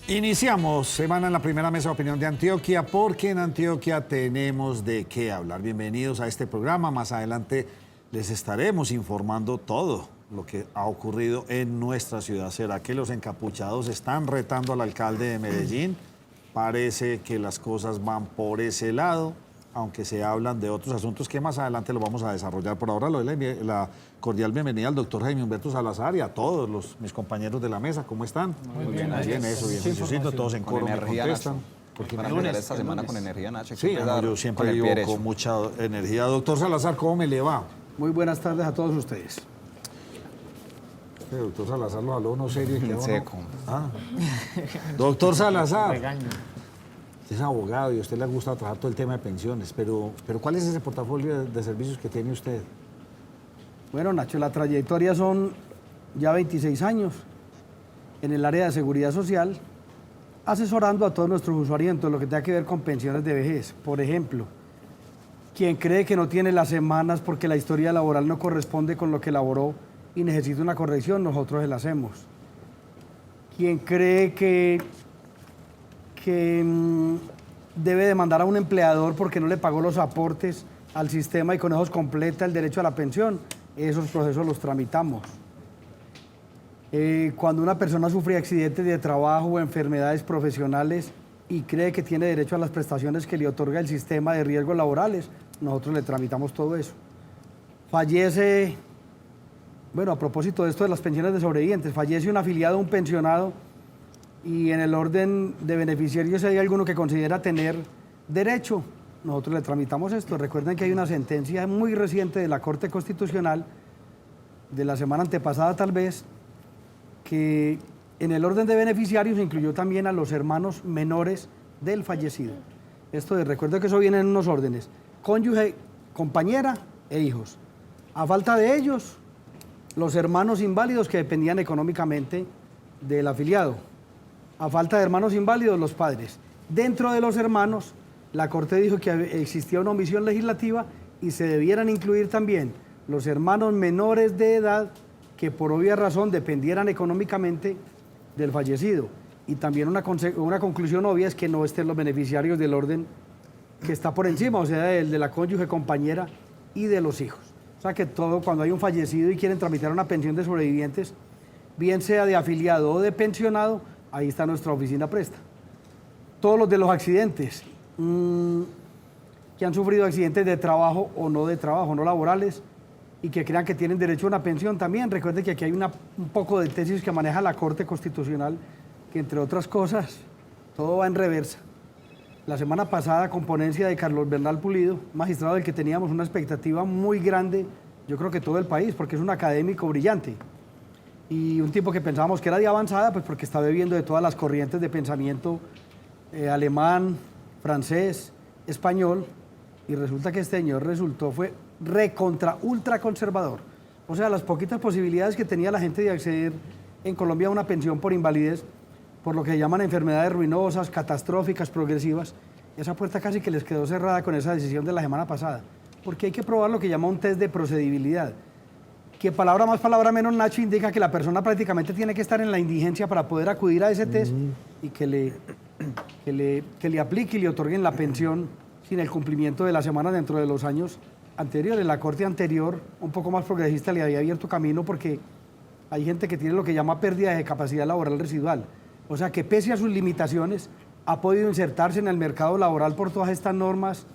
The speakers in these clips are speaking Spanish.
Iniciamos semana en la primera mesa de opinión de Antioquia, porque en Antioquia tenemos de qué hablar. Bienvenidos a este programa. Más adelante les estaremos informando todo lo que ha ocurrido en nuestra ciudad. ¿Será que los encapuchados están retando al alcalde de Medellín? Parece que las cosas van por ese lado, aunque se hablan de otros asuntos que más adelante lo vamos a desarrollar. Por ahora le doy la cordial bienvenida al doctor Jaime Humberto Salazar y a todos mis compañeros de la mesa. ¿Cómo están? Muy bien, bien, eso, bien. Juiciosito, todos en coro me contestan. Porque para empezar esta semana con energía, Nacho. Sí, yo siempre vivo con mucha energía. Doctor Salazar, ¿cómo me le va? Muy buenas tardes a todos ustedes. Doctor Salazar lo habló no serio. Seco. Ah. Doctor Salazar. Usted es abogado y a usted le gusta trabajar todo el tema de pensiones, pero ¿cuál es ese portafolio de servicios que tiene usted? Bueno, Nacho, la trayectoria son ya 26 años en el área de seguridad social, asesorando a todos nuestros usuarios en todo lo que tenga que ver con pensiones de vejez. Por ejemplo, quien cree que no tiene las semanas porque la historia laboral no corresponde con lo que laboró y necesita una corrección, nosotros se la hacemos. Quien cree que debe demandar a un empleador porque no le pagó los aportes al sistema y con esos completa el derecho a la pensión, esos procesos los tramitamos. Cuando una persona sufre accidentes de trabajo o enfermedades profesionales y cree que tiene derecho a las prestaciones que le otorga el sistema de riesgos laborales, nosotros le tramitamos todo eso. Fallece, bueno, a propósito de esto de las pensiones de sobrevivientes, fallece un afiliado, un pensionado, y en el orden de beneficiarios hay alguno que considera tener derecho, nosotros le tramitamos esto. Recuerden que hay una sentencia muy reciente de la Corte Constitucional, de la semana antepasada tal vez, que en el orden de beneficiarios incluyó también a los hermanos menores del fallecido. Recuerden que eso viene en unos órdenes: cónyuge, compañera e hijos. A falta de ellos, los hermanos inválidos que dependían económicamente del afiliado. A falta de hermanos inválidos, los padres. Dentro de los hermanos, la Corte dijo que existía una omisión legislativa y se debieran incluir también los hermanos menores de edad que por obvia razón dependieran económicamente del fallecido. Y también una conclusión obvia es que no estén los beneficiarios del orden que está por encima, o sea, el de la cónyuge, compañera y de los hijos. O sea que todo, cuando hay un fallecido y quieren tramitar una pensión de sobrevivientes, bien sea de afiliado o de pensionado, ahí está nuestra oficina presta. Todos los de los accidentes, que han sufrido accidentes de trabajo o no de trabajo, no laborales, y que crean que tienen derecho a una pensión también. Recuerden que aquí hay un poco de tesis que maneja la Corte Constitucional, que entre otras cosas, todo va en reversa. La semana pasada, con ponencia de Carlos Bernal Pulido, magistrado del que teníamos una expectativa muy grande, yo creo que todo el país, porque es un académico brillante. Y un tipo que pensábamos que era de avanzada, pues porque está bebiendo de todas las corrientes de pensamiento alemán, francés, español, y resulta que este señor fue recontra ultra conservador. O sea, las poquitas posibilidades que tenía la gente de acceder en Colombia a una pensión por invalidez, por lo que llaman enfermedades ruinosas, catastróficas, progresivas, esa puerta casi que les quedó cerrada con esa decisión de la semana pasada, porque hay que probar lo que llama un test de procedibilidad, que palabra más, palabra menos, Nacho, indica que la persona prácticamente tiene que estar en la indigencia para poder acudir a ese test y que le aplique y le otorguen la pensión sin el cumplimiento de la semana dentro de los años anteriores. La Corte anterior, un poco más progresista, le había abierto camino porque hay gente que tiene lo que llama pérdida de capacidad laboral residual. O sea que pese a sus limitaciones, ha podido insertarse en el mercado laboral por todas estas normas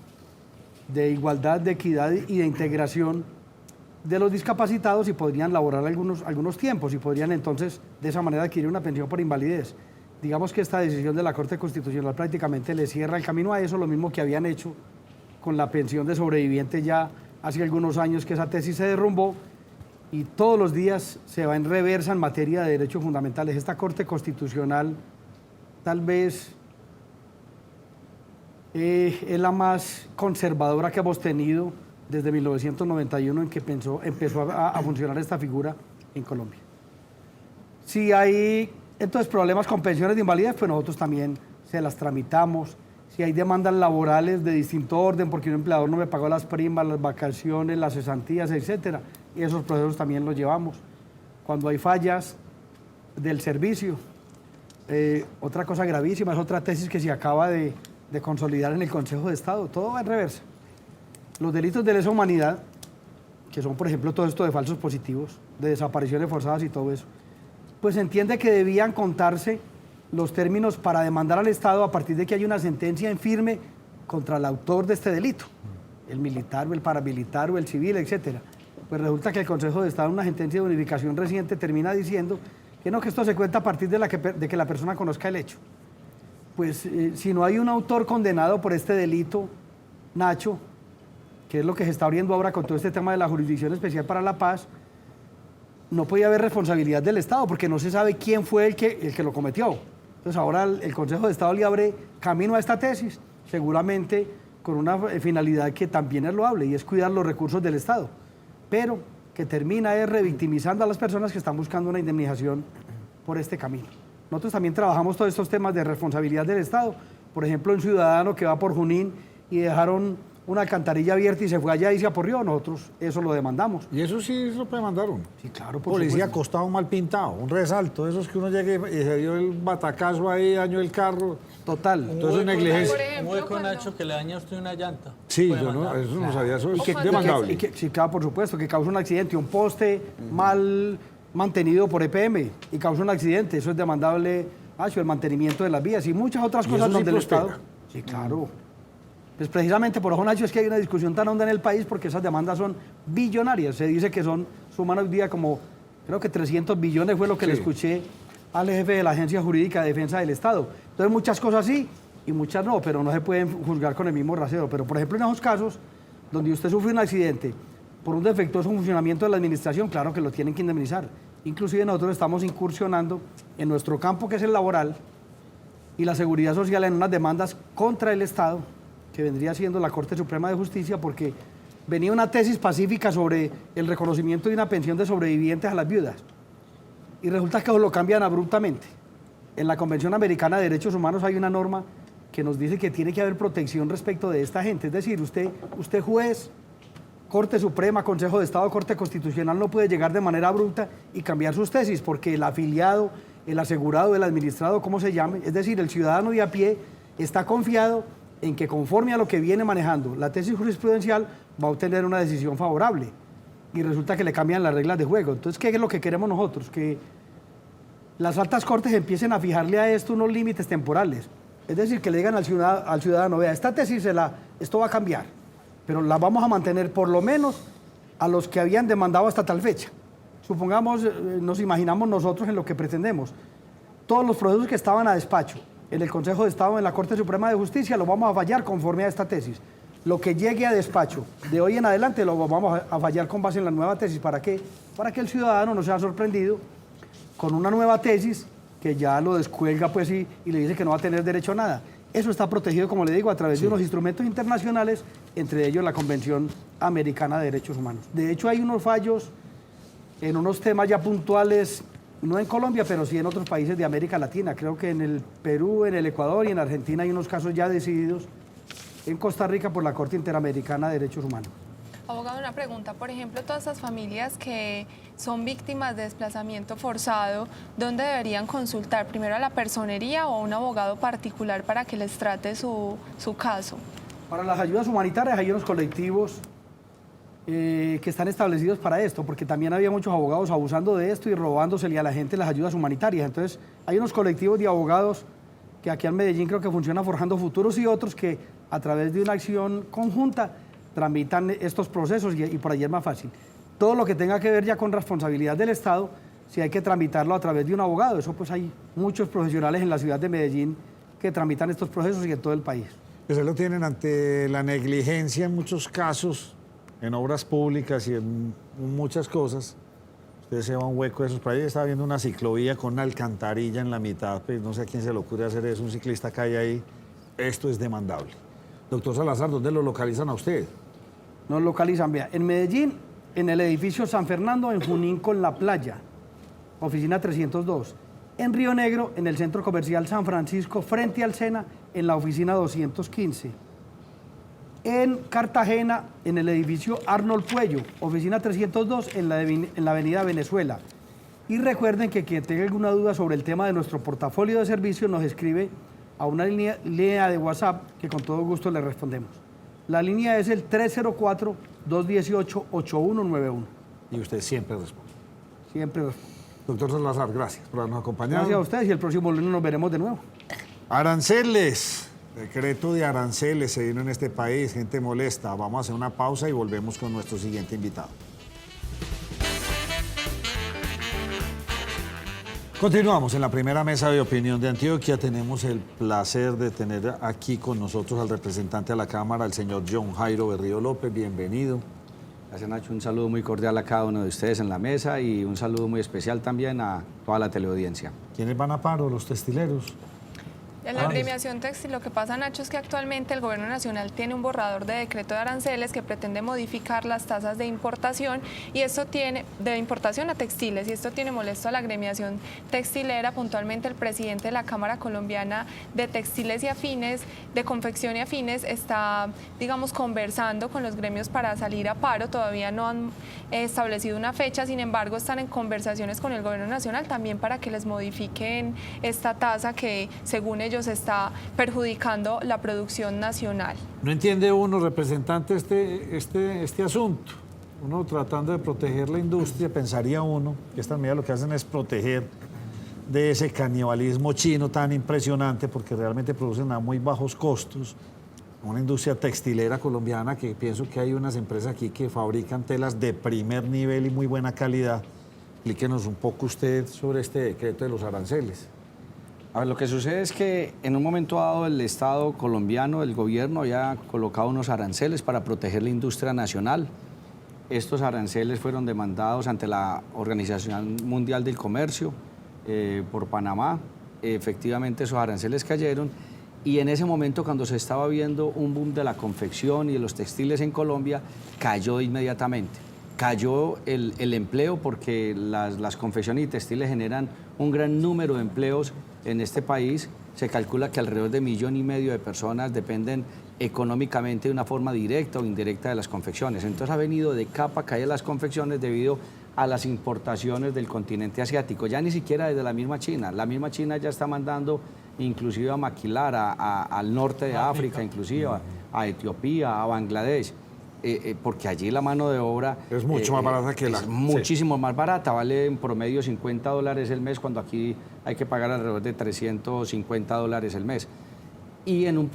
de igualdad, de equidad y de integración de los discapacitados, y podrían laborar algunos tiempos y podrían entonces de esa manera adquirir una pensión por invalidez. Digamos que esta decisión de la Corte Constitucional prácticamente le cierra el camino a eso, lo mismo que habían hecho con la pensión de sobreviviente ya hace algunos años, que esa tesis se derrumbó y todos los días se va en reversa en materia de derechos fundamentales. Esta Corte Constitucional tal vez es la más conservadora que hemos tenido desde 1991, en que empezó a funcionar esta figura en Colombia. Si hay entonces problemas con pensiones de invalidez, pues nosotros también se las tramitamos. Si hay demandas laborales de distinto orden, porque un empleador no me pagó las primas, las vacaciones, las cesantías, etcétera, esos procesos también los llevamos. Cuando hay fallas del servicio, Otra cosa gravísima es otra tesis que se acaba de consolidar en el Consejo de Estado. Todo va en reversa. Los delitos de lesa humanidad, que son, por ejemplo, todo esto de falsos positivos, de desapariciones forzadas y todo eso, pues se entiende que debían contarse los términos para demandar al Estado a partir de que hay una sentencia en firme contra el autor de este delito, el militar o el paramilitar o el civil, etcétera. Pues resulta que el Consejo de Estado, en una sentencia de unificación reciente, termina diciendo que no, que esto se cuenta a partir de que la persona conozca el hecho. Pues si no hay un autor condenado por este delito, Nacho, que es lo que se está abriendo ahora con todo este tema de la Jurisdicción Especial para la Paz, no podía haber responsabilidad del Estado, porque no se sabe quién fue el que lo cometió. Entonces ahora el Consejo de Estado le abre camino a esta tesis, seguramente con una finalidad que también es loable, y es cuidar los recursos del Estado, pero que termina revictimizando a las personas que están buscando una indemnización por este camino. Nosotros también trabajamos todos estos temas de responsabilidad del Estado. Por ejemplo, un ciudadano que va por Junín y dejaron una alcantarilla abierta y se fue allá y se aporrió, nosotros eso lo demandamos. ¿Y eso sí lo puede mandar uno? Sí, claro, por Policía supuesto. acostado mal pintado, un resalto, esos que uno llegue y se dio el batacazo ahí, dañó el carro. Total. Entonces es negligencia. Por ejemplo, Un hueco, cuando- Nacho, que le daña a usted una llanta. Sí, Puede yo no, mandar. eso no sabía, eso Y es que, demandable. sí, claro, por supuesto, que causa un accidente, un poste mal mantenido por EPM y causa un accidente, eso es demandable, el mantenimiento de las vías y muchas otras ¿Y cosas eso sí donde el prospera? Estado... Sí, claro. Pues precisamente por eso, Nacho, es que hay una discusión tan honda en el país porque esas demandas son billonarias. Se dice que suman hoy día como, creo que 300 billones fue lo que le escuché al jefe de la Agencia Jurídica de Defensa del Estado. Entonces muchas cosas sí y muchas no, pero no se pueden juzgar con el mismo rasero. Pero por ejemplo en esos casos donde usted sufre un accidente por un defectuoso funcionamiento de la administración, claro que lo tienen que indemnizar. Inclusive nosotros estamos incursionando en nuestro campo, que es el laboral, y la seguridad social, en unas demandas contra el Estado, que vendría siendo la Corte Suprema de Justicia, porque venía una tesis pacífica sobre el reconocimiento de una pensión de sobrevivientes a las viudas. Y resulta que lo cambian abruptamente. En la Convención Americana de Derechos Humanos hay una norma que nos dice que tiene que haber protección respecto de esta gente. Es decir, usted juez, Corte Suprema, Consejo de Estado, Corte Constitucional, no puede llegar de manera abrupta y cambiar sus tesis, porque el afiliado, el asegurado, el administrado, como se llame, es decir, el ciudadano de a pie, está confiado en que conforme a lo que viene manejando la tesis jurisprudencial va a obtener una decisión favorable. Y resulta que le cambian las reglas de juego. Entonces, ¿qué es lo que queremos nosotros? Que las altas cortes empiecen a fijarle a esto unos límites temporales. Es decir, que le digan al ciudadano, vea, esta tesis esto va a cambiar, pero la vamos a mantener por lo menos a los que habían demandado hasta tal fecha. Supongamos, nos imaginamos nosotros en lo que pretendemos. Todos los procesos que estaban a despacho en el Consejo de Estado, en la Corte Suprema de Justicia, lo vamos a fallar conforme a esta tesis. Lo que llegue a despacho de hoy en adelante lo vamos a fallar con base en la nueva tesis. ¿Para qué? Para que el ciudadano no sea sorprendido con una nueva tesis que ya lo descuelga pues, y le dice que no va a tener derecho a nada. Eso está protegido, como le digo, a través de unos instrumentos internacionales, entre ellos la Convención Americana de Derechos Humanos. De hecho, hay unos fallos en unos temas ya puntuales, no en Colombia, pero sí en otros países de América Latina. Creo que en el Perú, en el Ecuador y en Argentina hay unos casos ya decididos, en Costa Rica por la Corte Interamericana de Derechos Humanos. Abogado, una pregunta. Por ejemplo, todas estas familias que son víctimas de desplazamiento forzado, ¿dónde deberían consultar? ¿Primero a la personería o a un abogado particular para que les trate su caso? Para las ayudas humanitarias hay unos colectivos que están establecidos para esto, porque también había muchos abogados abusando de esto y robándosele a la gente las ayudas humanitarias. Entonces, hay unos colectivos de abogados que aquí en Medellín creo que funciona Forjando Futuros y otros que a través de una acción conjunta tramitan estos procesos y por ahí es más fácil. Todo lo que tenga que ver ya con responsabilidad del Estado, si hay que tramitarlo a través de un abogado, eso pues hay muchos profesionales en la ciudad de Medellín que tramitan estos procesos y en todo el país. Ustedes lo tienen ante la negligencia en muchos casos, en obras públicas y en muchas cosas. Usted se va a un hueco de esos. Por ahí estaba viendo una ciclovía con una alcantarilla en la mitad, pues no sé a quién se le ocurre hacer eso, un ciclista cae ahí. Esto es demandable. Doctor Salazar, ¿dónde lo localizan a usted? Nos localizan, vea, en Medellín, en el edificio San Fernando, en Junín con la playa, oficina 302. En Río Negro, en el centro comercial San Francisco, frente al Sena, en la oficina 215. En Cartagena, en el edificio Arnold Puello, oficina 302, en la avenida Venezuela. Y recuerden que quien tenga alguna duda sobre el tema de nuestro portafolio de servicios nos escribe a una línea de WhatsApp que con todo gusto le respondemos. La línea es el 304-218-8191. Y usted siempre responde. Siempre responde. Doctor Salazar, gracias por habernos acompañado. Gracias a ustedes y el próximo lunes nos veremos de nuevo. Aranceles. Decreto de aranceles se vino en este país, gente molesta. Vamos a hacer una pausa y volvemos con nuestro siguiente invitado. Continuamos en la primera mesa de opinión de Antioquia. Tenemos el placer de tener aquí con nosotros al representante de la Cámara, el señor John Jairo Berrío López. Bienvenido. Gracias, Nacho. Un saludo muy cordial a cada uno de ustedes en la mesa y un saludo muy especial también a toda la teleaudiencia. ¿Quiénes van a paro? Los textileros. En la agremiación textil, lo que pasa, Nacho, es que actualmente el Gobierno Nacional tiene un borrador de decreto de aranceles que pretende modificar las tasas de importación y esto tiene, de importación a textiles, y esto tiene molesto a la agremiación textilera. Puntualmente el presidente de la Cámara Colombiana de Textiles y Afines, de Confección y Afines, está, digamos, conversando con los gremios para salir a paro. Todavía no han establecido una fecha, sin embargo, están en conversaciones con el Gobierno Nacional también para que les modifiquen esta tasa que, según ellos, está perjudicando la producción nacional. No entiende uno, representante, este asunto. Uno tratando de proteger la industria, pensaría uno que estas medidas lo que hacen es proteger de ese canibalismo chino tan impresionante, porque realmente producen a muy bajos costos. Una industria textilera colombiana que pienso que hay unas empresas aquí que fabrican telas de primer nivel y muy buena calidad. Explíquenos un poco usted sobre este decreto de los aranceles. A ver, lo que sucede es que en un momento dado el Estado colombiano, el gobierno, había colocado unos aranceles para proteger la industria nacional. Estos aranceles fueron demandados ante la Organización Mundial del Comercio por Panamá. Efectivamente, esos aranceles cayeron y en ese momento, cuando se estaba viendo un boom de la confección y de los textiles en Colombia, cayó inmediatamente. Cayó el empleo porque las confecciones y textiles generan un gran número de empleos en este país. Se calcula que alrededor de 1,5 millones de personas dependen económicamente de una forma directa o indirecta de las confecciones. Entonces ha venido de capa caída las confecciones debido a las importaciones del continente asiático, ya ni siquiera desde la misma China. La misma China ya está mandando inclusive a maquilar al norte de África, inclusive a Etiopía, a Bangladesh. Porque allí la mano de obra es mucho más barata que la... Es muchísimo más barata, vale en promedio $50 el mes, cuando aquí hay que pagar alrededor de $350 el mes. Y en un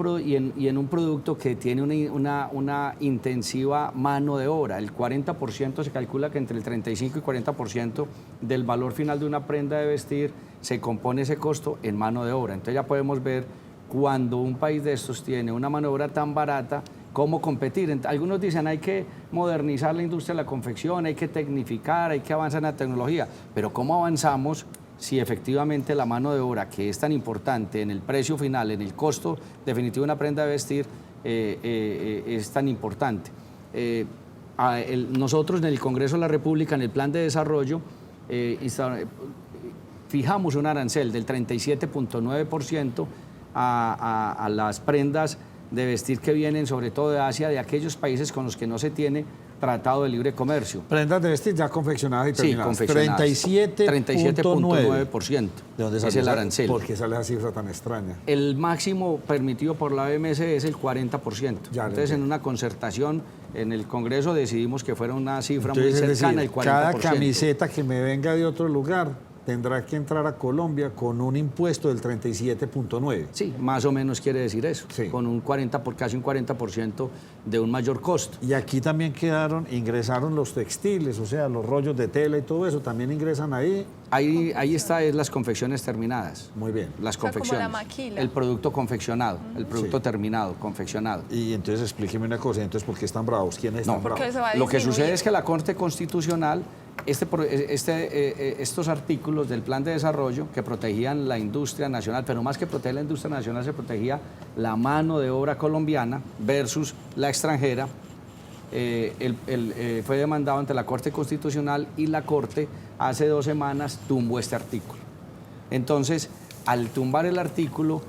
producto que tiene una intensiva mano de obra. El 40%, se calcula que entre el 35 y 40% del valor final de una prenda de vestir se compone ese costo en mano de obra. Entonces ya podemos ver, cuando un país de estos tiene una mano de obra tan barata, cómo competir. Algunos dicen hay que modernizar la industria de la confección, hay que tecnificar, hay que avanzar en la tecnología, pero ¿cómo avanzamos si efectivamente la mano de obra, que es tan importante en el precio final, en el costo definitivo de una prenda de vestir, es tan importante? Nosotros en el Congreso de la República, en el Plan de Desarrollo, fijamos un arancel del 37.9% a las prendas de vestir que vienen sobre todo de Asia, de aquellos países con los que no se tiene tratado de libre comercio. Prendas de vestir ya confeccionadas y terminadas. Sí, confeccionadas. 37.9%. ¿De dónde sale el arancel? ¿Por qué sale esa cifra tan extraña? El máximo permitido por la OMS es el 40%. Entonces, en una concertación en el Congreso decidimos que fuera una cifra muy cercana al 40%. Cada camiseta que me venga de otro lugar tendrá que entrar a Colombia con un impuesto del 37.9. Sí, más o menos quiere decir eso, sí. Con un casi un 40% de un mayor costo. Y aquí también ingresaron los textiles, o sea, los rollos de tela y todo eso, también ingresan ahí. Ahí está, es las confecciones terminadas. Muy bien. Las confecciones. Como la maquila. El producto confeccionado, el producto terminado, confeccionos. Y entonces explíqueme una cosa, entonces ¿por qué están bravos? ¿Quiénes están bravos? Lo que sucede es que la Corte Constitucional, estos artículos del Plan de Desarrollo que protegían la industria nacional, pero más que proteger la industria nacional, se protegía la mano de obra colombiana versus la extranjera, fue demandado ante la Corte Constitucional y la Corte hace 2 semanas tumbó este artículo. Entonces, al tumbar el artículo,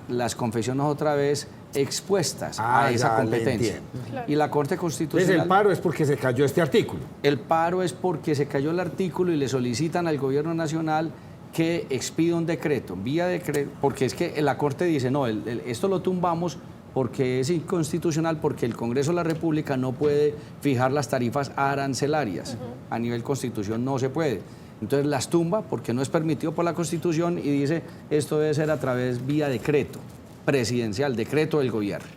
las confecciones otra vez expuestas Ah, a esa ya le competencia. entiendo. Y la Corte Constitucional... Entonces el paro es porque se cayó este artículo. El paro es porque se cayó el artículo y le solicitan al gobierno nacional que expida un decreto, vía decreto, porque es que la Corte dice, no, esto lo tumbamos porque es inconstitucional, porque el Congreso de la República no puede fijar las tarifas arancelarias. A nivel Constitución no se puede. Entonces las tumba porque no es permitido por la Constitución y dice, esto debe ser a través vía decreto presidencial, decreto del gobierno.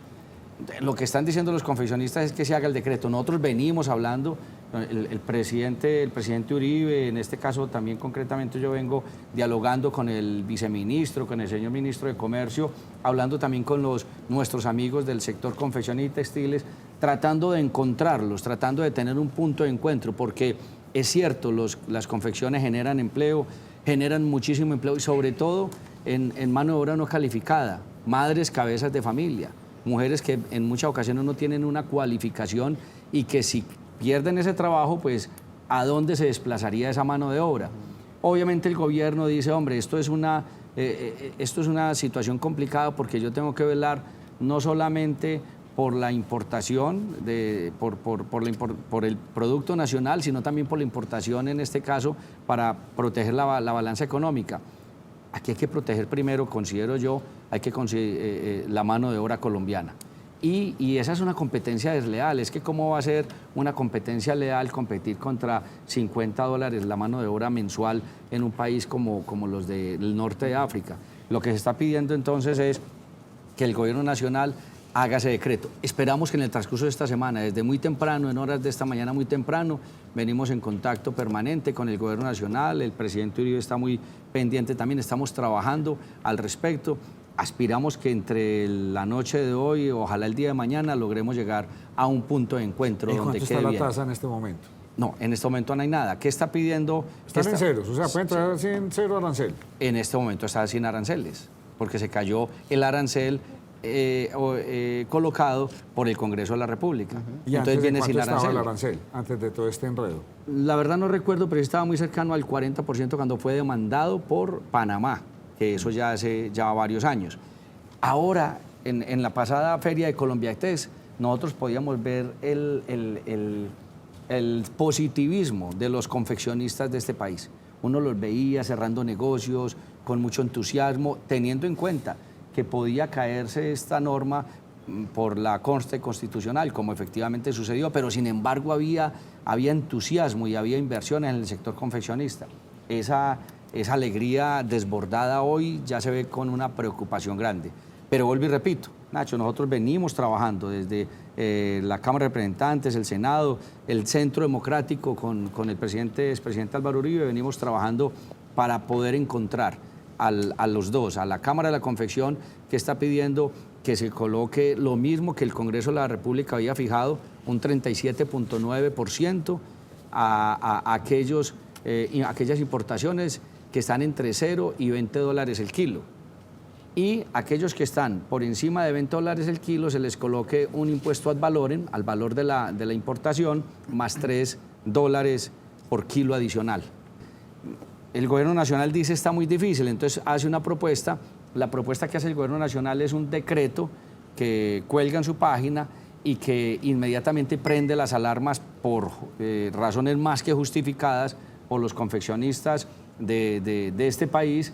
Lo que están diciendo los confeccionistas es que se haga el decreto. Nosotros venimos hablando, el presidente Uribe, en este caso también concretamente yo vengo dialogando con el viceministro, con el señor ministro de Comercio, hablando también con nuestros amigos del sector confección y textiles, tratando de encontrarlos, tratando de tener un punto de encuentro, porque es cierto, las confecciones generan empleo, generan muchísimo empleo y sobre todo en mano de obra no calificada, madres cabezas de familia, mujeres que en muchas ocasiones no tienen una cualificación y que si pierden ese trabajo, pues ¿a dónde se desplazaría esa mano de obra? Obviamente el gobierno dice, hombre, esto es una situación complicada porque yo tengo que velar no solamente por la importación, por el producto nacional, sino también por la importación, en este caso, para proteger la balanza económica. Aquí hay que proteger primero, considero yo, hay que la mano de obra colombiana. Y esa es una competencia desleal. Es que cómo va a ser una competencia leal competir contra $50 la mano de obra mensual en un país como los del norte de África. Lo que se está pidiendo entonces es que el gobierno nacional haga ese decreto. Esperamos que en el transcurso de esta semana, desde muy temprano, en horas de esta mañana muy temprano, venimos en contacto permanente con el gobierno nacional, el presidente Uribe está muy pendiente también, estamos trabajando al respecto. Aspiramos que entre la noche de hoy, ojalá el día de mañana, logremos llegar a un punto de encuentro donde quede bien. ¿Cuánto está la tasa en este momento? No, en este momento no hay nada. ¿Qué está pidiendo? Están en ceros, o sea, pueden traer sin cero arancel. En este momento está sin aranceles, porque se cayó el arancel colocado por el Congreso de la República. ¿Y entonces antes viene de sin cuánto estaba arancel. el arancel, antes de todo este enredo? La verdad no recuerdo, pero estaba muy cercano al 40% cuando fue demandado por Panamá, que eso ya hace ya varios años. Ahora, en la pasada feria de Colombia Express, nosotros podíamos ver el positivismo de los confeccionistas de este país. Uno los veía cerrando negocios con mucho entusiasmo, teniendo en cuenta que podía caerse esta norma por la Corte Constitucional, como efectivamente sucedió, pero sin embargo había entusiasmo y había inversión en el sector confeccionista. Esa alegría desbordada hoy ya se ve con una preocupación grande. Pero vuelvo y repito, Nacho, nosotros venimos trabajando desde la Cámara de Representantes, el Senado, el Centro Democrático con el expresidente Álvaro Uribe, venimos trabajando para poder encontrar a los dos, a la Cámara de la Confección, que está pidiendo que se coloque lo mismo que el Congreso de la República había fijado, un 37.9% a aquellas importaciones que están entre $0 y $20 el kilo. Y aquellos que están por encima de $20 el kilo se les coloque un impuesto ad valorem, al valor de la importación, más $3 por kilo adicional. El gobierno nacional dice está muy difícil, entonces hace una propuesta. La propuesta que hace el gobierno nacional es un decreto que cuelga en su página y que inmediatamente prende las alarmas por razones más que justificadas por los confeccionistas de este país.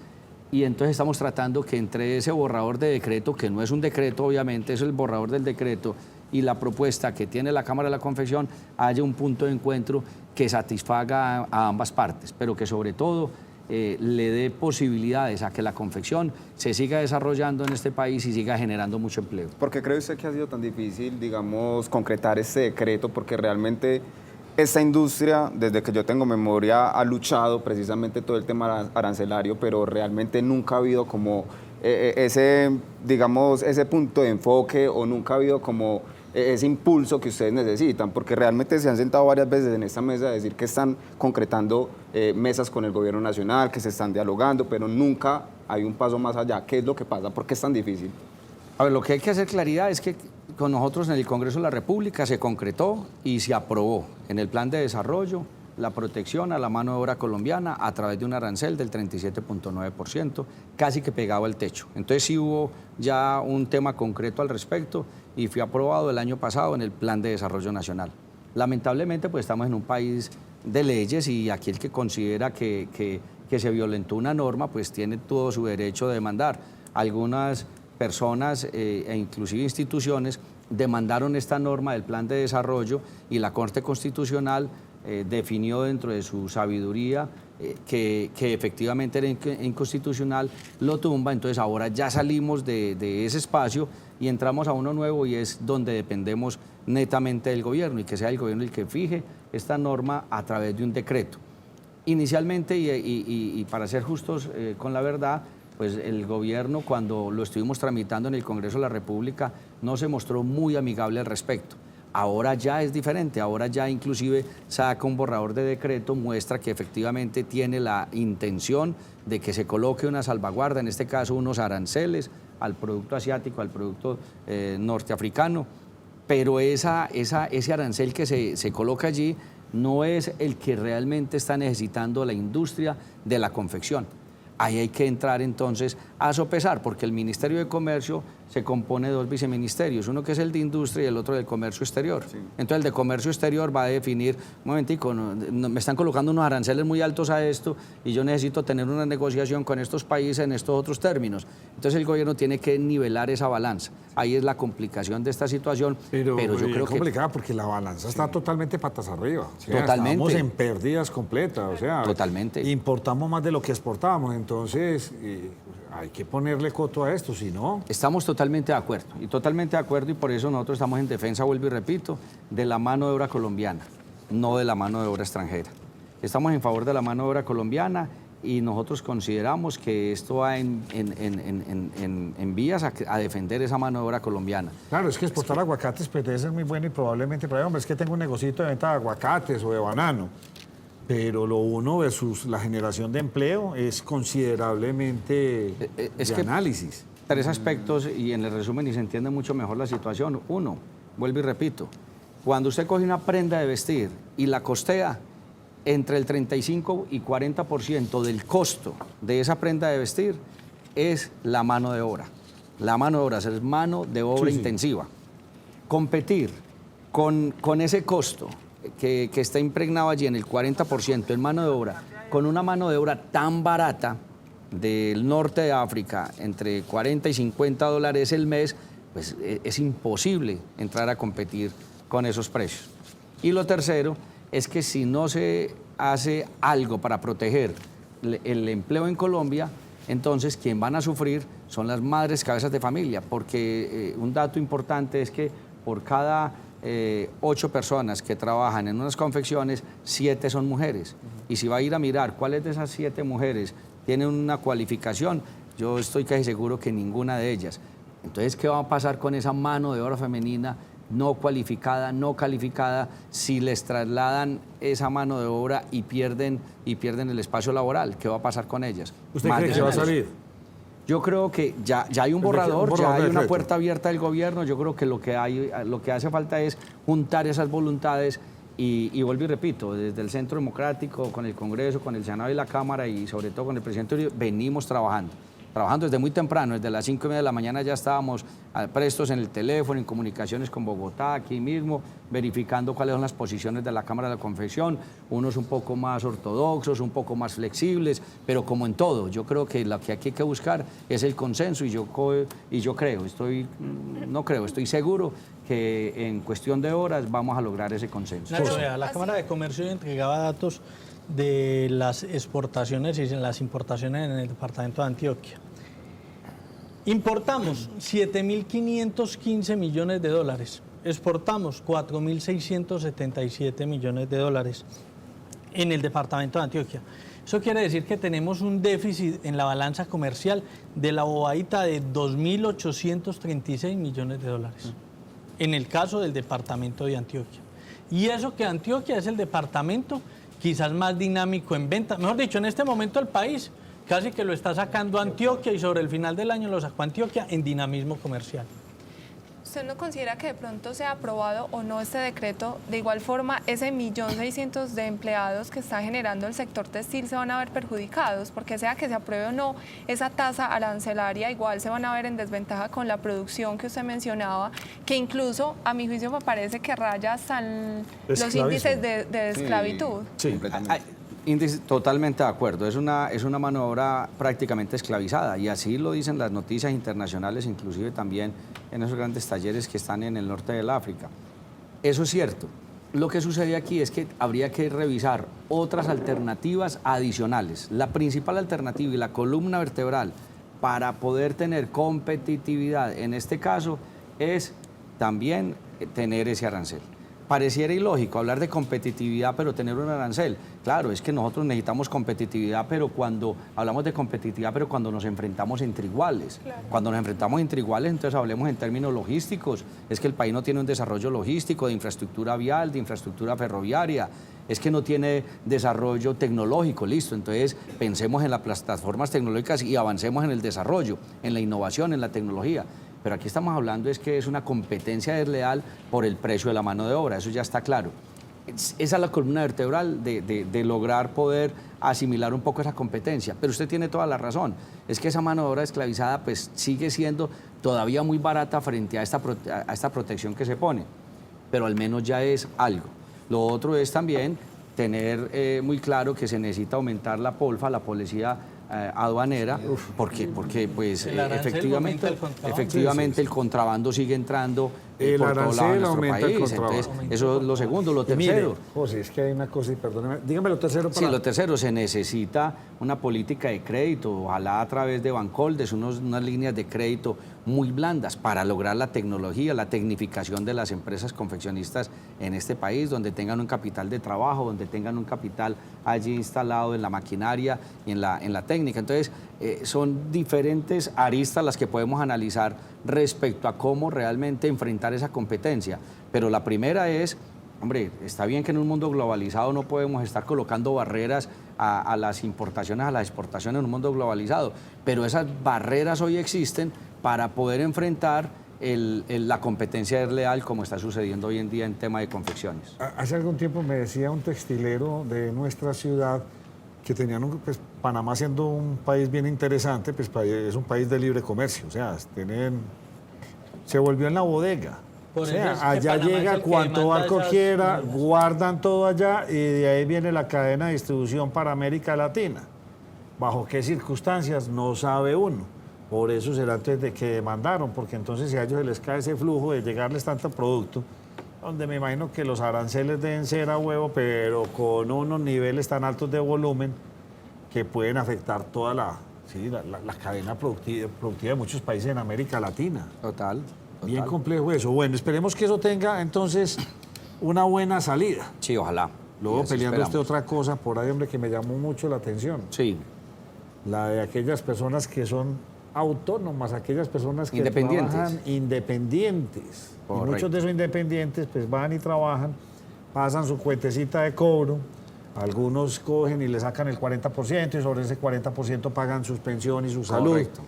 Y entonces estamos tratando que entre ese borrador de decreto, que no es un decreto obviamente, es el borrador del decreto, y la propuesta que tiene la Cámara de la Confección, haya un punto de encuentro que satisfaga a ambas partes, pero que sobre todo le dé posibilidades a que la confección se siga desarrollando en este país y siga generando mucho empleo. ¿Por qué cree usted que ha sido tan difícil, digamos, concretar este decreto? Porque realmente esta industria, desde que yo tengo memoria, ha luchado precisamente todo el tema arancelario, pero realmente nunca ha habido como ese punto de enfoque, o nunca ha habido como ese impulso que ustedes necesitan, porque realmente se han sentado varias veces en esta mesa a decir que están concretando mesas con el gobierno nacional, que se están dialogando, pero nunca hay un paso más allá. ¿Qué es lo que pasa? ¿Por qué es tan difícil? A ver, lo que hay que hacer claridad es que con nosotros en el Congreso de la República se concretó y se aprobó en el plan de desarrollo la protección a la mano de obra colombiana a través de un arancel del 37.9%, casi que pegado al techo. Entonces sí hubo ya un tema concreto al respecto y fue aprobado el año pasado en el Plan de Desarrollo Nacional. Lamentablemente, pues estamos en un país de leyes y aquí el que considera que se violentó una norma, pues tiene todo su derecho de demandar. Algunas personas e inclusive instituciones demandaron esta norma del Plan de Desarrollo y la Corte Constitucional definió dentro de su sabiduría que efectivamente era inconstitucional, lo tumba. Entonces ahora ya salimos de ese espacio y entramos a uno nuevo y es donde dependemos netamente del gobierno y que sea el gobierno el que fije esta norma a través de un decreto. Inicialmente, y para ser justos con la verdad, pues el gobierno, cuando lo estuvimos tramitando en el Congreso de la República, no se mostró muy amigable al respecto. Ahora ya es diferente, ahora ya inclusive saca un borrador de decreto, muestra que efectivamente tiene la intención de que se coloque una salvaguarda, en este caso unos aranceles al producto asiático, al producto norteafricano, pero ese arancel que se coloca allí no es el que realmente está necesitando la industria de la confección. Ahí hay que entrar entonces a sopesar, porque el Ministerio de Comercio se compone de dos viceministerios, uno que es el de Industria y el otro del Comercio Exterior. Sí. Entonces el de Comercio Exterior va a definir, un momentico, me están colocando unos aranceles muy altos a esto y yo necesito tener una negociación con estos países en estos otros términos. Entonces el gobierno tiene que nivelar esa balanza. Ahí es la complicación de esta situación. Pero yo creo que es complicada porque la balanza está totalmente patas arriba. O sea, totalmente. Estamos en pérdidas completas. O sea, totalmente. Importamos más de lo que exportamos. Entonces hay que ponerle coto a esto, si no... Estamos totalmente de acuerdo, y por eso nosotros estamos en defensa, vuelvo y repito, de la mano de obra colombiana, no de la mano de obra extranjera. Estamos en favor de la mano de obra colombiana y nosotros consideramos que esto va en vías a defender esa mano de obra colombiana. Claro, es que exportar aguacates pues debe ser muy bueno y probablemente, pero hombre, es que tengo un negocito de venta de aguacates o de banano. Pero lo uno versus la generación de empleo es considerablemente de análisis. Tres aspectos y en el resumen y se entiende mucho mejor la situación. Uno, vuelvo y repito, cuando usted coge una prenda de vestir y la costea, entre el 35 y 40% del costo de esa prenda de vestir es la mano de obra. La mano de obra es mano de obra intensiva. Competir con ese costo que está impregnado allí en el 40% en mano de obra, con una mano de obra tan barata del norte de África, entre 40 y 50 dólares el mes, pues es imposible entrar a competir con esos precios. Y lo tercero es que si no se hace algo para proteger el empleo en Colombia, entonces quien van a sufrir son las madres cabezas de familia, porque un dato importante es que por cada 8 personas que trabajan en unas confecciones, 7 son mujeres. Y si va a ir a mirar cuáles de esas 7 mujeres tienen una cualificación, yo estoy casi seguro que ninguna de ellas. Entonces, ¿qué va a pasar con esa mano de obra femenina no cualificada, no calificada, si les trasladan esa mano de obra y pierden el espacio laboral? ¿Qué va a pasar con ellas? ¿Usted cree que va a salir? Yo creo que ya hay un borrador, ya hay una puerta abierta del gobierno. Yo creo que lo que hace falta es juntar esas voluntades y vuelvo y repito, desde el Centro Democrático, con el Congreso, con el Senado y la Cámara y sobre todo con el presidente Uribe, venimos trabajando desde muy temprano, desde las 5:30 de la mañana ya estábamos prestos en el teléfono, en comunicaciones con Bogotá, aquí mismo, verificando cuáles son las posiciones de la Cámara de la Confección, unos un poco más ortodoxos, un poco más flexibles, pero como en todo, yo creo que lo que aquí hay que buscar es el consenso estoy seguro que en cuestión de horas vamos a lograr ese consenso. Nacho, la Cámara de Comercio entregaba datos de las exportaciones y las importaciones en el departamento de Antioquia. Importamos 7.515 millones de dólares, exportamos 4.677 millones de dólares en el departamento de Antioquia. Eso quiere decir que tenemos un déficit en la balanza comercial de la bobadita de 2.836 millones de dólares, en el caso del departamento de Antioquia. Y eso que Antioquia es el departamento quizás más dinámico en venta. Mejor dicho, en este momento el país casi que lo está sacando Antioquia y sobre el final del año lo sacó Antioquia en dinamismo comercial. ¿Usted no considera que de pronto sea aprobado o no este decreto? De igual forma, ese 1.600.000 de empleados que está generando el sector textil se van a ver perjudicados, porque sea que se apruebe o no esa tasa arancelaria, igual se van a ver en desventaja con la producción que usted mencionaba, que incluso, a mi juicio, me parece que raya hasta los Esclavismo. índices de esclavitud. Sí. Completamente. Totalmente de acuerdo, es una mano de obra prácticamente esclavizada y así lo dicen las noticias internacionales, inclusive también en esos grandes talleres que están en el norte del África. Eso es cierto. Lo que sucede aquí es que habría que revisar otras alternativas adicionales. La principal alternativa y la columna vertebral para poder tener competitividad en este caso es también tener ese arancel. Pareciera ilógico hablar de competitividad, pero tener un arancel. Claro, es que nosotros necesitamos competitividad, pero cuando hablamos de competitividad, pero cuando nos enfrentamos entre iguales. Claro. Cuando nos enfrentamos entre iguales, entonces hablemos en términos logísticos. Es que el país no tiene un desarrollo logístico, de infraestructura vial, de infraestructura ferroviaria. Es que no tiene desarrollo tecnológico, listo. Entonces pensemos en las plataformas tecnológicas y avancemos en el desarrollo, en la innovación, en la tecnología. Pero aquí estamos hablando es que es una competencia desleal por el precio de la mano de obra, eso ya está claro. Esa es la columna vertebral de lograr poder asimilar un poco esa competencia. Pero usted tiene toda la razón, es que esa mano de obra esclavizada pues sigue siendo todavía muy barata frente a esta protección que se pone, pero al menos ya es algo. Lo otro es también tener muy claro que se necesita aumentar la POLFA, la policía aduanera, porque pues El arancel efectivamente, aumenta el contrabando. efectivamente el contrabando sigue entrando El por todos lados arancel de nuestro aumenta el país. contrabando. Entonces, eso es lo segundo. Lo Mire, tercero. José, es que hay una cosa, y perdóneme, dígame lo tercero para... Sí, lo tercero, se necesita una política de crédito, ojalá a través de Bancoldes, unas líneas de crédito muy blandas para lograr la tecnología, la tecnificación de las empresas confeccionistas en este país, donde tengan un capital de trabajo, donde tengan un capital allí instalado en la maquinaria y en la técnica. Entonces, son diferentes aristas las que podemos analizar respecto a cómo realmente enfrentar esa competencia. Pero la primera es, hombre, está bien que en un mundo globalizado no podemos estar colocando barreras a las importaciones, a las exportaciones en un mundo globalizado, pero esas barreras hoy existen para poder enfrentar la competencia desleal como está sucediendo hoy en día en tema de confecciones. Hace algún tiempo me decía un textilero de nuestra ciudad que tenían, pues, Panamá siendo un país bien interesante, pues es un país de libre comercio, o sea, se volvió en la bodega. Por O eso sea, es que allá Panamá es llega el que cuanto demanda barco esas quiera, normas. guardan todo allá y de ahí viene la cadena de distribución para América Latina. ¿Bajo qué circunstancias? No sabe uno. Por eso será antes de que demandaron, porque entonces si a ellos se les cae ese flujo de llegarles tanto producto, donde me imagino que los aranceles deben ser a huevo, pero con unos niveles tan altos de volumen que pueden afectar toda la cadena productiva de muchos países en América Latina. Total. Bien complejo eso. Bueno, esperemos que eso tenga entonces una buena salida. Sí, ojalá. Luego Y así peleando esperamos. otra cosa por ahí, hombre, que me llamó mucho la atención. Sí, La de aquellas personas que son autónomas, aquellas personas que Independientes. trabajan independientes. Y Correcto. muchos de esos independientes pues van y trabajan, pasan su cuentecita de cobro, algunos cogen y le sacan el 40% y sobre ese 40% pagan sus pensiones y su salud. correcto.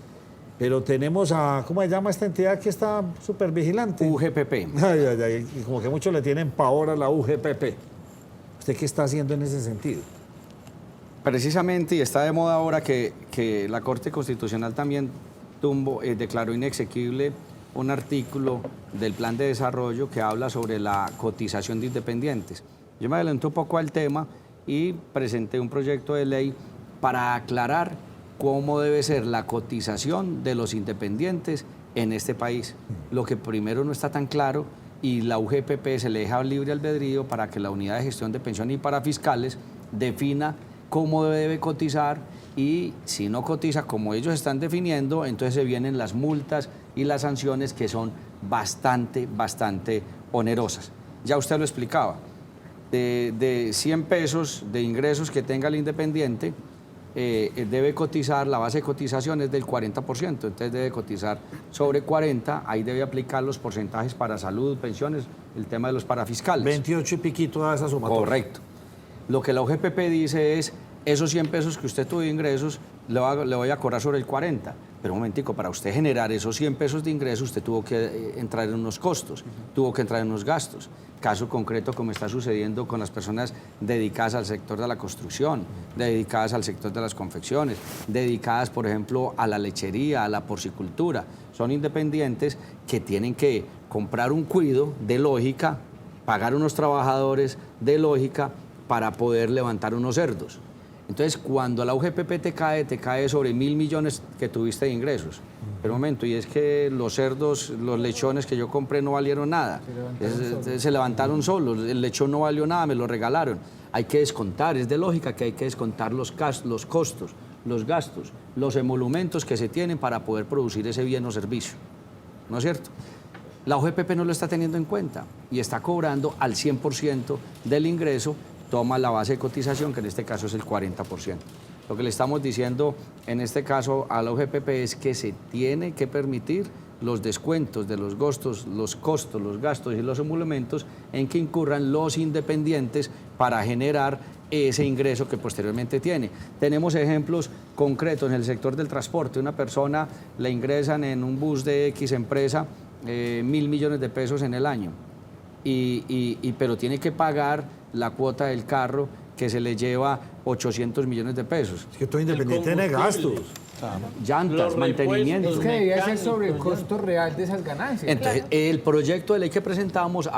Pero tenemos a, ¿cómo se llama esta entidad que está súper vigilante? UGPP. Ay, ay, ay, y como que muchos le tienen pavor a la UGPP. ¿Usted qué está haciendo en ese sentido? Precisamente, y está de moda ahora que la Corte Constitucional también declaró inexequible un artículo del Plan de Desarrollo que habla sobre la cotización de independientes. Yo me adelanté un poco al tema y presenté un proyecto de ley para aclarar cómo debe ser la cotización de los independientes en este país. Lo que primero no está tan claro y la UGPP se le deja libre albedrío para que la Unidad de Gestión de Pensiones y Parafiscales defina cómo debe cotizar y si no cotiza como ellos están definiendo, entonces se vienen las multas y las sanciones que son bastante onerosas. Ya usted lo explicaba, de 100 pesos de ingresos que tenga el independiente, debe cotizar, la base de cotización es del 40%, entonces debe cotizar sobre 40, ahí debe aplicar los porcentajes para salud, pensiones, el tema de los parafiscales. 28 y piquito a esa sumatoria. Correcto. Lo que la UGPP dice es, esos 100 pesos que usted tuvo de ingresos, le voy a cobrar sobre el 40. Pero un momentico, para usted generar esos 100 pesos de ingresos, usted tuvo que entrar en unos costos, tuvo que entrar en unos gastos. Caso concreto, como está sucediendo con las personas dedicadas al sector de la construcción, dedicadas al sector de las confecciones, dedicadas, por ejemplo, a la lechería, a la porcicultura. Son independientes que tienen que comprar un cuido de lógica, pagar unos trabajadores de lógica para poder levantar unos cerdos. Entonces, cuando la UGPP te cae sobre 1.000 millones que tuviste de ingresos. Pero un momento, y es que los cerdos, los lechones que yo compré no valieron nada. Se levantaron solos, el lechón no valió nada, me lo regalaron. Hay que descontar, es de lógica que hay que descontar los costos, los gastos, los emolumentos que se tienen para poder producir ese bien o servicio. ¿No es cierto? La UGPP no lo está teniendo en cuenta y está cobrando al 100% del ingreso, toma la base de cotización, que en este caso es el 40%. Lo que le estamos diciendo en este caso a la UGPP es que se tiene que permitir los descuentos de los costos, los gastos y los emolumentos en que incurran los independientes para generar ese ingreso que posteriormente tiene. Tenemos ejemplos concretos en el sector del transporte. Una persona le ingresan en un bus de X empresa 1.000 millones de pesos en el año, pero tiene que pagar la cuota del carro que se le lleva 800 millones de pesos. Es que todo independiente tiene gastos. Llantas, mantenimiento. Es que debía ser sobre el costo real de esas ganancias. Entonces, el proyecto de ley que presentamos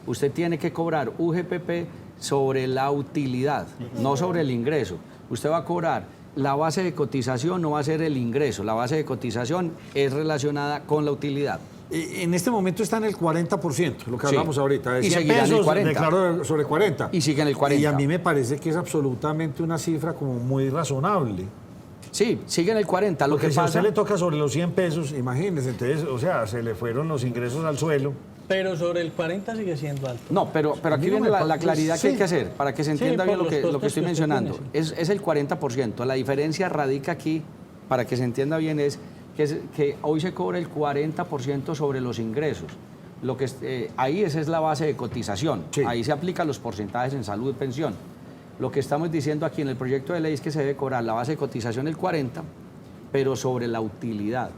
usted tiene que cobrar UGPP sobre la utilidad, no sobre el ingreso. Usted va a cobrar, la base de cotización no va a ser el ingreso, la base de cotización es relacionada con la utilidad. En este momento está en el 40%, lo que Sí. hablamos ahorita. De Y 100 seguirá en el pesos, 40. declaró sobre 40. Y sigue en el 40. Y a mí me parece que es absolutamente una cifra como muy razonable. Sí, sigue en el 40. Lo Porque que si a pasa... usted le toca sobre los 100 pesos, imagínese, entonces, o sea, se le fueron los ingresos al suelo. Pero sobre el 40 sigue siendo alto. No, pero A aquí mí no viene me la parece- claridad que sí. hay que hacer para que se entienda por bien lo los que costos estoy que usted mencionando. tiene, Es el 40%. La diferencia radica aquí, para que se entienda bien, es que hoy se cobra el 40% sobre los ingresos. Ahí esa es la base de cotización. Sí. Ahí se aplican los porcentajes en salud y pensión. Lo que estamos diciendo aquí en el proyecto de ley es que se debe cobrar la base de cotización el 40%, pero sobre la utilidad.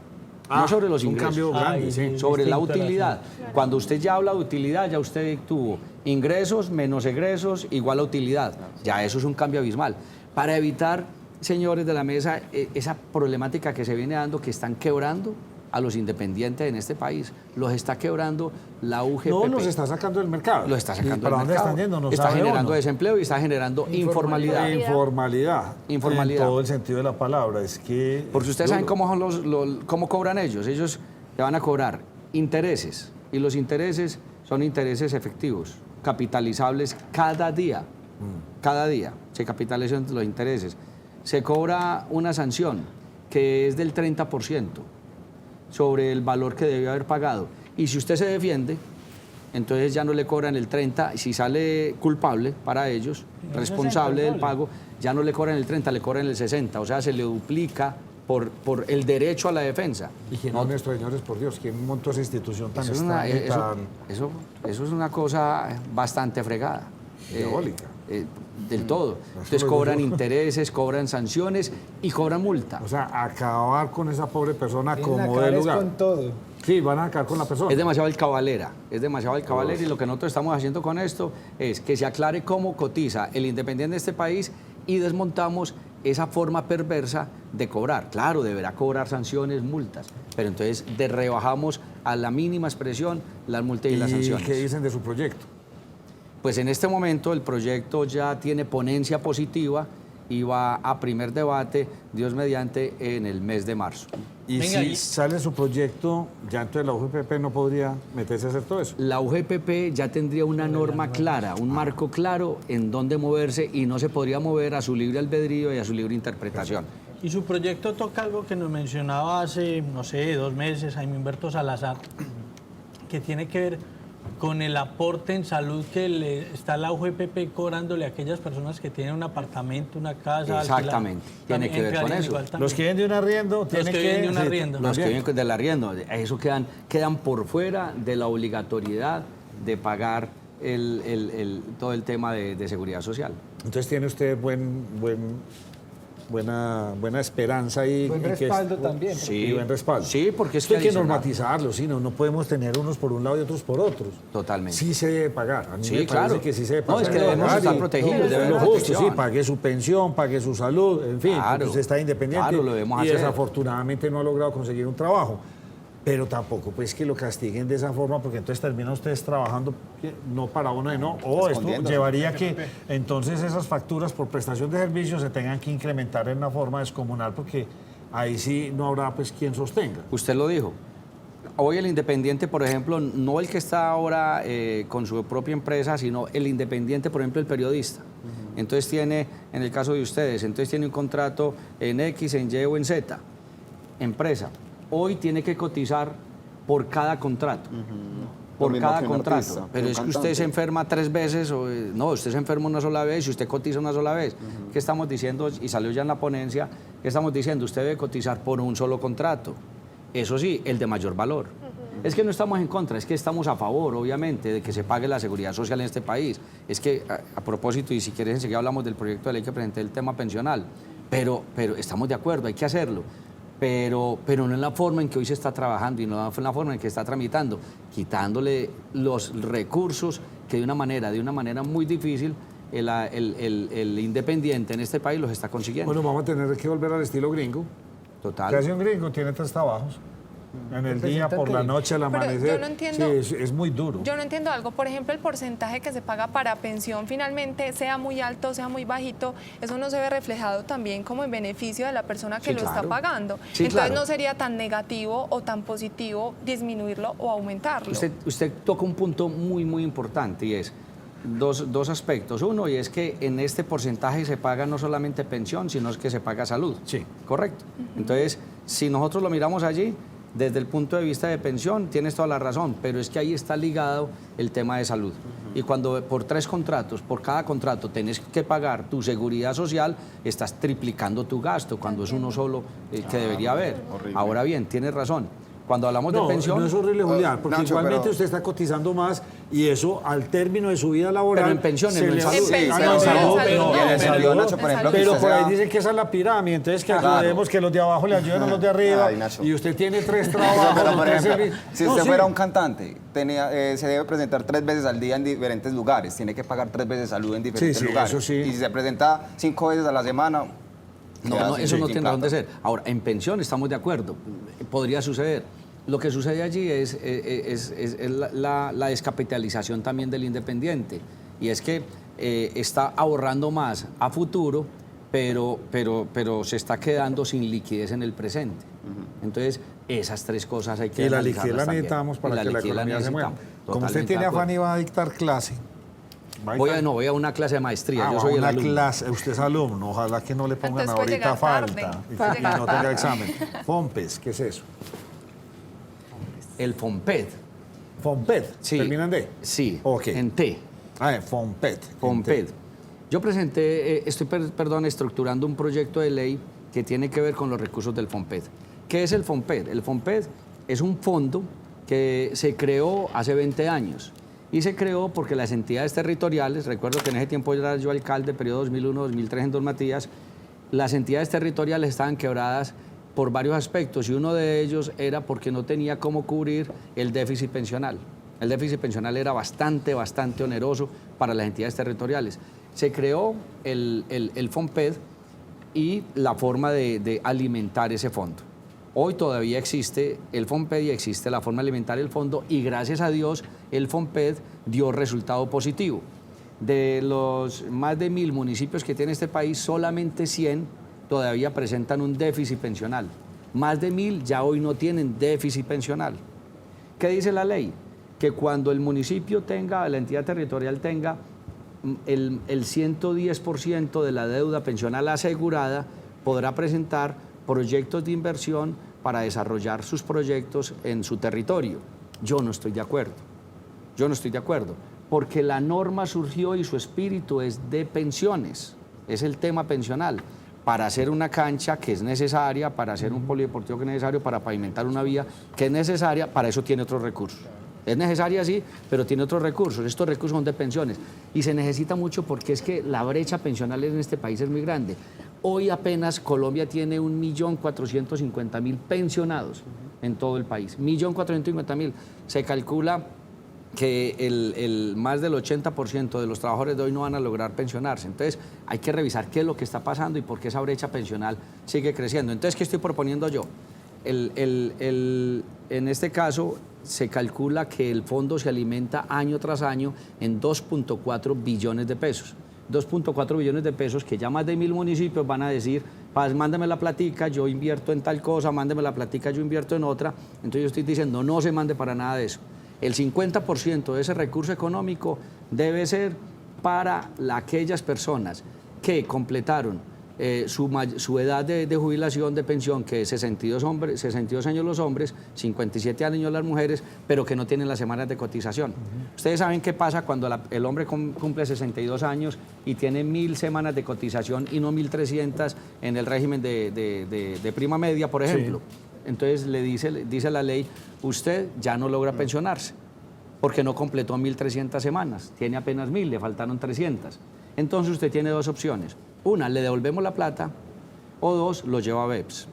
No sobre los es un ingresos. cambio grande, Ay, sí. sí. Sobre la Distinto al utilidad. Cuando usted ya habla de utilidad, ya usted tuvo ingresos menos egresos igual a utilidad. Ya eso es un cambio abismal. Para evitar, señores de la mesa, esa problemática que se viene dando, que están quebrando a los independientes en este país. Los está quebrando la UGPP. No los está sacando del mercado. Lo está ¿Y sacando ¿Para del dónde mercado. están yendo? No Está sabe generando uno. desempleo y está generando informalidad. Informalidad. Informalidad. En todo el sentido de la palabra. Es que... Porque ustedes saben cómo, cómo cobran ellos. Ellos te van a cobrar intereses. Y los intereses son intereses efectivos, capitalizables cada día. Cada día se capitalizan los intereses. Se cobra una sanción que es del 30% sobre el valor que debió haber pagado. Y si usted se defiende, entonces ya no le cobran el 30%. Si sale culpable para ellos, responsable del pago, ya no le cobran el 30%, le cobran el 60%. O sea, se le duplica por el derecho a la defensa. Y que no, nuestros señores, por Dios, ¿quién montó esa institución tan Eso es, extraña y tan eso es una cosa bastante fregada. diabólica? Del todo. Entonces cobran intereses, cobran sanciones y cobran multa. O sea, acabar con esa pobre persona Tienen como acabar de es lugar. con todo. Sí, van a acabar con la persona. Es demasiado alcabalera, y lo que nosotros estamos haciendo con esto es que se aclare cómo cotiza el independiente de este país y desmontamos esa forma perversa de cobrar. Claro, deberá cobrar sanciones, multas, pero entonces rebajamos a la mínima expresión las multas y las sanciones. ¿Qué dicen de su proyecto? Pues en este momento el proyecto ya tiene ponencia positiva y va a primer debate, Dios mediante, en el mes de marzo. Y Venga, si y- sale su proyecto, ya entonces la UGPP no podría meterse a hacer todo eso. La UGPP ya tendría una norma clara, un marco claro en dónde moverse y no se podría mover a su libre albedrío y a su libre interpretación. Y su proyecto toca algo que nos mencionaba hace, no sé, 2 meses, Jaime Humberto Salazar, que tiene que ver con el aporte en salud que le está la UGPP cobrándole a aquellas personas que tienen un apartamento, una casa. Exactamente, tiene También que ver con entrarían eso. igual también. Los que vienen de un arriendo tienen que vienen de un sí, arriendo. Los que también. vienen del arriendo, eso quedan por fuera de la obligatoriedad de pagar todo el tema de seguridad social. Entonces tiene usted buena esperanza y Buen y que respaldo también. Sí, buen respaldo. Sí, porque es Esto que hay que adicional. normatizarlo, sí, no podemos tener unos por un lado y otros por otros. Totalmente. Sí se debe pagar. A mí Sí, me parece claro. que sí se debe No, pagar. es que debemos estar protegidos, Es debemos lo haber justo, sí, protección. pague su pensión, pague su salud, en fin, Claro, porque usted está independiente claro, lo debemos y hacer. desafortunadamente no ha logrado conseguir un trabajo. Pero tampoco pues que lo castiguen de esa forma, porque entonces terminan ustedes trabajando no para uno y no. O esto Escondiéndose. llevaría que entonces esas facturas por prestación de servicios se tengan que incrementar en una forma descomunal, porque ahí sí no habrá pues quien sostenga. Usted lo dijo. Hoy el independiente, por ejemplo, no el que está ahora con su propia empresa, sino el independiente, por ejemplo, el periodista. Entonces tiene, en el caso de ustedes, entonces tiene un contrato en X, en Y o en Z. Empresa. Hoy tiene que cotizar por cada contrato. Lo Por mismo cada que un contrato. artista, Pero un es que usted cantante. se enferma 3 veces, o, no, usted se enferma una sola vez y usted cotiza una sola vez. ¿Qué estamos diciendo? Y salió ya en la ponencia, ¿qué estamos diciendo? Usted debe cotizar por un solo contrato. Eso sí, el de mayor valor. Es que no estamos en contra, es que estamos a favor, obviamente, de que se pague la seguridad social en este país. Es que, a propósito, y si quieres enseguida hablamos del proyecto de ley que presenté, el tema pensional, pero estamos de acuerdo, hay que hacerlo. Pero no en la forma en que hoy se está trabajando y no en la forma en que está tramitando, quitándole los recursos que de una manera muy difícil el independiente en este país los está consiguiendo. Bueno, vamos a tener que volver al estilo gringo. Total. ¿Qué hace un gringo? Tiene 3 trabajos. En el día, por la noche, al Pero amanecer. yo no entiendo- Sí, es muy duro. Yo no entiendo algo, por ejemplo, el porcentaje que se paga para pensión finalmente, sea muy alto, sea muy bajito, eso no se ve reflejado también como en beneficio de la persona que Sí, lo claro. está pagando. Sí, Entonces claro. no sería tan negativo o tan positivo disminuirlo o aumentarlo. Usted toca un punto muy, muy importante y es dos aspectos. Uno, y es que en este porcentaje se paga no solamente pensión, sino que se paga salud. Sí. Correcto. Entonces, si nosotros lo miramos allí, desde el punto de vista de pensión, tienes toda la razón, pero es que ahí está ligado el tema de salud. Y cuando por 3 contratos, por cada contrato tenés que pagar tu seguridad social, estás triplicando tu gasto cuando es uno solo que debería haber. horrible. Ahora bien, tienes razón. Cuando hablamos No, de pensión... no es horrible, Julián, porque Nacho, igualmente pero- usted está cotizando más y eso al término de su vida laboral. Pero en pensiones, se no en le- salud. En Sí, pensión, pero en salud, salud, pero- no, y en el en salud, salud, Nacho, por en ejemplo, salud. Pero usted por ahí sea- dicen que esa es la pirámide, entonces que Claro. acordemos que los de abajo le ayudan a los de arriba Ay, Nacho. y usted tiene 3 Pero, trabajos. por 3 ejemplo, servicios. si No, usted sí. fuera un cantante, se debe presentar 3 veces al día en diferentes lugares, tiene que pagar 3 veces salud en diferentes Sí, lugares. eso sí. Y si se presenta 5 veces a la semana, No, queda no, sin- eso no sin tendrá dónde plata. ser. Ahora, en pensión estamos de acuerdo. Podría suceder. Lo que sucede allí es la descapitalización también del independiente. Y es que está ahorrando más a futuro, pero se está quedando sin liquidez en el presente. Entonces, esas 3 cosas hay que Y la analizarlas liquidez la también. necesitamos Y para que la liquidez economía se mueva. necesitamos. Como usted Totalmente tiene de acuerdo. afán y va a dictar clase. va a Voy dictar- a una clase de maestría, Ah, yo va soy a el una alumno. clase, usted es alumno, ojalá que no le pongan Entonces puede ahorita llegar tarde. falta y no tenga examen. FOMPES, ¿qué es eso? El FOMPED. FOMPED, Sí. ¿terminan de? Sí, Ok. en T. FOMPED. FOMPED. Yo presenté, estoy estructurando un proyecto de ley que tiene que ver con los recursos del FOMPED. ¿Qué es el FOMPED? El FOMPED es un fondo que se creó hace 20 años y se creó porque las entidades territoriales, recuerdo que en ese tiempo era yo alcalde, periodo 2001-2003 en Don Matías, las entidades territoriales estaban quebradas por varios aspectos y uno de ellos era porque no tenía cómo cubrir el déficit pensional. El déficit pensional era bastante oneroso para las entidades territoriales. Se creó el FOMPED y la forma de alimentar ese fondo. Hoy todavía existe el FOMPED y existe la forma de alimentar el fondo y gracias a Dios el FOMPED dio resultado positivo. De los más de 1000 municipios que tiene este país, solamente 100 todavía presentan un déficit pensional. Más de 1000 ya hoy no tienen déficit pensional. ¿Qué dice la ley? Que cuando el municipio tenga, la entidad territorial tenga el 110% de la deuda pensional asegurada, podrá presentar proyectos de inversión para desarrollar sus proyectos en su territorio. Yo no estoy de acuerdo. Yo no estoy de acuerdo, porque la norma surgió y su espíritu es de pensiones, es el tema pensional. Para hacer una cancha que es necesaria, para hacer un polideportivo que es necesario, para pavimentar una vía que es necesaria, para eso tiene otros recursos. Es necesaria, sí, pero tiene otros recursos. Estos recursos son de pensiones. Y se necesita mucho porque es que la brecha pensional en este país es muy grande. Hoy apenas Colombia tiene 1.450.000 pensionados en todo el país. 1.450.000. Se calcula que más del 80% de los trabajadores de hoy no van a lograr pensionarse. Entonces, hay que revisar qué es lo que está pasando y por qué esa brecha pensional sigue creciendo. Entonces, ¿qué estoy proponiendo yo? En este caso, se calcula que el fondo se alimenta año tras año en 2.4 billones de pesos. 2.4 billones de pesos que ya más de 1.000 municipios van a decir, mándame la platica, yo invierto en tal cosa, mándame la platica, yo invierto en otra. Entonces yo estoy diciendo, no se mande para nada de eso. El 50% de ese recurso económico debe ser para aquellas personas que completaron su edad de jubilación, de pensión, que es 62 años los hombres, 57 años las mujeres, pero que no tienen las semanas de cotización. Ustedes saben qué pasa cuando el hombre cumple 62 años y tiene 1.000 semanas de cotización y no 1.300 en el régimen de prima media, por ejemplo. Sí. Entonces le dice la ley, usted ya no logra pensionarse porque no completó 1.300 semanas, tiene apenas 1.000, le faltaron 300. Entonces usted tiene dos opciones. Una, le devolvemos la plata, o dos, lo lleva a BEPS.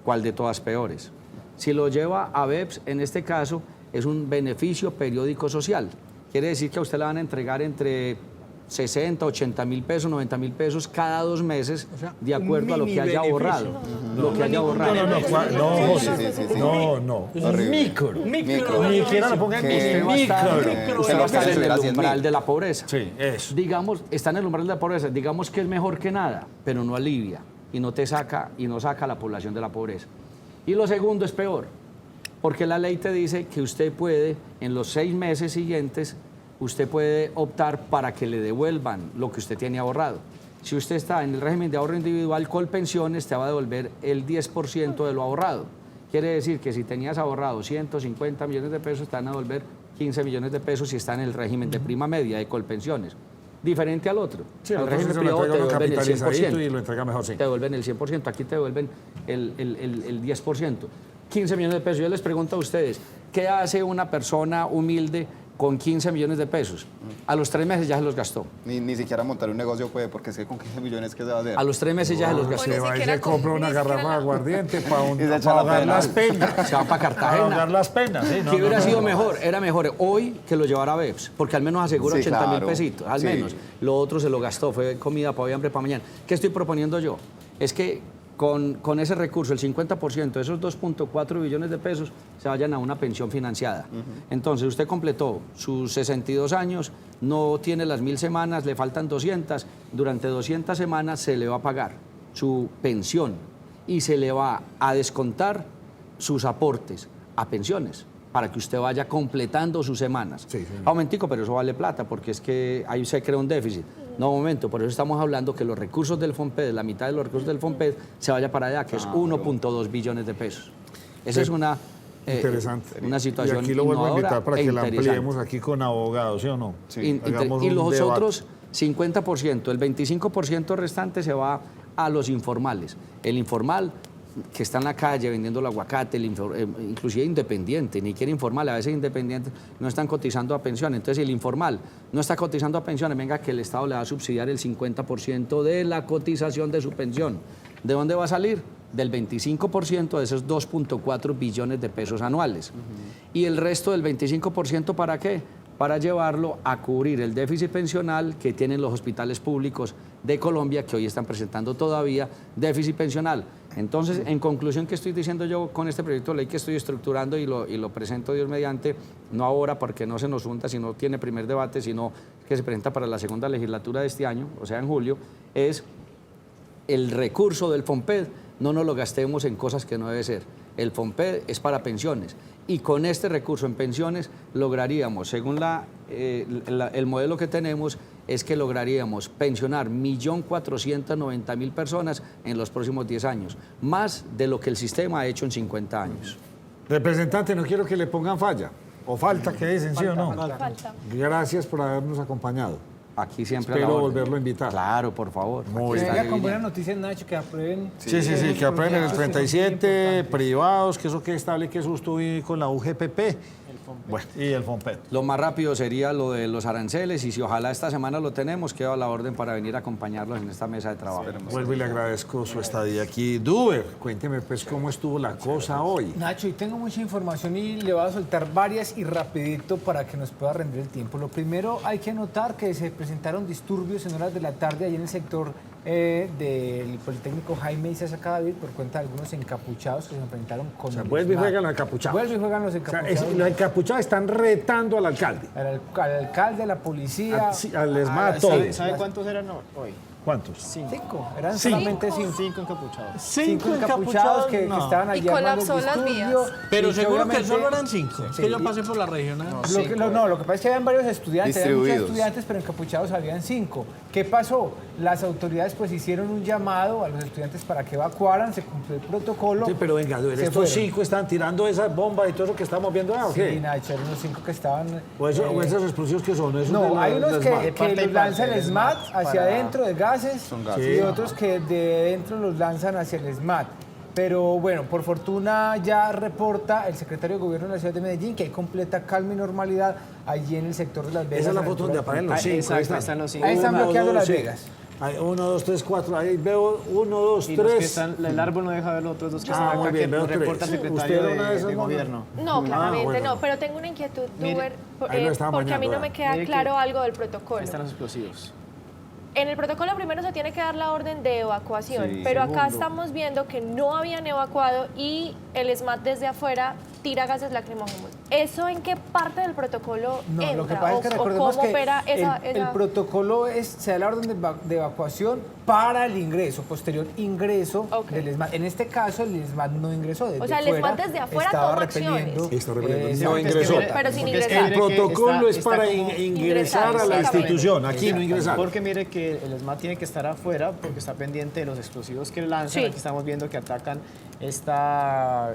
¿Cuál de todas peores? Si lo lleva a BEPS, en este caso, es un beneficio periódico social. Quiere decir que a usted le van a entregar entre 60, 80 mil pesos, 90 mil pesos cada 2 meses, o sea, de acuerdo a lo que haya ahorrado. Lo que haya ahorrado. No. Micro. Ni siquiera lo pongan Usted va a estar en el umbral de la pobreza. Sí, eso. Digamos, está en el umbral de la pobreza. Digamos que es mejor que nada, pero no alivia y no saca a la población de la pobreza. Y lo segundo es peor, porque la ley te dice que usted puede, en los 6 meses siguientes, usted puede optar para que le devuelvan lo que usted tiene ahorrado. Si usted está en el régimen de ahorro individual Colpensiones, te va a devolver el 10% de lo ahorrado. Quiere decir que si tenías ahorrado 150 millones de pesos, te van a devolver 15 millones de pesos si está en el régimen de prima media de Colpensiones. Diferente al otro. Sí, al régimen privado te devuelven el 100%. Y lo entrega mejor, sí. Te devuelven el 100%, aquí te devuelven el 10%. 15 millones de pesos. Yo les pregunto a ustedes, ¿qué hace una persona humilde con 15 millones de pesos? A los 3 meses ya se los gastó. Ni siquiera montar un negocio puede, porque es que con 15 millones, ¿qué se va a hacer? A los 3 meses ya se los gastó. Se va y se compra una garrafa de aguardiente para ahogar las penas. Se va para Cartagena. Para ahogar las penas, sí. ¿Qué hubiera sido mejor? Era mejor hoy que lo llevara a BEPS, porque al menos asegura 80.000 pesitos, al menos. Lo otro se lo gastó, fue comida para hoy, hambre para mañana. ¿Qué estoy proponiendo yo? Es que con ese recurso, el 50% de esos 2.4 billones de pesos se vayan a una pensión financiada. Entonces, usted completó sus 62 años, no tiene las 1.000 semanas, le faltan 200. Durante 200 semanas se le va a pagar su pensión y se le va a descontar sus aportes a pensiones para que usted vaya completando sus semanas. Sí. Aumentico, pero eso vale plata, porque es que ahí se crea un déficit. No, momento, por eso estamos hablando que los recursos del FOMPED, la mitad de los recursos del FOMPED, se vaya para allá, que es 1.2 billones de pesos. Esa es una, interesante. Una situación y aquí lo vuelvo a invitar para que la interesante. ampliemos aquí con abogados, ¿sí o no? Sí. Y los otros 50%, el 25% restante se va a los informales. El informal que está en la calle vendiendo el aguacate, inclusive independiente, ni quiere informal, a veces independientes no están cotizando a pensiones. Entonces, el informal no está cotizando a pensiones, venga que el Estado le va a subsidiar el 50% de la cotización de su pensión. ¿De dónde va a salir? Del 25% de esos 2.4 billones de pesos anuales. Y el resto del 25%, ¿para qué? Para llevarlo a cubrir el déficit pensional que tienen los hospitales públicos de Colombia, que hoy están presentando todavía déficit pensional. Entonces, en conclusión, ¿qué estoy diciendo yo con este proyecto de ley que estoy estructurando y lo presento Dios mediante? No ahora porque no se nos junta, sino tiene primer debate, sino que se presenta para la segunda legislatura de este año, o sea, en julio, es el recurso del FOMPED, no nos lo gastemos en cosas que no debe ser. El FOMPED es para pensiones y con este recurso en pensiones lograríamos, según el modelo que tenemos, es que lograríamos pensionar 1.490.000 personas en los próximos 10 años, más de lo que el sistema ha hecho en 50 años. Representante, no quiero que le pongan falla, o falta, que dicen, ¿sí o no? Falta. Gracias por habernos acompañado. Aquí siempre a la Espero orden. volverlo a invitar. Claro, por favor. Muy Que bien. venga con buenas noticias, Nacho, que aprueben. Sí, que aprueben el 37, privados, que eso que estable, que susto con la UGPP. Bueno, y el FOMPET. Lo más rápido sería lo de los aranceles y si ojalá esta semana lo tenemos, quedo a la orden para venir a acompañarlos en esta mesa de trabajo. Vuelvo y le agradezco su estadía aquí. Duber, cuénteme pues cómo estuvo la cosa hoy. Nacho, y tengo mucha información y le voy a soltar varias y rapidito para que nos pueda rendir el tiempo. Lo primero, hay que notar que se presentaron disturbios en horas de la tarde allí en el sector del Politécnico Jaime Isaza David por cuenta de algunos encapuchados que se enfrentaron con... O sea, vuelve y juegan los encapuchados. Vuelve y juegan los O sea, encapuchados. los encapuchados están retando al alcalde. Al alcalde, a la policía... Al ESMAD, a- todo. ¿Sabe cuántos eran hoy? ¿Cuántos? Cinco. Eran Cinco. solamente cinco. 5 encapuchados. Cinco encapuchados que estaban allí Y armando el colapsó las disturbio, vías. Pero y seguro que obviamente- solo eran 5. Sí, Que yo y- pasé por la regional. Lo que pasa es que habían varios estudiantes, había muchos Distribuidos. estudiantes, pero encapuchados habían 5. ¿Qué pasó? Las autoridades pues hicieron un llamado a los estudiantes para que evacuaran, se cumplió el protocolo. Sí, pero venga, Duber, Se estos fueron. 5 están tirando esas bombas y todo eso que estamos viendo, ¿o Sí, qué? Nacho, eran los 5 que estaban... O esos explosivos que son, esos de No, la- hay unos del que, ESMAD. que parte y los lanza parte el del SMAT SMAT hacia para- adentro de gases Son gases. y otros que de dentro los lanzan hacia el SMAT. Pero bueno, por fortuna ya reporta el secretario de Gobierno de la ciudad de Medellín que hay completa calma y normalidad allí en el sector de Las Vegas. Esa es la a foto donde altura de- aparecen los 5. Exacto, ahí están los cinco. Ahí están Uno, bloqueando dos, Las sí. Vegas. 1, 2, 3, 4. Ahí veo 1, 2, Y los que 3. están, el árbol no deja ver los otros dos que Ah, están muy acá, bien, que veo nos reporta el tres. secretario ¿Usted era una de esas, de no? gobierno. No, claramente bueno. no, pero tengo una inquietud, Mire, Duber, ahí lo estaban porque a mí no bañando, me queda Mire que- claro algo del Ahí protocolo. están los explosivos. En el protocolo primero se tiene que dar la orden de evacuación, Sí. pero acá Segundo. estamos viendo que no habían evacuado y el SMAT desde afuera tira gases lacrimógenos. ¿Eso en qué parte del protocolo No, entra? lo que pasa es que ¿O recordemos cómo que opera esa, el protocolo se da la orden de evacuación para el ingreso, posterior ingreso Ok. del SMAT. En este caso, el SMAT no ingresó. Desde O sea, el fuera SMAT desde afuera estaba toma repeliendo. acciones. Está repeliendo. Exacto. No ingresó. Pero sin Porque es que ingresar. El mire que protocolo es está para como- ingresar a la Exactamente. institución, aquí no ingresar. Porque mire que el SMAT tiene que estar afuera porque está pendiente de los explosivos que lanzan. Sí. Aquí estamos viendo que atacan esta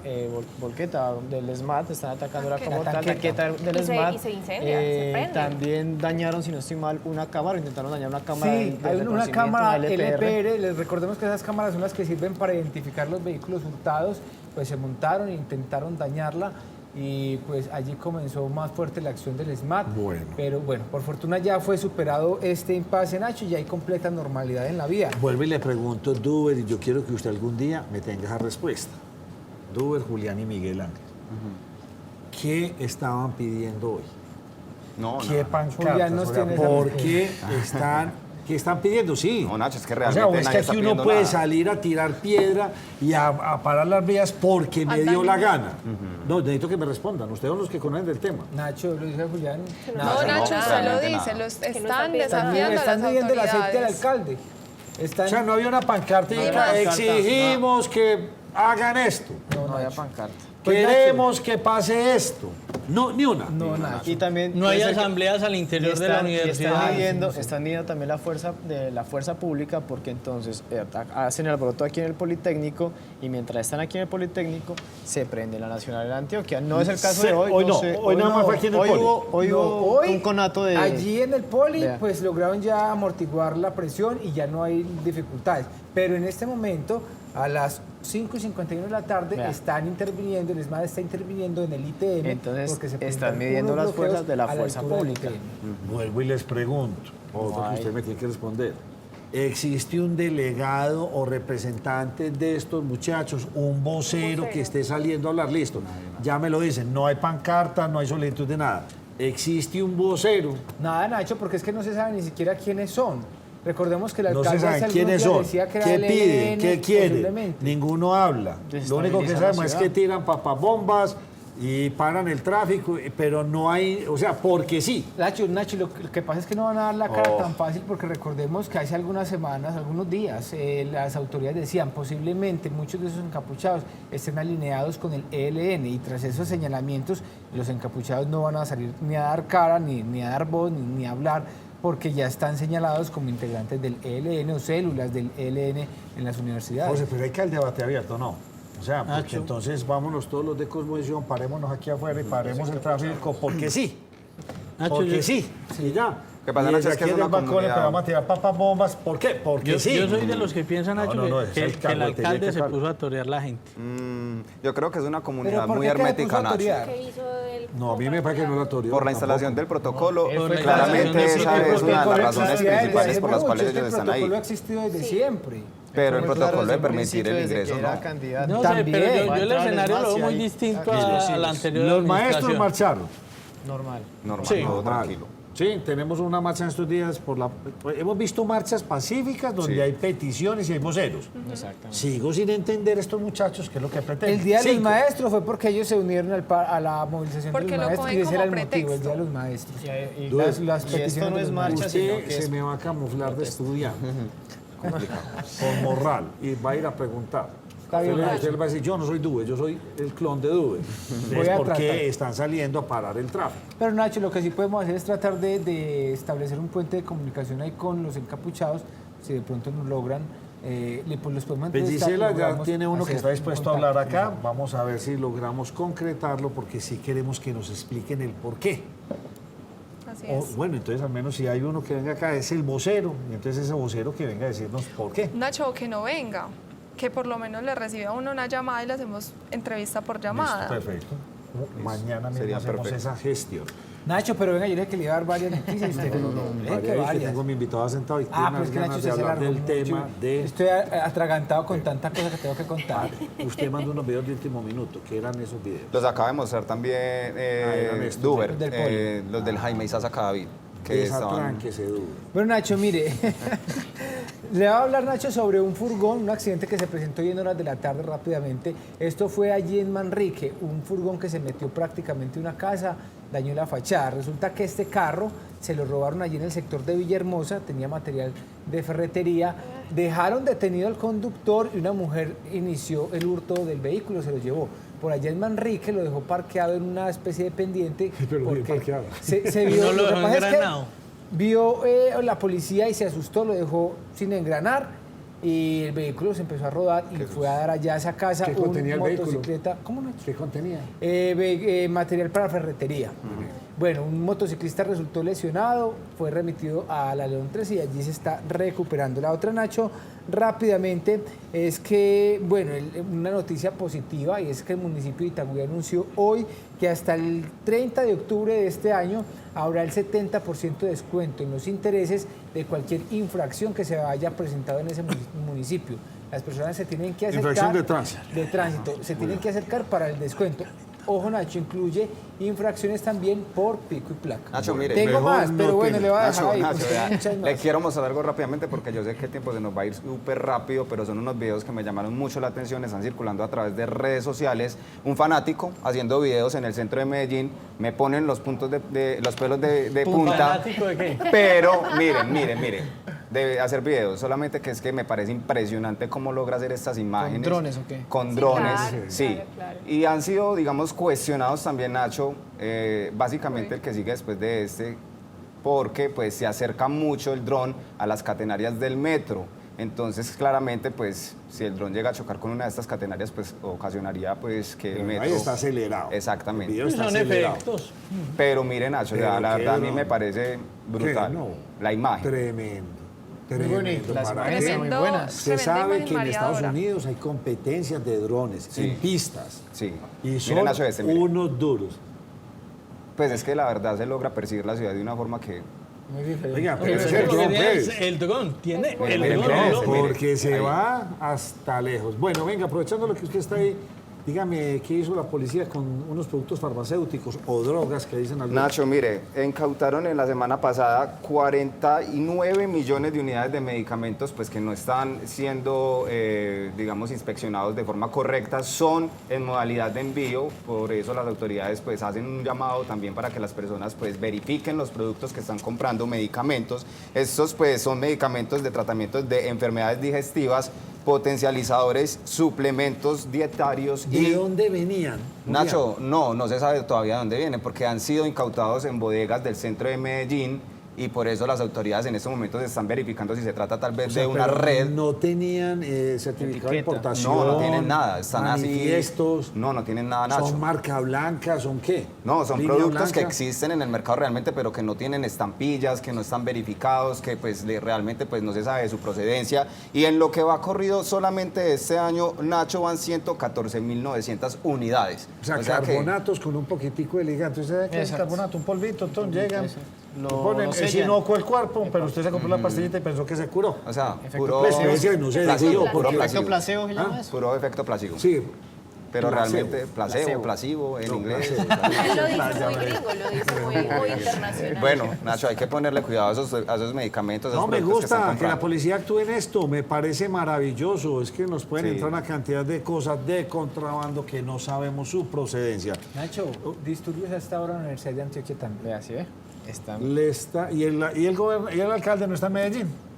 volqueta del SMAT, están atacando la como tal tanqueta. tanqueta del Y se- SMAT. y se incendia, se prende. También dañaron, si no estoy mal, una cámara, intentaron dañar una cámara. Sí, de hay una reconocimiento, cámara una LPR. Les recordemos que esas cámaras son las que sirven para identificar los vehículos hurtados. Pues se montaron e intentaron dañarla y pues allí comenzó más fuerte la acción del SMAT. Bueno. Pero bueno, por fortuna ya fue superado este impasse, Nacho, y ya hay completa normalidad en la vía. Vuelvo y le pregunto, Duber, y yo quiero que usted algún día me tenga esa respuesta. Duber, Julián y Miguel Ángel. ¿Qué estaban pidiendo hoy? No, ¿Qué no. pancartas? Julián nos Oiga, tiene esa ¿por respuesta. qué qué están pidiendo? Sí. No, Nacho, es que O sea, realmente o es que nadie está aquí uno pidiendo puede nada. salir a tirar piedra y a parar las vías porque me dio la gana. No, necesito que me respondan. Ustedes son los que conocen del tema. Nacho, lo dice Julián. No, Nacho, Nacho, no, usted lo realmente dice, nada. los no están están pidiendo nada. desafiando a Están las midiendo el aceite al autoridades. alcalde. Están, O sea, no había una pancarta y No había diga, pancarta, exigimos que hagan esto. No había pancarta. Pues, Queremos que pase esto. No, ni una. no, Nacho. Y también No hay puede ser que- asambleas al interior de la Están universidad. midiendo también la fuerza pública porque entonces hacen el alboroto aquí en el Politécnico y mientras están aquí en el Politécnico se prende la Nacional de Antioquia. No es el caso de hoy. Hoy no, sé, hoy nada más fue aquí en el hoy Poli. Hoy No, hubo un conato de... Allí en el Poli, Vea. pues lograron ya amortiguar la presión y ya no hay dificultades. Pero en este momento, a las 5:51 de la tarde, Vea. están interviniendo, el ESMAD está interviniendo en el ITM. Entonces, porque se están presentan midiendo unos las fuerzas bloqueos de la a fuerza altura del pública. ITM. Vuelvo y les pregunto, otro que usted me tiene que responder. ¿Existe un delegado o representante de estos muchachos, un vocero que esté saliendo a hablar? Listo, ya me lo dicen, no hay pancarta, no hay solicitud de nada. ¿Existe un vocero? Nada, Nacho, porque es que no se sabe ni siquiera quiénes son. Recordemos que el No alcalde se hace saben algunos quiénes días son, decía que era qué el piden, ELN, qué quieren. posiblemente. Ninguno habla. Lo único que Desestabiliza la sabemos es ciudad. que tiran papabombas y paran el tráfico, pero no hay, o sea, porque sí. Nacho, lo que pasa es que no van a dar la cara Oh. tan fácil porque recordemos que hace algunas semanas, algunos días, las autoridades decían posiblemente muchos de esos encapuchados estén alineados con el ELN y tras esos señalamientos los encapuchados no van a salir ni a dar cara, ni a dar voz, ni a hablar porque ya están señalados como integrantes del ELN o células del ELN en las universidades. José, pero hay que el debate abierto, ¿no? O sea, porque Nacho. entonces vámonos todos los de Cosmovisión, parémonos aquí afuera y paremos el tráfico porque sí. Nacho, Porque yo- sí, y ya. ¿Qué pasa, Y Nacho? desde Es que aquí es en el una balcón comunidad... empezamos a tirar papas bombas. ¿Por qué? Porque Yo sí. soy de los que piensan, Nacho, no, que es el que el caguete, alcalde que se tal. puso a torear la gente. Yo creo que es una comunidad ¿por muy qué te hermética, puso a Nacho. torear? ¿Qué hizo él? No, a mí me parece que no la toreó. Por la instalación del protocolo, Él fue claramente la instalación esa del es una de las Porque razones existía desde principales hace por las mucho, cuales es que ellos están El protocolo ha ahí. existido desde Sí. siempre. Pero el Fue muy protocolo claro de desde un permitir principio, el desde ingreso, que era ¿no? candidato. No También. sé, pero Va a yo el entrar escenario lo más veo y muy hay- distinto aquí los a la hilos. anterior Los maestros administración. marcharon. Normal. Normal, Sí, todo normal. tranquilo. Sí, tenemos una marcha en estos días hemos visto marchas pacíficas donde Sí. hay peticiones y hay voceros. Exactamente. Sigo sin entender estos muchachos qué es lo que pretenden. El Día de los Cinco. Maestros fue porque ellos se unieron a la movilización Porque de lo los maestros cogen y ese era el como motivo, el pretexto. Día de los Maestros. Y Dude, Las y esto peticiones no de es los marcha, sino Usted que se es... me va a camuflar de estudiante. Con morral. Y va a ir a preguntar. Está bien, Usted Nacho. le va a decir, yo no soy Dube, yo soy el clon de Dube. Voy a ¿Por tratar. qué están saliendo a parar el tráfico? Pero Nacho, lo que sí podemos hacer es tratar de establecer un puente de comunicación ahí con los encapuchados, si de pronto nos logran, pues los podemos Pues entrevistar, Gisela ya logramos tiene uno que hacer está dispuesto a contacto. hablar acá. Vamos a ver si logramos concretarlo porque sí queremos que nos expliquen el por qué. Así O, es. bueno, entonces al menos si hay uno que venga acá, es el vocero. Y entonces ese vocero que venga a decirnos por qué. Nacho, que no venga, que por lo menos le reciba a uno una llamada y le hacemos entrevista por llamada. Listo, perfecto. Mañana mismo Sería hacemos perfecto. esa gestión. Nacho, pero venga, yo le que le iba a dar varias noticias. y usted Vaya que ahí, que varias. tengo mi invitado sentado y Ah, tiene pues que unas Nacho ganas de se hablar alargó del mucho. tema de... Estoy atragantado con tanta cosa que tengo que contar. Usted mandó unos videos de último minuto. ¿Qué eran esos videos? Los acaba de mostrar también eran estos, Duber, los del Poli. los del Jaime Isaza Cadavid. Que estaban... Desatranquese, Dube. Bueno, Nacho, mire, le va a hablar Nacho sobre un furgón, un accidente que se presentó hoy en horas de la tarde rápidamente. Esto fue allí en Manrique, un furgón que se metió prácticamente en una casa, dañó la fachada. Resulta que este carro se lo robaron allí en el sector de Villahermosa, tenía material de ferretería, dejaron detenido al conductor y una mujer inició el hurto del vehículo, se lo llevó. Por allá en Manrique lo dejó parqueado en una especie de pendiente. Pero bien porque parqueado. se vio, No lo que dejó pasa es que engranado. vio la policía y se asustó, lo dejó sin engranar y el vehículo se empezó a rodar y fue a dar allá a esa casa ¿Qué un contenía el vehículo? motocicleta. ¿Cómo no? ¿Qué contenía? Material para ferretería. Bueno, un motociclista resultó lesionado, fue remitido a la León 13 y allí se está recuperando. La otra, Nacho, rápidamente, es que, bueno, una noticia positiva y es que el municipio de Itagüí anunció hoy que hasta el 30 de octubre de este año habrá el 70% de descuento en los intereses de cualquier infracción que se haya presentado en ese municipio. Las personas se tienen que acercar... Infracción de tránsito. De tránsito. Se tienen que acercar para el descuento. Ojo, Nacho, incluye infracciones también por pico y placa. Nacho, mire, Tengo mejor más, no pero bueno, tenga. le voy a dejar Nacho, ahí. Nacho, porque vea, hay muchas más. le quiero mostrar algo rápidamente porque yo sé que el tiempo se nos va a ir súper rápido, pero son unos videos que me llamaron mucho la atención, están circulando a través de redes sociales. Un fanático haciendo videos en el centro de Medellín, me ponen los puntos los pelos de ¿Un punta. fanático de qué? Pero miren, de hacer videos, solamente que es que me parece impresionante cómo logra hacer estas imágenes. drones o qué? Con Sí, drones, claro, sí. claro, claro. Y han sido, digamos, cuestionados también, Nacho, básicamente el que sigue después de este, porque pues se acerca mucho el dron a las catenarias del metro. Entonces, claramente, pues, si el dron llega a chocar con una de estas catenarias, pues, ocasionaría, pues, que el metro... Ahí está acelerado. Exactamente. El video está Son acelerado. efectos. Pero miren, Nacho, Pero la qué verdad a mí dron. me parece brutal. ¿Qué? No. La imagen. Tremendo. Muy Tremendo. bonito. Las ¿Para imágenes qué? son muy Tremendo- buenas. Se tremenda sabe imagen que en Estados mareadora. Unidos hay competencias de drones Sí. en pistas. Sí. Y son Miren, Nacho, mire. unos duros. Pues es que la verdad se logra percibir la ciudad de una forma que... Muy diferente. Oiga, pero Pero ese eso es es el lo que dron, tiene pues. el dron. Tiene el Mire, dron. mire, ¿no? mire. Porque se Ahí. va hasta lejos. Bueno, venga, aprovechando lo que usted está ahí, dígame, ¿qué hizo la policía con unos productos farmacéuticos o drogas que dicen algunos? Nacho, mire, incautaron en la semana pasada 49 millones de unidades de medicamentos pues que no están siendo, digamos, inspeccionados de forma correcta, son en modalidad de envío, por eso las autoridades pues hacen un llamado también para que las personas pues verifiquen los productos que están comprando, medicamentos. Estos pues son medicamentos de tratamientos de enfermedades digestivas, potencializadores, suplementos dietarios ¿De dónde venían? Nacho, no se sabe todavía de dónde vienen, porque han sido incautados en bodegas del centro de Medellín y por eso las autoridades en estos momentos están verificando si se trata tal vez O sea, de una pero red. no tenían certificado de Etiqueta. importación. No tienen nada, están manifiestos, así. No tienen nada, Nacho. ¿Son marca blanca? ¿Son qué? No, son ¿Línea productos que blanca? existen en el mercado realmente, pero que no tienen estampillas, que no están verificados, que pues realmente pues no se sabe de su procedencia. Y en lo que va corrido solamente este año, Nacho, van 114.900 unidades. O sea, que- carbonatos con un poquitico de liga. Entonces, ¿sabe qué es Exacto. carbonato? Un polvito, llegan, Lo ponen, es sellan. inocuo el cuerpo, pero usted se compró la pastillita y pensó que se curó. O sea, Efecto puro placebo. No sé, no sé, placebo, digo, puro porque- ¿Efecto placebo. placebo se llama eso? Puro efecto placebo. Sí. Pero Placebo. realmente placebo en No, inglés. Él lo dice muy gringo, lo dice muy internacional. Bueno, Nacho, hay que ponerle cuidado a esos medicamentos. a esos No, me productos que están gusta que la comprando. policía actúe en esto, me parece maravilloso. Es que nos pueden Sí. entrar una cantidad de cosas de contrabando que no sabemos su procedencia. Nacho, disturbios hasta ahora en la Universidad de Antioquia también. Vea, ¿sí ve? Está... Y el alcalde no está en Medellín.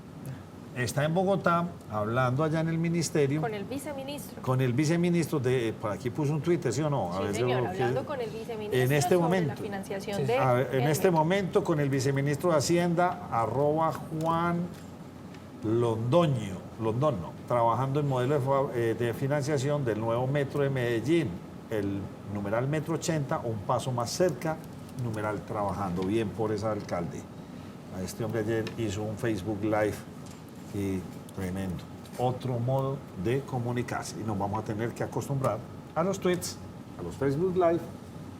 Está en Bogotá hablando allá en el ministerio Con el viceministro. con el viceministro de, por aquí puso un Twitter, ¿sí o no? Sí, ver, señor, yo creo que- hablando con el viceministro en este sobre momento. la financiación Sí. de A ver, en el este metro. momento con el viceministro de Hacienda, @Juan Londoño, trabajando en modelo de financiación del nuevo metro de Medellín, el numeral metro 80, un paso más cerca, numeral trabajando. Bien por ese alcalde. A este hombre ayer hizo un Facebook Live y tremendo. Otro modo de comunicarse. Y nos vamos a tener que acostumbrar a los tweets, a los Facebook Live.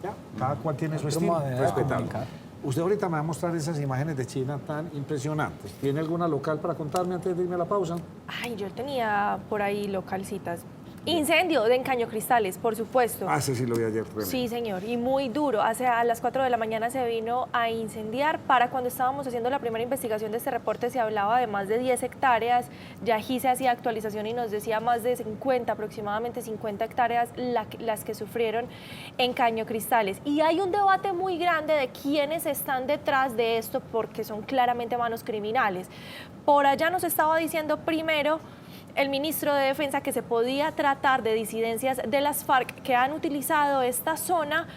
Ya, cada cual tiene su Otra estilo, manera de respetable. comunicar. Usted ahorita me va a mostrar esas imágenes de China tan impresionantes. ¿Tiene alguna local para contarme antes de irme a la pausa? Ay, yo tenía por ahí localcitas. Incendio de Encaño Cristales, por supuesto. Ah, sí, lo vi ayer. tremendo. Sí, señor, y muy duro. A las 4 de la mañana se vino a incendiar. Para cuando estábamos haciendo la primera investigación de este reporte se hablaba de más de 10 hectáreas. Ya aquí se hacía actualización y nos decía más de 50, aproximadamente 50 hectáreas las que sufrieron en Caño Cristales. Y hay un debate muy grande de quiénes están detrás de esto porque son claramente manos criminales. Por allá nos estaba diciendo primero el ministro de Defensa que se podía tratar de disidencias de las FARC que han utilizado esta zona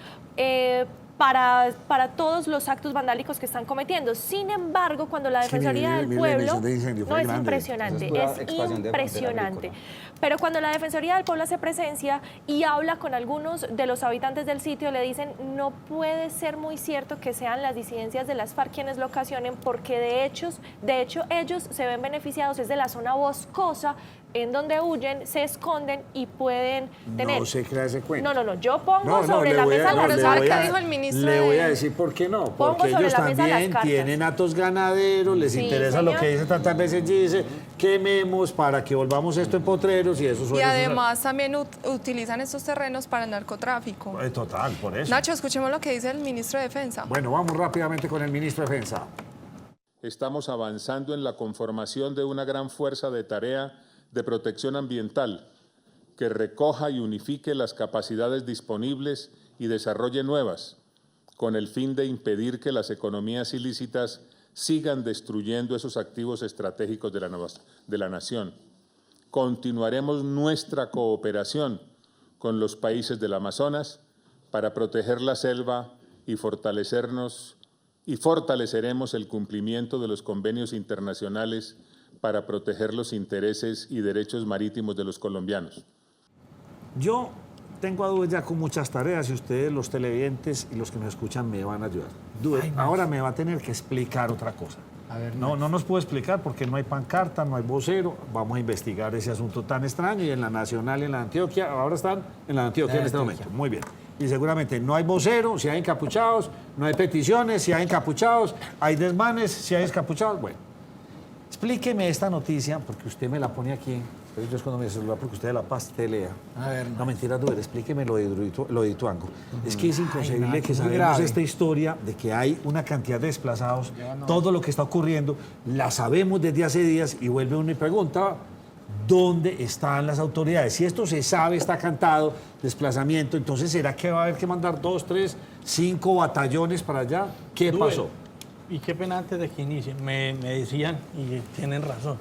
para todos los actos vandálicos que están cometiendo. Sin embargo, cuando la Es que Defensoría mire, del mire, la Pueblo... emisión de incendio fue No, es grande. impresionante, Eso es pura es expansión de frontera impresionante. agrícola. Pero cuando la Defensoría del Pueblo hace presencia y habla con algunos de los habitantes del sitio, le dicen, no puede ser muy cierto que sean las disidencias de las FARC quienes lo ocasionen, porque de hecho ellos se ven beneficiados, es de la zona boscosa, en donde huyen, se esconden y pueden tener... No se crea ese cuento. No, yo pongo sobre le la voy a- mesa no, las le ¿sabe voy qué a- dijo el ministro Le voy a de- decir por qué no. Pongo Porque sobre ellos la mesa las también cartas. tienen atos ganaderos, les Sí, interesa lo señor. que dice tantas veces, dice, quememos para que volvamos esto en potreros y eso Y suele además también utilizan estos terrenos para el narcotráfico. suceder. Total, por eso. Nacho, escuchemos lo que dice el ministro de Defensa. Bueno, vamos rápidamente con el ministro de Defensa. Estamos avanzando en la conformación de una gran fuerza de tarea de protección ambiental que recoja y unifique las capacidades disponibles y desarrolle nuevas, con el fin de impedir que las economías ilícitas sigan destruyendo esos activos estratégicos de la nación. Continuaremos nuestra cooperación con los países del Amazonas para proteger la selva y fortaleceremos el cumplimiento de los convenios internacionales para proteger los intereses y derechos marítimos de los colombianos. Yo tengo a Due ya con muchas tareas y ustedes, los televidentes y los que nos escuchan, me van a ayudar. Due, ahora me va a tener que explicar otra cosa. A ver, No nos puedo explicar porque no hay pancarta, no hay vocero. Vamos a investigar ese asunto tan extraño y en la Nacional y en la Antioquia. Ahora están en la Antioquia en este momento. Muy bien. Y seguramente no hay vocero, si hay encapuchados, no hay peticiones, si hay encapuchados, hay desmanes, si hay encapuchados. Bueno, explíqueme esta noticia porque usted me la pone aquí. Pero yo escondo mi celular porque usted de La Paz te lea. A ver, No, mentira, Duer, explíqueme lo de Ituango. Es que es inconcebible Nacho, que muy sabemos grave. esta historia de que hay una cantidad de desplazados, todo lo que está ocurriendo, la sabemos desde hace días y vuelve uno y pregunta, ¿dónde están las autoridades? Si esto se sabe, está cantado, desplazamiento, entonces ¿será que va a haber que mandar 2, 3, 5 batallones para allá? ¿Qué Due, pasó? Y qué pena antes de que inicie, me decían, y tienen razón,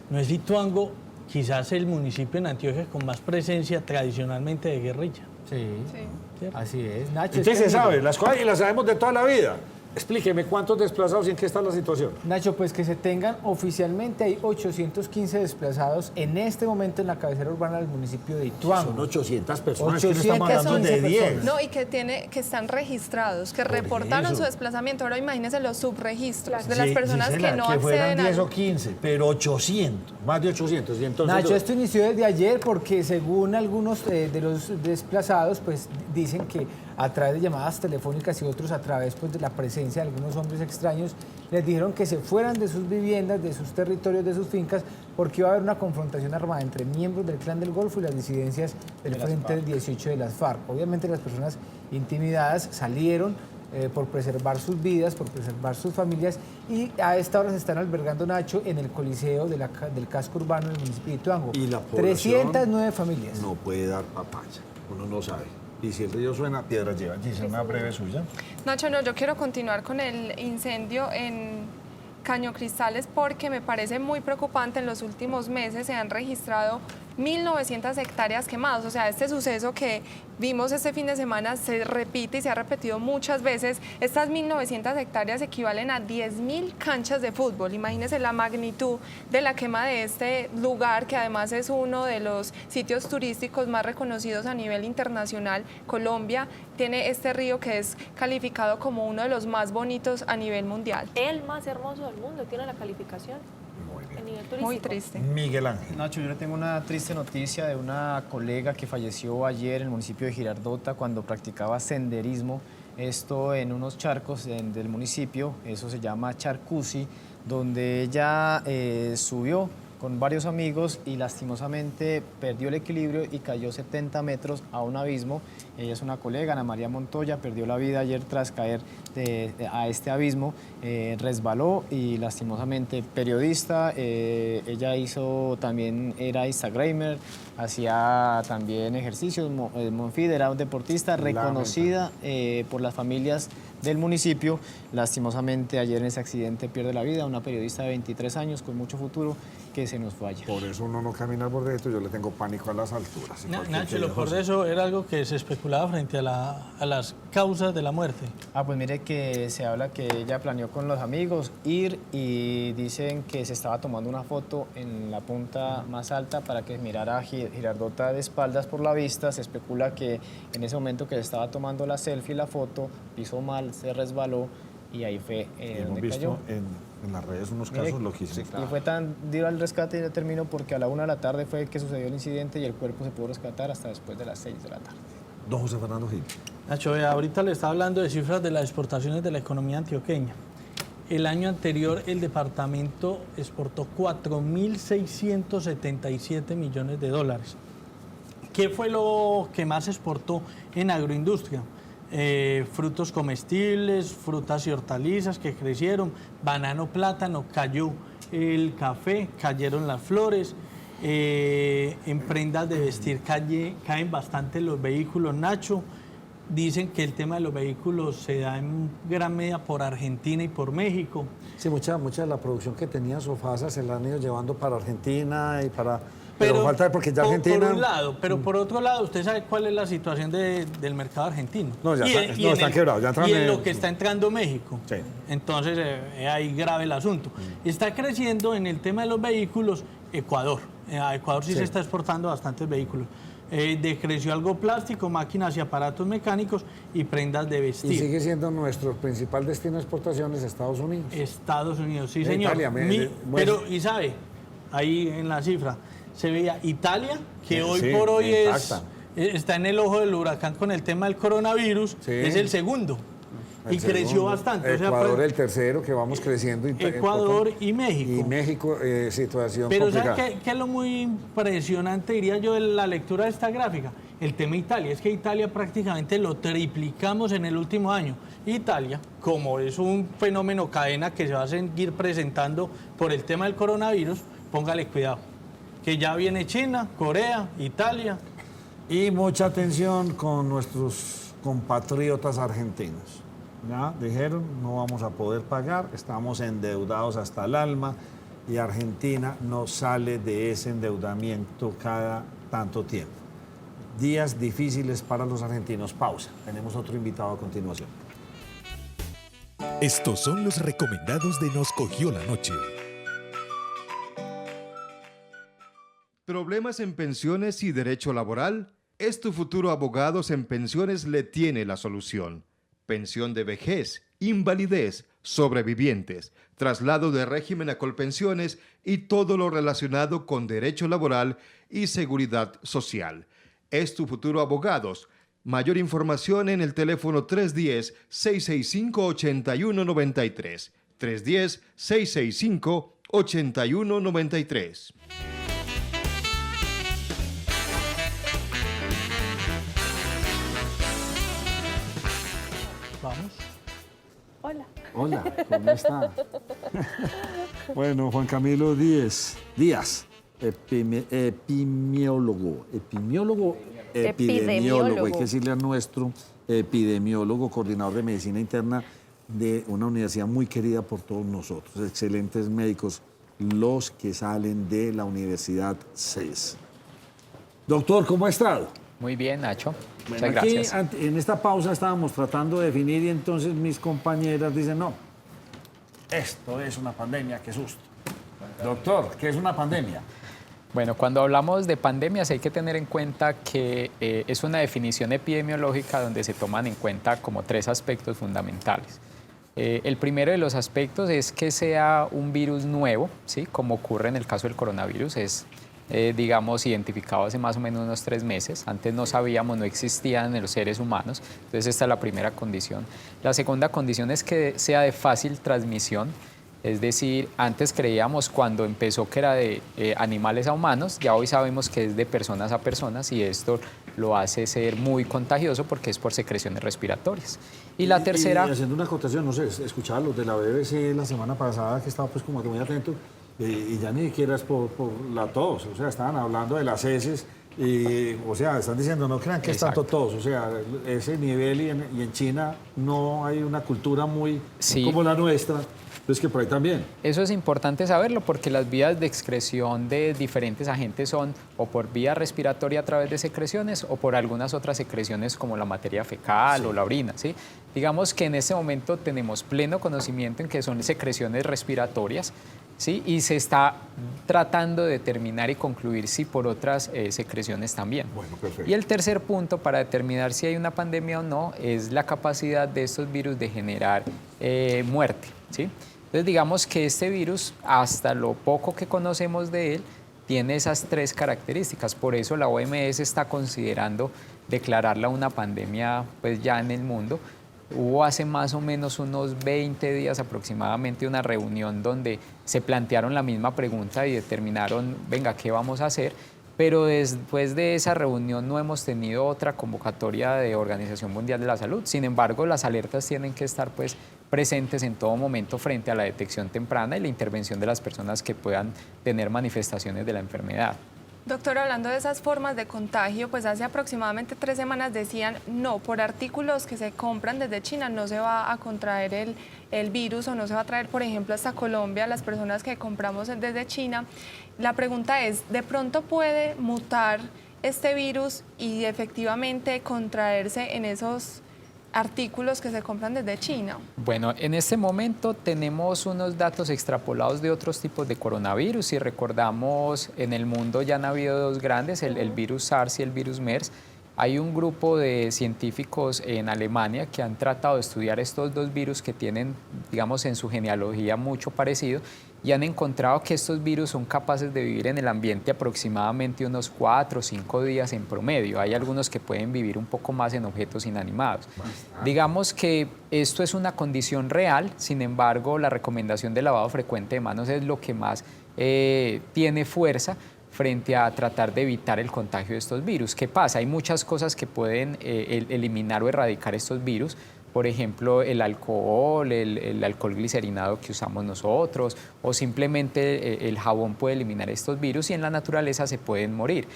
no es Ituango quizás el municipio en Antioquia con más presencia tradicionalmente de guerrilla. sí, Sí. ¿cierto? así es. Nacho, Entonces es se que sabe, mire, las cosas y las sabemos de toda la vida. Explíqueme, ¿cuántos desplazados y en qué está la situación? Nacho, pues que se tengan oficialmente, hay 815 desplazados en este momento en la cabecera urbana del municipio de Ituango. Son 800 personas, que no 815 estamos hablando de 10. personas. No, y que están registrados, que reportaron eso. su desplazamiento. Ahora imagínense los subregistros de Sí, las personas Gisela, que no que fueran acceden 10 al... o 15, pero 800, más de 800. Y entonces Nacho, esto inició desde ayer porque según algunos de los desplazados, pues dicen que a través de llamadas telefónicas y otros a través pues, de la presencia de algunos hombres extraños, les dijeron que se fueran de sus viviendas, de sus territorios, de sus fincas, porque iba a haber una confrontación armada entre miembros del Clan del Golfo y las disidencias del Frente 18 de las FARC. Obviamente las personas intimidadas salieron por preservar sus vidas, por preservar sus familias, y a esta hora se están albergando, Nacho, en el coliseo del casco urbano del municipio de Ituango. Y la población 309 familias. no puede dar papaya, uno no sabe. Y si el río suena, piedras lleva. Gisela, una breve suya. Nacho, no, yo quiero continuar con el incendio en Caño Cristales porque me parece muy preocupante. En los últimos meses se han registrado 1.900 hectáreas quemadas. O sea, este suceso que vimos este fin de semana se repite y se ha repetido muchas veces. Estas 1.900 hectáreas equivalen a 10.000 canchas de fútbol. Imagínense la magnitud de la quema de este lugar, que además es uno de los sitios turísticos más reconocidos a nivel internacional. Colombia tiene este río que es calificado como uno de los más bonitos a nivel mundial. El más hermoso del mundo tiene la calificación. A nivel turístico. Muy triste. Miguel Ángel. Nacho, yo le tengo una triste noticia de una colega que falleció ayer en el municipio de Girardota cuando practicaba senderismo, esto en unos charcos del municipio, eso se llama Charcusi, donde ella subió con varios amigos y lastimosamente perdió el equilibrio y cayó 70 metros a un abismo. Ella es una colega, Ana María Montoya, perdió la vida ayer tras caer a este abismo, resbaló y lastimosamente periodista, ella era instagramer, hacía también ejercicios, Monfid era un deportista reconocida por las familias del municipio. Lastimosamente ayer en ese accidente pierde la vida una periodista de 23 años con mucho futuro que se nos fue ayer. Por eso uno no camina al borde de esto, yo le tengo pánico a las alturas. Nacho, lo peor de eso era algo que se especulaba frente a las causas de la muerte. Pues mire que se habla que ella planeó con los amigos ir y dicen que se estaba tomando una foto en la punta más alta para que mirara a Girardota de espaldas por la vista. Se especula que en ese momento que se estaba tomando la selfie, la foto, pisó mal, se resbaló y ahí fue Hemos donde visto cayó. en las redes unos Mire, casos loquísimos. Y fue tan duro el rescate y ya terminó porque a la 1 de la tarde fue que sucedió el incidente y el cuerpo se pudo rescatar hasta después de las 6 de la tarde. Don José Fernando Gil. Nacho, ahorita le estaba hablando de cifras de las exportaciones de la economía antioqueña. El año anterior el departamento exportó 4.677 millones de dólares. ¿Qué fue lo que más exportó en agroindustria? Frutos comestibles, frutas y hortalizas que crecieron, banano, plátano, cayó el café, cayeron las flores, en prendas de vestir caen bastante los vehículos, Nacho. Dicen que el tema de los vehículos se da en gran medida por Argentina y por México. Sí, mucha de la producción que tenía Sofasa se la han ido llevando para Argentina y para... Pero falta porque ya Argentina... Por un lado, pero por otro lado, usted sabe cuál es la situación del mercado argentino. No, ya están quebrados. Ya y en lo que está entrando México. Sí. Entonces, ahí grave el asunto. Está creciendo en el tema de los vehículos Ecuador. A Ecuador sí se está exportando bastantes vehículos. Decreció algo plástico, máquinas y aparatos mecánicos y prendas de vestir. Y sigue siendo nuestro principal destino de exportaciones Estados Unidos. Estados Unidos, sí, señor. Italia, pero, y sabe, ahí en la cifra, se veía Italia, que hoy sí, por hoy está en el ojo del huracán con el tema del coronavirus, es el segundo. Creció bastante. Ecuador el tercero, que vamos creciendo. Ecuador y México. Y México, situación Pero complicada. ¿sabe qué es lo muy impresionante, diría yo, de la lectura de esta gráfica? El tema Italia. Es que Italia prácticamente lo triplicamos en el último año. Italia, como es un fenómeno cadena que se va a seguir presentando por el tema del coronavirus, póngale cuidado. Que ya viene China, Corea, Italia. Y mucha atención con nuestros compatriotas argentinos. Ya dijeron, no vamos a poder pagar, estamos endeudados hasta el alma y Argentina no sale de ese endeudamiento cada tanto tiempo. Días difíciles para los argentinos. Pausa. Tenemos otro invitado a continuación. Estos son los recomendados de Nos Cogió la Noche. ¿Problemas en pensiones y derecho laboral? Es Tu Futuro Abogados en Pensiones le tiene la solución. Pensión de vejez, invalidez, sobrevivientes, traslado de régimen a Colpensiones y todo lo relacionado con derecho laboral y seguridad social. Es Tu Futuro Abogados. Mayor información en el teléfono 310-665-8193. 310-665-8193. Vamos. Hola. Hola, ¿cómo está? Bueno, Juan Camilo Díaz, epidemiólogo, hay que decirle a nuestro epidemiólogo, coordinador de medicina interna de una universidad muy querida por todos nosotros, excelentes médicos, los que salen de la Universidad CES. Doctor, ¿cómo ha estado? Muy bien, Nacho. Bueno, Muchas aquí, gracias. en esta pausa estábamos tratando de definir y entonces mis compañeras dicen, no, esto es una pandemia, qué susto. Doctor, ¿qué es una pandemia? Bueno, cuando hablamos de pandemias hay que tener en cuenta que es una definición epidemiológica donde se toman en cuenta como 3 aspectos fundamentales. El primero de los aspectos es que sea un virus nuevo, ¿sí? Como ocurre en el caso del coronavirus, es digamos, identificado hace más o menos unos 3 meses. Antes no sabíamos, no existían en los seres humanos. Entonces esta es la primera condición. La segunda condición es que sea de fácil transmisión. Es decir, antes creíamos cuando empezó que era de animales a humanos, ya hoy sabemos que es de personas a personas y esto lo hace ser muy contagioso porque es por secreciones respiratorias. Y la tercera... Y haciendo una acotación, no sé, escuchaba los de la BBC la semana pasada que estaba pues como que muy atento y ya ni siquiera es por la tos, o sea, estaban hablando de las heces y, o sea, están diciendo no crean que es tanto tos, o sea, ese nivel y en China no hay una cultura muy como la nuestra. Entonces, que por ahí también. Eso es importante saberlo porque las vías de excreción de diferentes agentes son o por vía respiratoria a través de secreciones o por algunas otras secreciones como la materia fecal o la orina, ¿sí? Digamos que en este momento tenemos pleno conocimiento en que son secreciones respiratorias, ¿sí? Y se está tratando de determinar y concluir si por otras secreciones también. Bueno, perfecto. Y el tercer punto para determinar si hay una pandemia o no es la capacidad de estos virus de generar muerte, ¿sí? Entonces digamos que este virus, hasta lo poco que conocemos de él, tiene esas 3 características. Por eso la OMS está considerando declararla una pandemia pues, ya en el mundo. Hubo hace más o menos unos 20 días aproximadamente una reunión donde se plantearon la misma pregunta y determinaron, venga, ¿qué vamos a hacer? Pero después de esa reunión no hemos tenido otra convocatoria de Organización Mundial de la Salud. Sin embargo, las alertas tienen que estar pues, presentes en todo momento frente a la detección temprana y la intervención de las personas que puedan tener manifestaciones de la enfermedad. Doctor, hablando de esas formas de contagio, pues hace aproximadamente 3 semanas decían, no, por artículos que se compran desde China no se va a contraer el virus o no se va a traer, por ejemplo, hasta Colombia las personas que compramos desde China. La pregunta es, ¿de pronto puede mutar este virus y efectivamente contraerse en esos artículos que se compran desde China? Bueno, en este momento tenemos unos datos extrapolados de otros tipos de coronavirus. Si recordamos, en el mundo ya han habido 2 grandes, el virus SARS y el virus MERS. Hay un grupo de científicos en Alemania que han tratado de estudiar estos 2 virus que tienen, digamos, en su genealogía mucho parecido y han encontrado que estos virus son capaces de vivir en el ambiente aproximadamente unos 4 o 5 días en promedio. Hay algunos que pueden vivir un poco más en objetos inanimados. Digamos que esto es una condición real, sin embargo, la recomendación de lavado frecuente de manos es lo que más tiene fuerza frente a tratar de evitar el contagio de estos virus. ¿Qué pasa? Hay muchas cosas que pueden eliminar o erradicar estos virus. Por ejemplo, el alcohol, el alcohol glicerinado que usamos nosotros, o simplemente el jabón puede eliminar estos virus y en la naturaleza se pueden morir.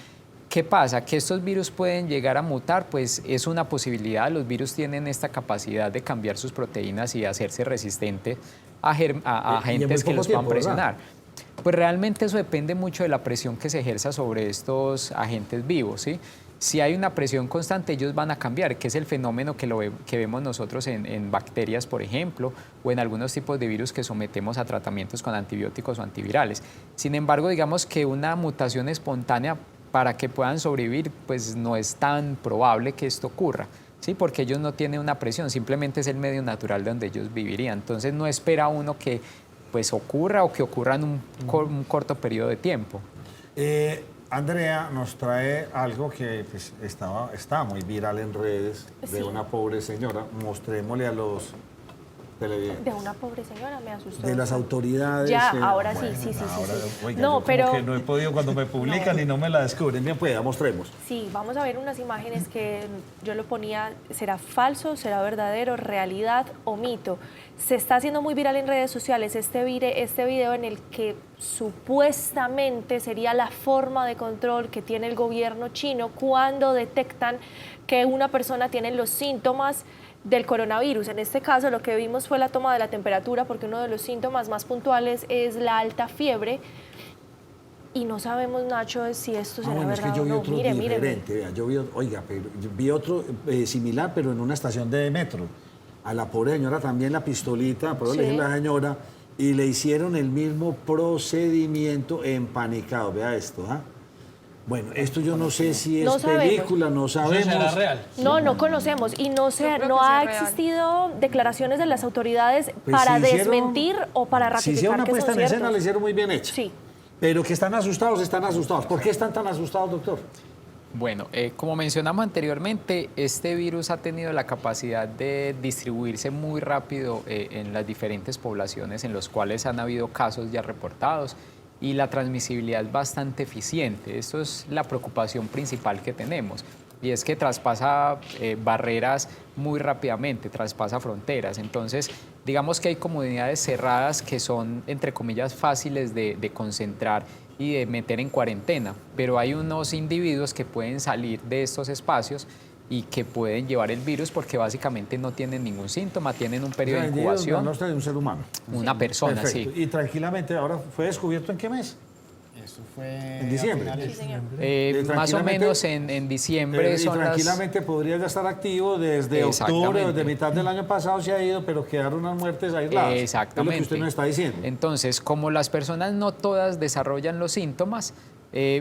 ¿Qué pasa? ¿Que estos virus pueden llegar a mutar? Pues es una posibilidad. Los virus tienen esta capacidad de cambiar sus proteínas y hacerse resistentes a agentes que los puedan presionar. Pues realmente eso depende mucho de la presión que se ejerza sobre estos agentes vivos, ¿sí? Si hay una presión constante, ellos van a cambiar, que es el fenómeno que vemos nosotros en bacterias, por ejemplo, o en algunos tipos de virus que sometemos a tratamientos con antibióticos o antivirales. Sin embargo, digamos que una mutación espontánea, para que puedan sobrevivir, pues no es tan probable que esto ocurra, ¿sí? Porque ellos no tienen una presión, simplemente es el medio natural donde ellos vivirían. Entonces no espera uno que pues ocurra o que ocurra en un corto periodo de tiempo. Andrea nos trae algo que pues, está muy viral en redes, de una pobre señora. Mostrémosle a los televidentes. De una pobre señora, me asustó. De las autoridades. Ya, ahora sí. Oiga, No, yo pero como que no he podido cuando me publican y no me la descubren. Bien, pues, mostremos. sí, vamos a ver unas imágenes que yo lo ponía, ¿será falso, será verdadero, realidad o mito? Se está haciendo muy viral en redes sociales este video en el que supuestamente sería la forma de control que tiene el gobierno chino cuando detectan que una persona tiene los síntomas del coronavirus. En este caso lo que vimos fue la toma de la temperatura, porque uno de los síntomas más puntuales es la alta fiebre. Y no sabemos, Nacho, si esto será bueno, verdad es que yo o vi no. otro diferente. Vea, yo vi, vi otro similar, pero en una estación de metro. A la pobre señora también la pistolita, por eso le dije a la señora, y le hicieron el mismo procedimiento empanicado. Vea esto, ¿ah? Bueno, esto yo no sé si es película, no sabemos. ¿Será real? No conocemos y no ha existido declaraciones de las autoridades Pues para si hicieron- desmentir o para ratificar Si hicieron una que son puesta en escena, ciertos. la hicieron muy bien hecha. Sí. Pero que están asustados. ¿Por qué están tan asustados, doctor? Bueno, como mencionamos anteriormente, este virus ha tenido la capacidad de distribuirse muy rápido en las diferentes poblaciones en los cuales han habido casos ya reportados y la transmisibilidad es bastante eficiente. Esto es la preocupación principal que tenemos y es que traspasa barreras muy rápidamente, traspasa fronteras. Entonces, digamos que hay comunidades cerradas que son, entre comillas, fáciles de concentrar y de meter en cuarentena, pero hay unos individuos que pueden salir de estos espacios y que pueden llevar el virus porque básicamente no tienen ningún síntoma, tienen un periodo de incubación. No está de un ser humano. Una persona, Perfecto. sí. Y tranquilamente, ahora fue descubierto ¿en qué mes? Eso fue En diciembre. Más o menos en diciembre Y son tranquilamente podría ya estar activo desde octubre, desde mitad del año pasado se ha ido, pero quedaron unas muertes aisladas. Exactamente. Es lo que usted nos está diciendo. Entonces, como las personas no todas desarrollan los síntomas,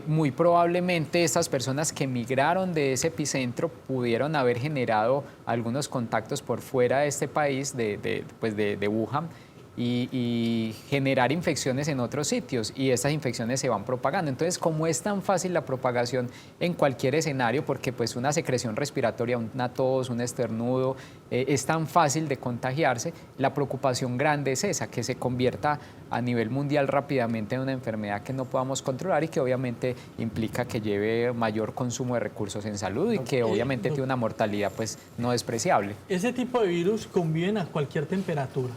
muy probablemente estas personas que migraron de ese epicentro pudieron haber generado algunos contactos por fuera de este país, de Wuhan, y generar infecciones en otros sitios y estas infecciones se van propagando. Entonces, como es tan fácil la propagación en cualquier escenario, porque pues una secreción respiratoria, una tos, un estornudo, es tan fácil de contagiarse, la preocupación grande es esa, que se convierta a nivel mundial rápidamente en una enfermedad que no podamos controlar y que obviamente implica que lleve mayor consumo de recursos en salud y que obviamente tiene una mortalidad pues no despreciable. Ese tipo de virus conviven a cualquier temperatura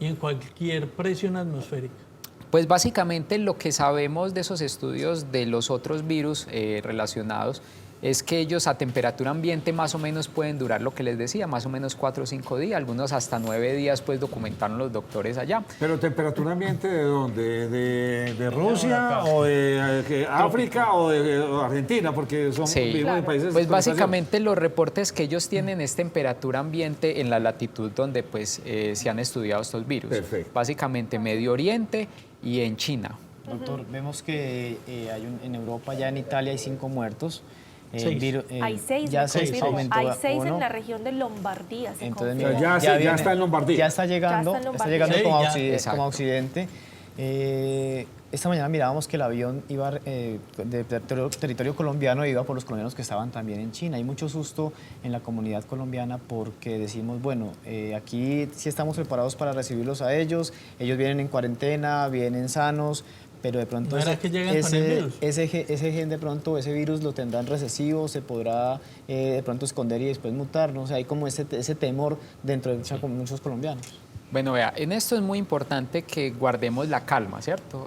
y en cualquier presión atmosférica. Pues básicamente lo que sabemos de esos estudios de los otros virus relacionados es que ellos a temperatura ambiente más o menos pueden durar lo que les decía, más o menos 4 o 5 días, algunos hasta 9 días pues documentaron los doctores allá. ¿Pero temperatura ambiente de dónde? ¿De Rusia o de África o de Argentina? Porque son vivimos en países... Pues básicamente los reportes que ellos tienen es temperatura ambiente en la latitud donde pues se han estudiado estos virus. Perfecto. Básicamente Medio Oriente y en China. Doctor, vemos que en Europa, ya en Italia hay 5 muertos. Hay 6, ya hay 6 en la región de Lombardía. Entonces, ya está en Lombardía. Ya está llegando, Sí, como a Occidente. Esta mañana mirábamos que el avión iba de territorio colombiano iba por los colombianos que estaban también en China. Hay mucho susto en la comunidad colombiana porque decimos, bueno, aquí sí estamos preparados para recibirlos a ellos vienen en cuarentena, vienen sanos, pero de pronto ¿No era que llegan con el virus? ese gen de pronto, ese virus lo tendrán recesivo, se podrá de pronto esconder y después mutar, ¿no? O sea, hay como ese temor dentro de muchos colombianos. Bueno, vea, en esto es muy importante que guardemos la calma, ¿cierto?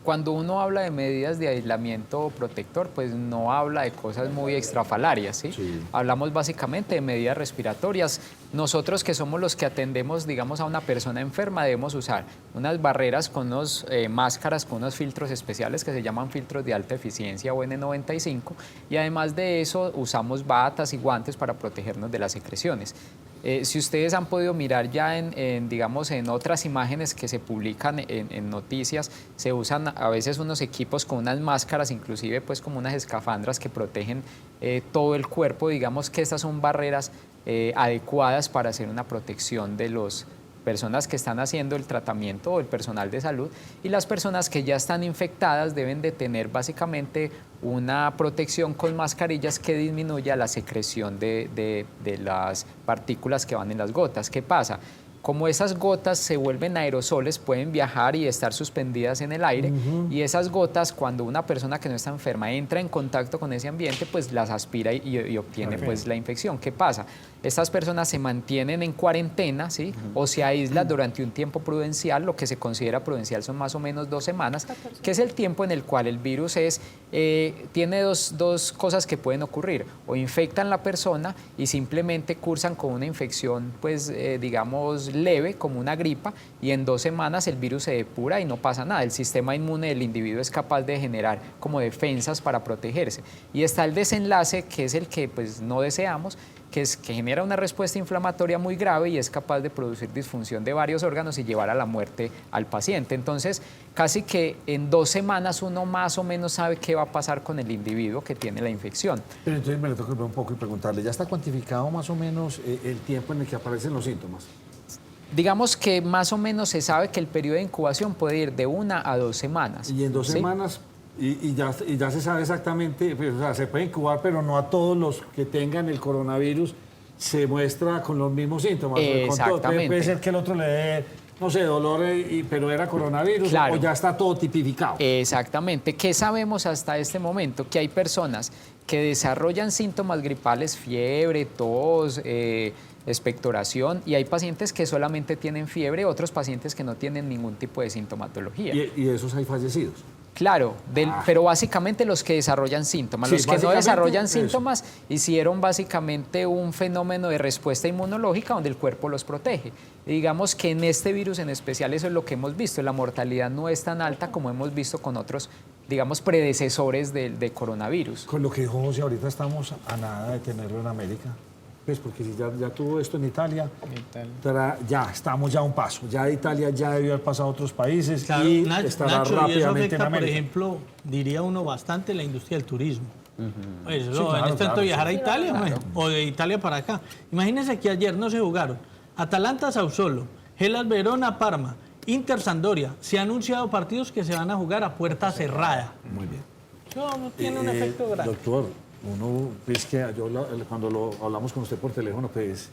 cuando uno habla de medidas de aislamiento protector, pues no habla de cosas muy extrafalarias, ¿sí? Hablamos básicamente de medidas respiratorias. Nosotros que somos los que atendemos, digamos, a una persona enferma, debemos usar unas barreras con unas máscaras, con unos filtros especiales que se llaman filtros de alta eficiencia o N95, y además de eso usamos batas y guantes para protegernos de las secreciones. Si ustedes han podido mirar ya digamos, en otras imágenes que se publican en noticias, se usan a veces unos equipos con unas máscaras, inclusive pues como unas escafandras que protegen todo el cuerpo. Digamos que estas son barreras adecuadas para hacer una protección de las personas que están haciendo el tratamiento o el personal de salud, y las personas que ya están infectadas deben de tener básicamente una protección con mascarillas que disminuya la secreción de las partículas que van en las gotas. ¿Qué pasa? Como esas gotas se vuelven aerosoles, pueden viajar y estar suspendidas en el aire, y esas gotas, cuando una persona que no está enferma entra en contacto con ese ambiente, pues las aspira y obtiene pues la infección. ¿Qué pasa? Estas personas se mantienen en cuarentena, ¿sí? O se aíslan durante un tiempo prudencial. Lo que se considera prudencial son más o menos 2 semanas, que es el tiempo en el cual el virus tiene dos cosas que pueden ocurrir: o infectan la persona y simplemente cursan con una infección, pues digamos, leve, como una gripa, y en 2 semanas el virus se depura y no pasa nada. El sistema inmune del individuo es capaz de generar como defensas para protegerse. Y está el desenlace, que es el que pues no deseamos, que genera una respuesta inflamatoria muy grave y es capaz de producir disfunción de varios órganos y llevar a la muerte al paciente. Entonces, casi que en 2 semanas uno más o menos sabe qué va a pasar con el individuo que tiene la infección. Pero entonces me le toca un poco y preguntarle, ¿ya está cuantificado más o menos el tiempo en el que aparecen los síntomas? Digamos que más o menos se sabe que el periodo de incubación puede ir de 1 a 2 semanas. Y en 2 semanas... Y ya se sabe exactamente, pues, o sea, se puede incubar, pero no a todos los que tengan el coronavirus se muestra con los mismos síntomas. Exactamente. Puede ser que el otro le dé, no sé, dolor, pero era coronavirus, claro, o ya está todo tipificado. Exactamente. ¿Qué sabemos hasta este momento? Que hay personas que desarrollan síntomas gripales, fiebre, tos, expectoración, y hay pacientes que solamente tienen fiebre, otros pacientes que no tienen ningún tipo de sintomatología. ¿Y de esos hay fallecidos? Claro, pero básicamente los que desarrollan síntomas. Sí, los que no desarrollan síntomas hicieron básicamente un fenómeno de respuesta inmunológica donde el cuerpo los protege. Y digamos que en este virus en especial eso es lo que hemos visto. La mortalidad no es tan alta como hemos visto con otros, digamos, predecesores de coronavirus. Con lo que dijo José, ahorita estamos a nada de tenerlo en América. Pues porque si ya tuvo esto en Italia, ya estamos ya a un paso. Ya Italia ya debió haber pasado a otros países, claro, y estará Nacho, rápidamente y eso afecta, en América. Por ejemplo, diría uno bastante la industria del turismo. Pues eso, Sí, claro, en este momento viajar a Sí, Italia, claro. o de Italia para acá. Imagínense que ayer no se jugaron Atalanta Sao Solo, Hellas Verona Parma, Inter Sampdoria. Se han anunciado partidos que se van a jugar a puerta cerrada. Muy bien. Eso tiene un efecto grande. Doctor, uno, pues que cuando hablamos con usted por teléfono, pues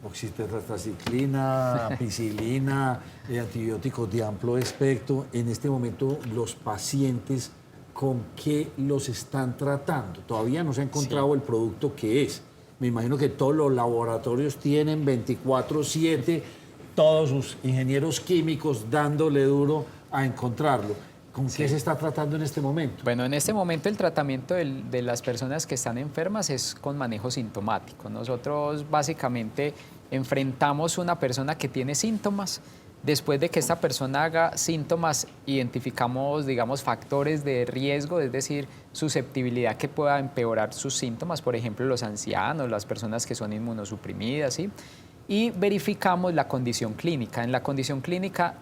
oxitetracyclina, ampicilina, antibióticos de amplio espectro. En este momento, los pacientes, ¿con qué los están tratando? Todavía no se ha encontrado el producto que es. Me imagino que todos los laboratorios tienen 24/7, todos sus ingenieros químicos dándole duro a encontrarlo. ¿Con qué se está tratando en este momento? Bueno, en este momento el tratamiento de las personas que están enfermas es con manejo sintomático. Nosotros básicamente enfrentamos una persona que tiene síntomas. Después de que esta persona haga síntomas, identificamos, digamos, factores de riesgo, es decir, susceptibilidad que pueda empeorar sus síntomas, por ejemplo, los ancianos, las personas que son inmunosuprimidas, ¿sí? Y verificamos la condición clínica. En la condición clínica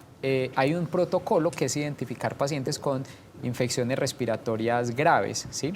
hay un protocolo que es identificar pacientes con infecciones respiratorias graves, ¿sí?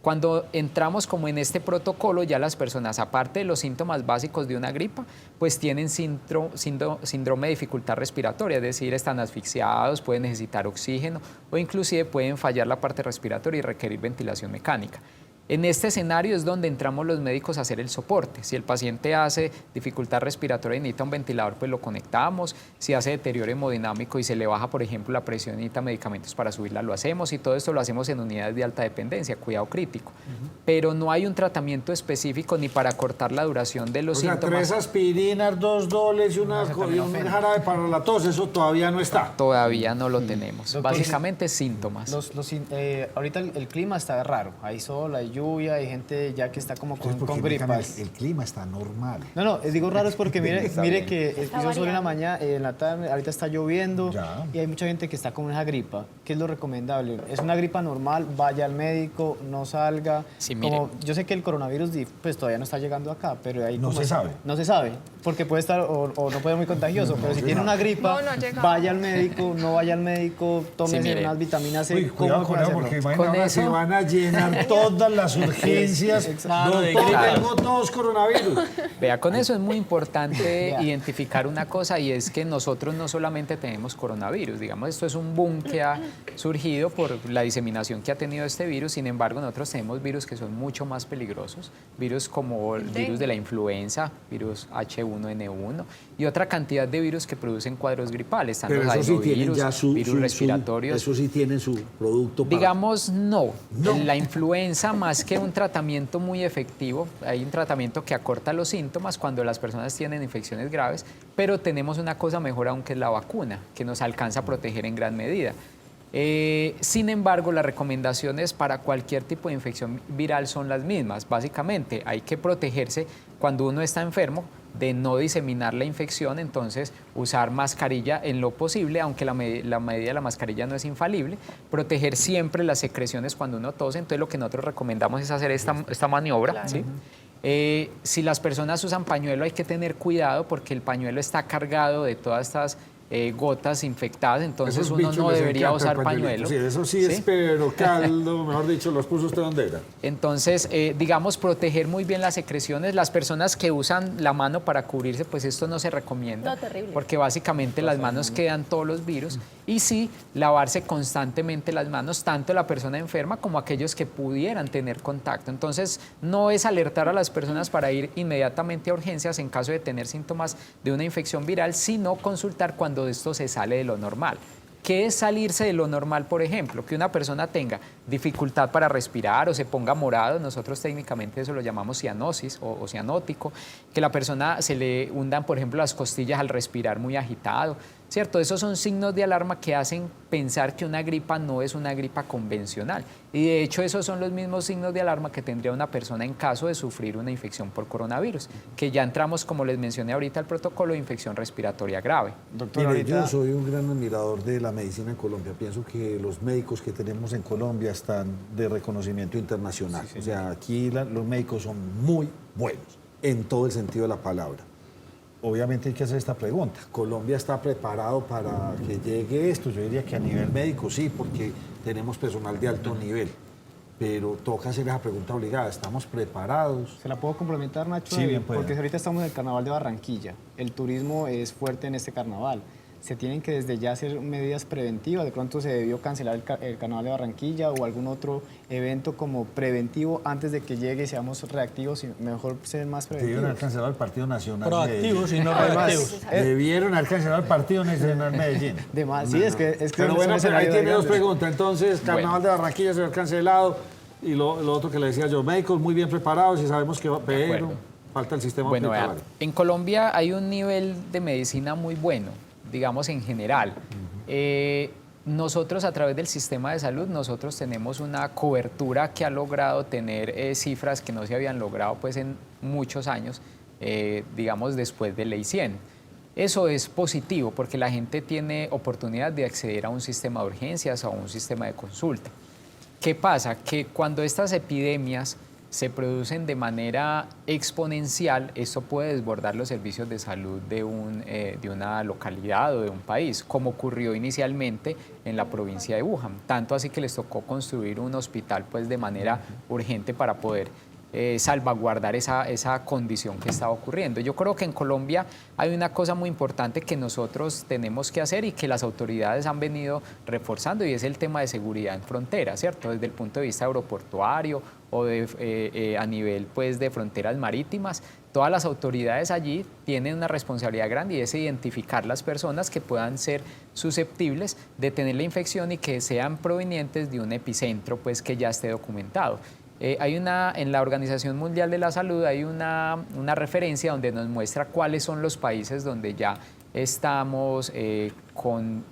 Cuando entramos como en este protocolo, ya las personas, aparte de los síntomas básicos de una gripa, pues tienen síndrome de dificultad respiratoria, es decir, están asfixiados, pueden necesitar oxígeno o inclusive pueden fallar la parte respiratoria y requerir ventilación mecánica. En este escenario es donde entramos los médicos a hacer el soporte. Si el paciente hace dificultad respiratoria y necesita un ventilador, pues lo conectamos. Si hace deterioro hemodinámico y se le baja, por ejemplo, la presión y necesita medicamentos para subirla, lo hacemos. Y todo esto lo hacemos en unidades de alta dependencia, cuidado crítico. Pero no hay un tratamiento específico ni para cortar la duración de los síntomas. 3 aspirinas, 2 doles y un jarabe para la tos, eso todavía no está. Todavía no lo tenemos. Doctor, Básicamente síntomas. Ahorita el clima está raro, hay sol, hay lluvia, hay gente ya que está como con gripas. El clima está normal. No, digo raro es porque mire que Está hizo sol en la variando. mañana, en la tarde, ahorita está lloviendo Ya. y hay mucha gente que está con esa gripa. ¿Qué es lo recomendable? ¿Es una gripa normal? Vaya al médico, no salga. Sí, mire. Como, yo sé que el coronavirus pues todavía no está llegando acá, pero ahí No como se es- sabe. No se sabe, porque puede estar o no puede ser muy contagioso, pero si tiene una gripa, No ha llegado. vaya al médico, no vaya al médico, tómese mire. unas vitaminas C. Uy, ¿cómo cuidado con puede eso, hacerlo? porque imagínate, Con ahora eso- se van a llenar todas las urgencias. Claro, de Doctor, gripas. tengo todos coronavirus. Vea, con eso es muy importante identificar una cosa y es que nosotros no solamente tenemos coronavirus, digamos, esto es un boom que ha surgido por la diseminación que ha tenido este virus, sin embargo, nosotros tenemos virus que son mucho más peligrosos, virus como el virus de la influenza, virus H1N1 y otra cantidad de virus que producen cuadros gripales, están Pero los eso sí tienen adenovirus, ya virus respiratorios. Eso sí tienen su producto para... Digamos, no. La influenza, más que un tratamiento muy efectivo, hay un tratamiento que acorta los síntomas cuando las personas tienen infecciones graves, pero tenemos una cosa mejor aún que es la vacuna, que nos alcanza a proteger en gran medida. Sin embargo, las recomendaciones para cualquier tipo de infección viral son las mismas. Básicamente, hay que protegerse cuando uno está enfermo de no diseminar la infección, entonces usar mascarilla en lo posible, aunque la medida de la mascarilla no es infalible, proteger siempre las secreciones cuando uno tose, entonces lo que nosotros recomendamos es hacer esta maniobra. Claro. ¿Sí? Si las personas usan pañuelo hay que tener cuidado porque el pañuelo está cargado de todas estas gotas infectadas, entonces Esos uno bichos no les debería encanta el usar pañuelo. Sí, eso sí es, pero caldo, mejor dicho, ¿los puso usted dónde era? Entonces, digamos, proteger muy bien las secreciones. Las personas que usan la mano para cubrirse, pues esto no se recomienda. No, terrible. Porque básicamente las manos quedan todos los virus. Y sí, lavarse constantemente las manos, tanto la persona enferma como aquellos que pudieran tener contacto. Entonces, no es alertar a las personas para ir inmediatamente a urgencias en caso de tener síntomas de una infección viral, sino consultar cuando esto se sale de lo normal. ¿Qué es salirse de lo normal, por ejemplo? Que una persona tenga dificultad para respirar o se ponga morado, nosotros técnicamente eso lo llamamos cianosis o cianótico, que la persona se le hundan, por ejemplo, las costillas al respirar muy agitado, ¿cierto? Esos son signos de alarma que hacen pensar que una gripa no es una gripa convencional. Y de hecho esos son los mismos signos de alarma que tendría una persona en caso de sufrir una infección por coronavirus, que ya entramos, como les mencioné ahorita, al protocolo de infección respiratoria grave. Doctor, Mire, ahorita... yo soy un gran admirador de la medicina en Colombia. Pienso que los médicos que tenemos en Colombia están de reconocimiento internacional. O sea, aquí los médicos son muy buenos, en todo el sentido de la palabra. Obviamente hay que hacer esta pregunta. ¿Colombia está preparado para que llegue esto? Yo diría que a nivel médico sí, porque tenemos personal de alto nivel. Pero toca hacer esa pregunta obligada. ¿Estamos preparados? ¿Se la puedo complementar, Nacho? Sí, bien puede. Porque ahorita estamos en el Carnaval de Barranquilla. El turismo es fuerte en este carnaval. Se tienen que desde ya hacer medidas preventivas. De pronto se debió cancelar el Carnaval de Barranquilla o algún otro evento como preventivo antes de que llegue y seamos reactivos y mejor ser más Debieron haber preventivos. cancelado el Partido Nacional. Proactivos y no Además, reactivos. Debieron haber cancelado el Partido Nacional Medellín. De más, sí, es que Pero bueno, es un pero ahí escenario tiene dos grande. preguntas. Entonces, Carnaval de Barranquilla se ha cancelado. Y lo otro que le decía yo, médicos muy bien preparados y sabemos que va, pero acuerdo. falta el sistema Bueno, vean, hospitalario. en Colombia hay un nivel de medicina muy bueno, digamos en general. Nosotros a través del sistema de salud, nosotros tenemos una cobertura que ha logrado tener cifras que no se habían logrado pues en muchos años, digamos después de Ley 100. Eso es positivo porque la gente tiene oportunidad de acceder a un sistema de urgencias o a un sistema de consulta. ¿Qué pasa? Que cuando estas epidemias se producen de manera exponencial, esto puede desbordar los servicios de salud de una localidad o de un país, como ocurrió inicialmente en la provincia de Wuhan. Tanto así que les tocó construir un hospital pues, de manera urgente para poder salvaguardar esa condición que está ocurriendo. Yo creo que en Colombia hay una cosa muy importante que nosotros tenemos que hacer y que las autoridades han venido reforzando, y es el tema de seguridad en frontera, ¿cierto? Desde el punto de vista aeroportuario o a nivel pues, de fronteras marítimas, todas las autoridades allí tienen una responsabilidad grande, y es identificar las personas que puedan ser susceptibles de tener la infección y que sean provenientes de un epicentro pues, que ya esté documentado. En la Organización Mundial de la Salud hay una referencia donde nos muestra cuáles son los países donde ya estamos con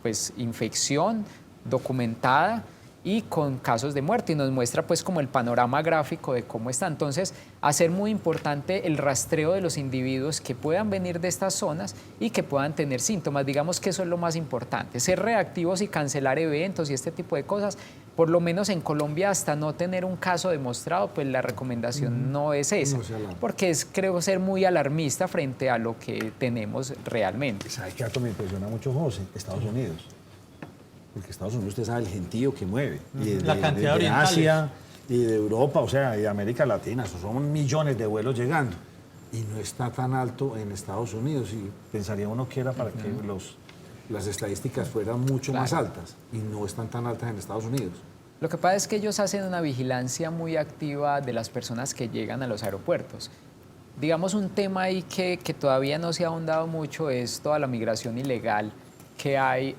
pues, infección documentada y con casos de muerte, y nos muestra pues como el panorama gráfico de cómo está. Entonces, hacer muy importante el rastreo de los individuos que puedan venir de estas zonas y que puedan tener síntomas. Digamos que eso es lo más importante, ser reactivos y cancelar eventos y este tipo de cosas. Por lo menos en Colombia, hasta no tener un caso demostrado, pues la recomendación no es esa, porque creo ser muy alarmista frente a lo que tenemos realmente. ¿Sabe qué dato me impresiona mucho, José? Estados Unidos. Porque Estados Unidos, usted sabe el gentío que mueve. Y la cantidad de Asia y de Europa, o sea, y de América Latina. Eso son millones de vuelos llegando. Y no está tan alto en Estados Unidos. Y pensaría uno que era para que las estadísticas fueran mucho más altas. Y no están tan altas en Estados Unidos. Lo que pasa es que ellos hacen una vigilancia muy activa de las personas que llegan a los aeropuertos. Digamos, un tema ahí que todavía no se ha ahondado mucho es toda la migración ilegal que hay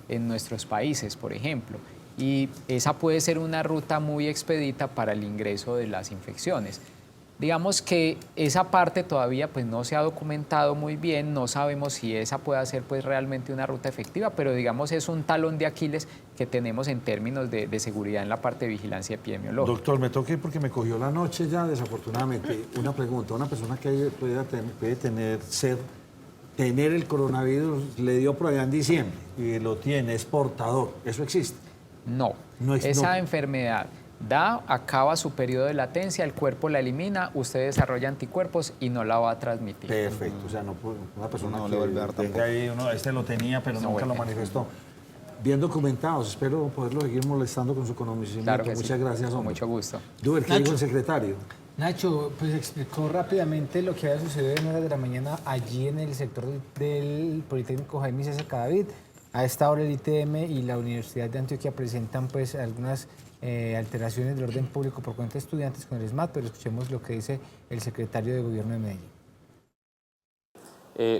en nuestros países, por ejemplo. Y esa puede ser una ruta muy expedita para el ingreso de las infecciones. Digamos que esa parte todavía pues, no se ha documentado muy bien, no sabemos si esa puede ser pues, realmente una ruta efectiva, pero digamos es un talón de Aquiles que tenemos en términos de seguridad en la parte de vigilancia epidemiológica. Doctor, me toqué porque me cogió la noche ya, desafortunadamente. Una pregunta, una persona que puede tener el coronavirus, le dio por allá en diciembre y lo tiene, es portador, ¿eso existe? No, esa enfermedad acaba su periodo de latencia, el cuerpo la elimina, usted desarrolla anticuerpos y no la va a transmitir. Perfecto, o sea, una persona que tenga ahí, este lo tenía, pero nunca lo manifestó. Bien documentados, espero poderlo seguir molestando con su conocimiento. Claro que Muchas gracias, con hombre. mucho gusto. Duber, ¿qué dijo el secretario? Nacho, pues explicó rápidamente lo que había sucedido en horas de la mañana allí en el sector del Politécnico Jaime César Cadavid. A esta hora el ITM y la Universidad de Antioquia presentan pues algunas alteraciones del orden público por cuenta de estudiantes con el SMAT, pero escuchemos lo que dice el secretario de Gobierno de Medellín.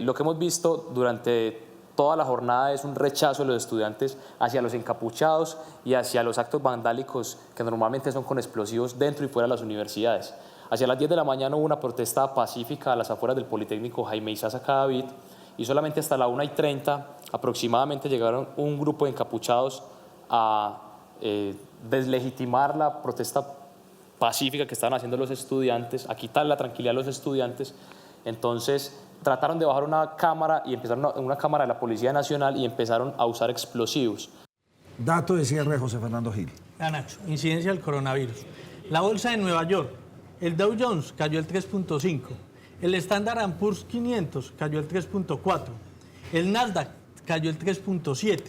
Lo que hemos visto durante toda la jornada es un rechazo de los estudiantes hacia los encapuchados y hacia los actos vandálicos que normalmente son con explosivos dentro y fuera de las universidades. Hacia las 10 de la mañana hubo una protesta pacífica a las afueras del Politécnico Jaime Isaza Cadavid, y solamente hasta la 1:30 aproximadamente llegaron un grupo de encapuchados a deslegitimar la protesta pacífica que estaban haciendo los estudiantes, a quitar la tranquilidad a los estudiantes. Entonces trataron de bajar una cámara y empezaron una cámara de la Policía Nacional y empezaron a usar explosivos. Dato de cierre, José Fernando Gil. Nacho, incidencia del coronavirus. La bolsa de Nueva York, el Dow Jones cayó el 3.5, el Standard & Poor's 500 cayó el 3.4, el Nasdaq cayó el 3.7,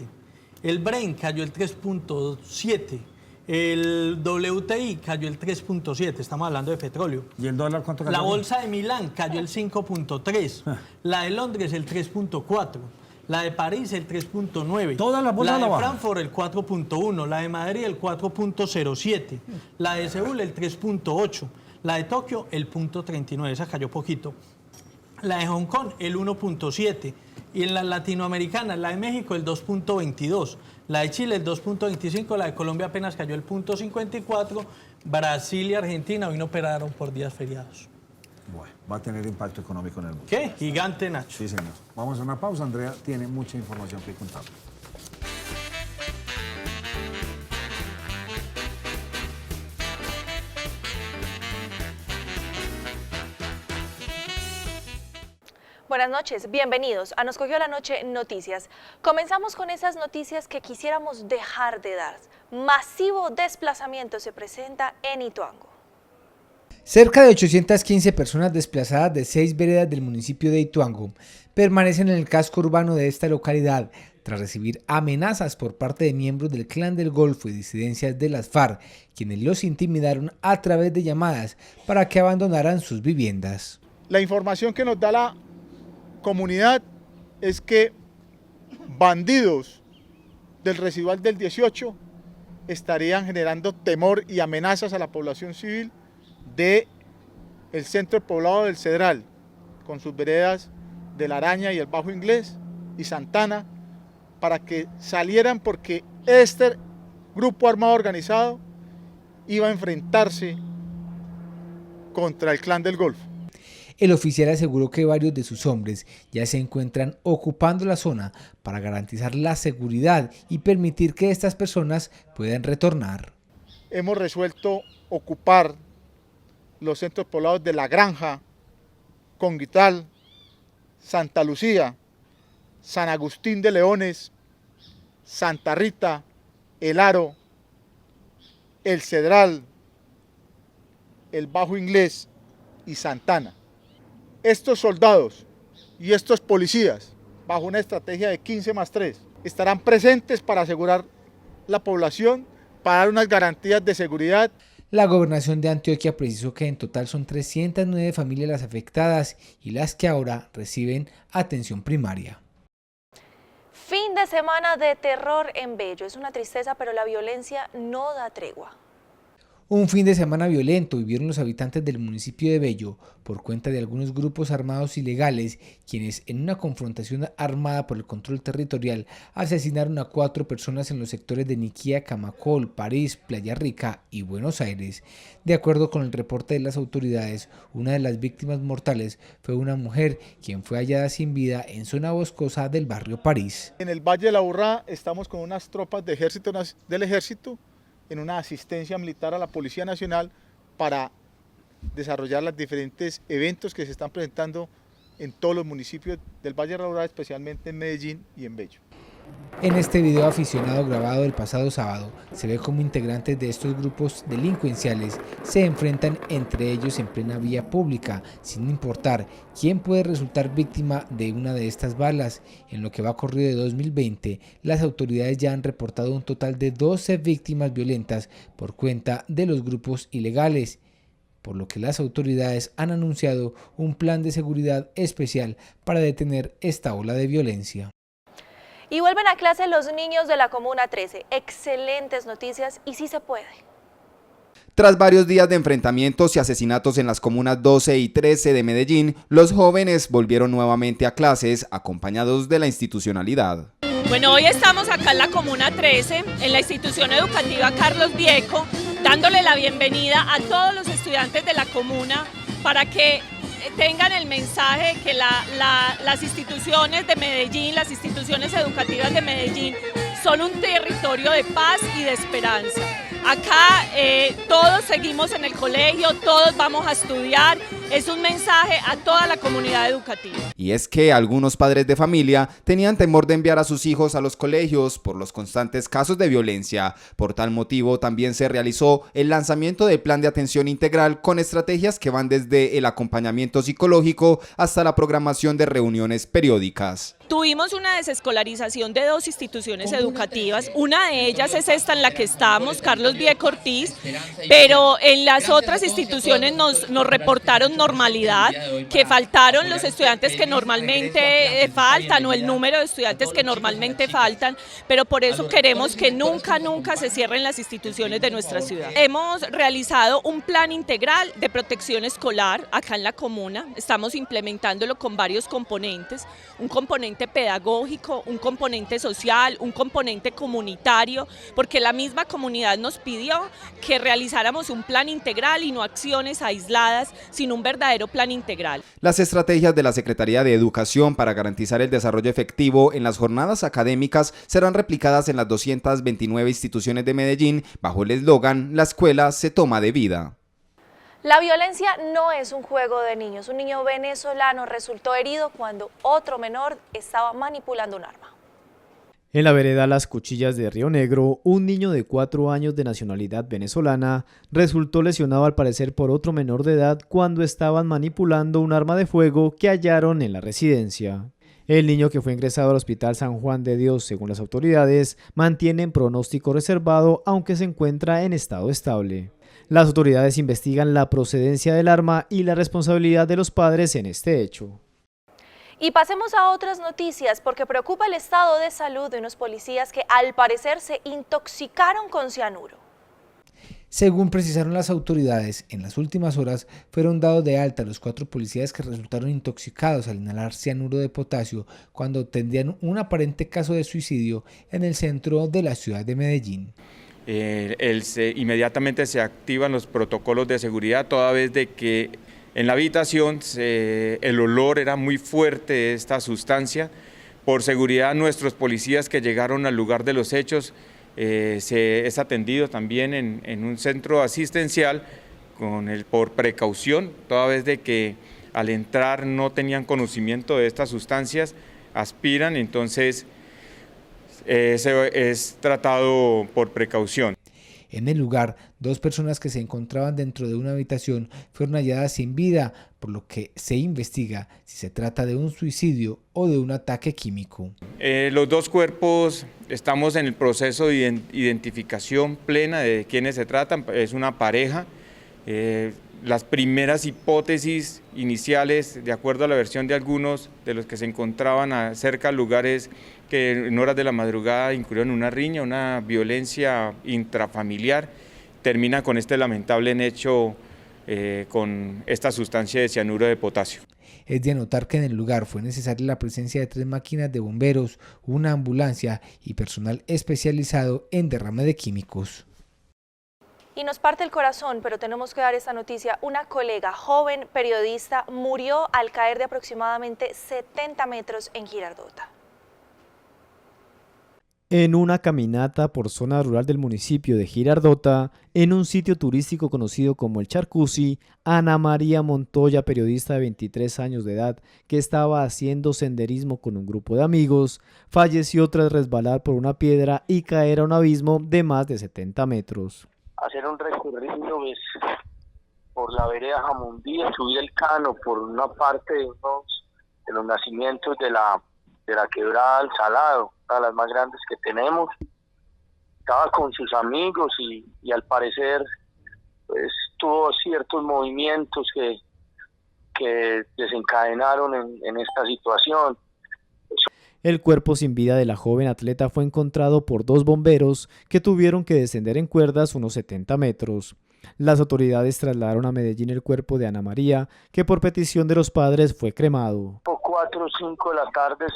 el Brent cayó el 3.7, el WTI cayó el 3.7, estamos hablando de petróleo. ¿Y el dólar cuánto cayó? La bolsa de Milán cayó el 5.3, la de Londres el 3.4, la de París el 3.9, todas las bolsas la de Frankfurt el 4.1, la de Madrid el 4.07, la de Seúl el 3.8, la de Tokio el 0.39, esa cayó poquito, la de Hong Kong el 1.7, y en las latinoamericanas, la de México el 2.22, la de Chile el 2.25, la de Colombia apenas cayó el 0.54, Brasil y Argentina hoy no operaron por días feriados. Bueno, va a tener impacto económico en el mundo. ¿Qué? Gigante, Nacho. Sí, señor. Vamos a una pausa. Andrea tiene mucha información que contar. Buenas noches, bienvenidos a Nos Cogió la Noche Noticias. Comenzamos con esas noticias que quisiéramos dejar de dar. Masivo desplazamiento se presenta en Ituango. Cerca de 815 personas desplazadas de 6 veredas del municipio de Ituango permanecen en el casco urbano de esta localidad tras recibir amenazas por parte de miembros del Clan del Golfo y disidencias de las FARC, quienes los intimidaron a través de llamadas para que abandonaran sus viviendas. La información que nos da la comunidad es que bandidos del residual del 18 estarían generando temor y amenazas a la población civil del centro poblado del Cedral, con sus veredas de La Araña y el Bajo Inglés y Santana, para que salieran, porque este grupo armado organizado iba a enfrentarse contra el Clan del Golfo. El oficial aseguró que varios de sus hombres ya se encuentran ocupando la zona para garantizar la seguridad y permitir que estas personas puedan retornar. Hemos resuelto ocupar los centros poblados de La Granja, Conguital, Santa Lucía, San Agustín de Leones, Santa Rita, El Aro, El Cedral, el Bajo Inglés y Santana. Estos soldados y estos policías, bajo una estrategia de 15+3, estarán presentes para asegurar la población, para dar unas garantías de seguridad. La Gobernación de Antioquia precisó que en total son 309 familias las afectadas y las que ahora reciben atención primaria. Fin de semana de terror en Bello. Es una tristeza, pero la violencia no da tregua. Un fin de semana violento vivieron los habitantes del municipio de Bello por cuenta de algunos grupos armados ilegales, quienes en una confrontación armada por el control territorial asesinaron a 4 personas en los sectores de Niquía, Camacol, París, Playa Rica y Buenos Aires. De acuerdo con el reporte de las autoridades, una de las víctimas mortales fue una mujer quien fue hallada sin vida en zona boscosa del barrio París. En el Valle de la Urrá estamos con unas tropas del ejército en una asistencia militar a la Policía Nacional para desarrollar los diferentes eventos que se están presentando en todos los municipios del Valle de la Urrá, especialmente en Medellín y en Bello. En este video aficionado grabado el pasado sábado, se ve como integrantes de estos grupos delincuenciales se enfrentan entre ellos en plena vía pública, sin importar quién puede resultar víctima de una de estas balas. En lo que va corrido de 2020, las autoridades ya han reportado un total de 12 víctimas violentas por cuenta de los grupos ilegales, por lo que las autoridades han anunciado un plan de seguridad especial para detener esta ola de violencia. Y vuelven a clase los niños de la Comuna 13. Excelentes noticias y sí se puede. Tras varios días de enfrentamientos y asesinatos en las comunas 12 y 13 de Medellín, los jóvenes volvieron nuevamente a clases acompañados de la institucionalidad. Bueno, hoy estamos acá en la Comuna 13, en la institución educativa Carlos Vieco, dándole la bienvenida a todos los estudiantes de la comuna para que tengan el mensaje que las instituciones de Medellín, las instituciones educativas de Medellín son un territorio de paz y de esperanza. Acá todos seguimos en el colegio, todos vamos a estudiar, es un mensaje a toda la comunidad educativa. Y es que algunos padres de familia tenían temor de enviar a sus hijos a los colegios por los constantes casos de violencia. Por tal motivo también se realizó el lanzamiento del plan de atención integral con estrategias que van desde el acompañamiento psicológico hasta la programación de reuniones periódicas. Tuvimos una desescolarización de 2 instituciones educativas, una de ellas es esta en la que estamos, Carlos Vieco Ortiz, pero en las otras instituciones nos reportaron normalidad, que faltaron los estudiantes que normalmente faltan o el número de estudiantes que normalmente faltan, pero por eso queremos que nunca se cierren las instituciones de nuestra ciudad. Hemos realizado un plan integral de protección escolar acá en la comuna, estamos implementándolo con varios componentes, un componente pedagógico, un componente social, un componente comunitario, porque la misma comunidad nos pidió que realizáramos un plan integral y no acciones aisladas, sino un verdadero plan integral. Las estrategias de la Secretaría de Educación para garantizar el desarrollo efectivo en las jornadas académicas serán replicadas en las 229 instituciones de Medellín bajo el eslogan "La escuela se toma de vida". La violencia no es un juego de niños. Un niño venezolano resultó herido cuando otro menor estaba manipulando un arma. En la vereda Las Cuchillas de Río Negro, un niño de 4 años de nacionalidad venezolana resultó lesionado al parecer por otro menor de edad cuando estaban manipulando un arma de fuego que hallaron en la residencia. El niño, que fue ingresado al Hospital San Juan de Dios, según las autoridades, mantiene pronóstico reservado, aunque se encuentra en estado estable. Las autoridades investigan la procedencia del arma y la responsabilidad de los padres en este hecho. Y pasemos a otras noticias, porque preocupa el estado de salud de unos policías que al parecer se intoxicaron con cianuro. Según precisaron las autoridades, en las últimas horas fueron dados de alta los 4 policías que resultaron intoxicados al inhalar cianuro de potasio cuando atendían un aparente caso de suicidio en el centro de la ciudad de Medellín. Inmediatamente se activan los protocolos de seguridad, toda vez de que en la habitación el olor era muy fuerte de esta sustancia. Por seguridad, nuestros policías que llegaron al lugar de los hechos es atendido también en un centro asistencial por precaución, toda vez de que al entrar no tenían conocimiento de estas sustancias, aspiran, entonces es tratado por precaución. En el lugar, 2 personas que se encontraban dentro de una habitación fueron halladas sin vida, por lo que se investiga si se trata de un suicidio o de un ataque químico. Los 2 cuerpos estamos en el proceso de identificación plena de quiénes se tratan, es una pareja. Las primeras hipótesis iniciales, de acuerdo a la versión de algunos de los que se encontraban cerca de lugares que en horas de la madrugada incurrieron una riña, una violencia intrafamiliar, termina con este lamentable hecho con esta sustancia de cianuro de potasio. Es de anotar que en el lugar fue necesaria la presencia de 3 máquinas de bomberos, una ambulancia y personal especializado en derrame de químicos. Y nos parte el corazón, pero tenemos que dar esta noticia. Una colega, joven periodista, murió al caer de aproximadamente 70 metros en Girardota. En una caminata por zona rural del municipio de Girardota, en un sitio turístico conocido como el Charcusi, Ana María Montoya, periodista de 23 años de edad, que estaba haciendo senderismo con un grupo de amigos, falleció tras resbalar por una piedra y caer a un abismo de más de 70 metros. Hacer un recorrido por la vereda Jamundía, subir el Cano por una parte de los nacimientos de la quebrada del Salado, una de las más grandes que tenemos. Estaba con sus amigos y al parecer pues, tuvo ciertos movimientos que desencadenaron en esta situación. El cuerpo sin vida de la joven atleta fue encontrado por 2 bomberos que tuvieron que descender en cuerdas unos 70 metros. Las autoridades trasladaron a Medellín el cuerpo de Ana María, que por petición de los padres fue cremado. 4 o 5 de la tarde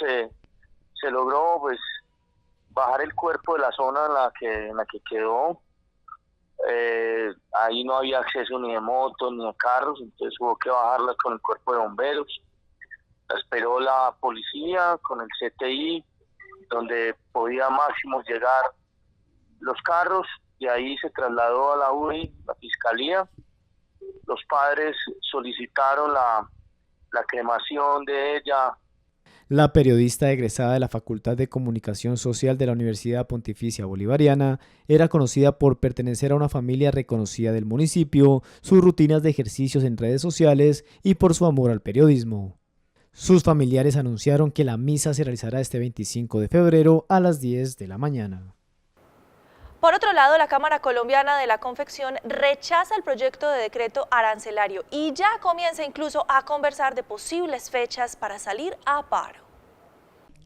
se logró pues bajar el cuerpo de la zona en la que quedó. Ahí no había acceso ni de motos ni de carros, entonces hubo que bajarlas con el cuerpo de bomberos. La esperó la policía con el CTI, donde podía máximo llegar los carros, y ahí se trasladó a la URI, la fiscalía. Los padres solicitaron la cremación de ella. La periodista egresada de la Facultad de Comunicación Social de la Universidad Pontificia Bolivariana era conocida por pertenecer a una familia reconocida del municipio, sus rutinas de ejercicios en redes sociales y por su amor al periodismo. Sus familiares anunciaron que la misa se realizará este 25 de febrero a las 10 de la mañana. Por otro lado, la Cámara Colombiana de la Confección rechaza el proyecto de decreto arancelario y ya comienza incluso a conversar de posibles fechas para salir a paro.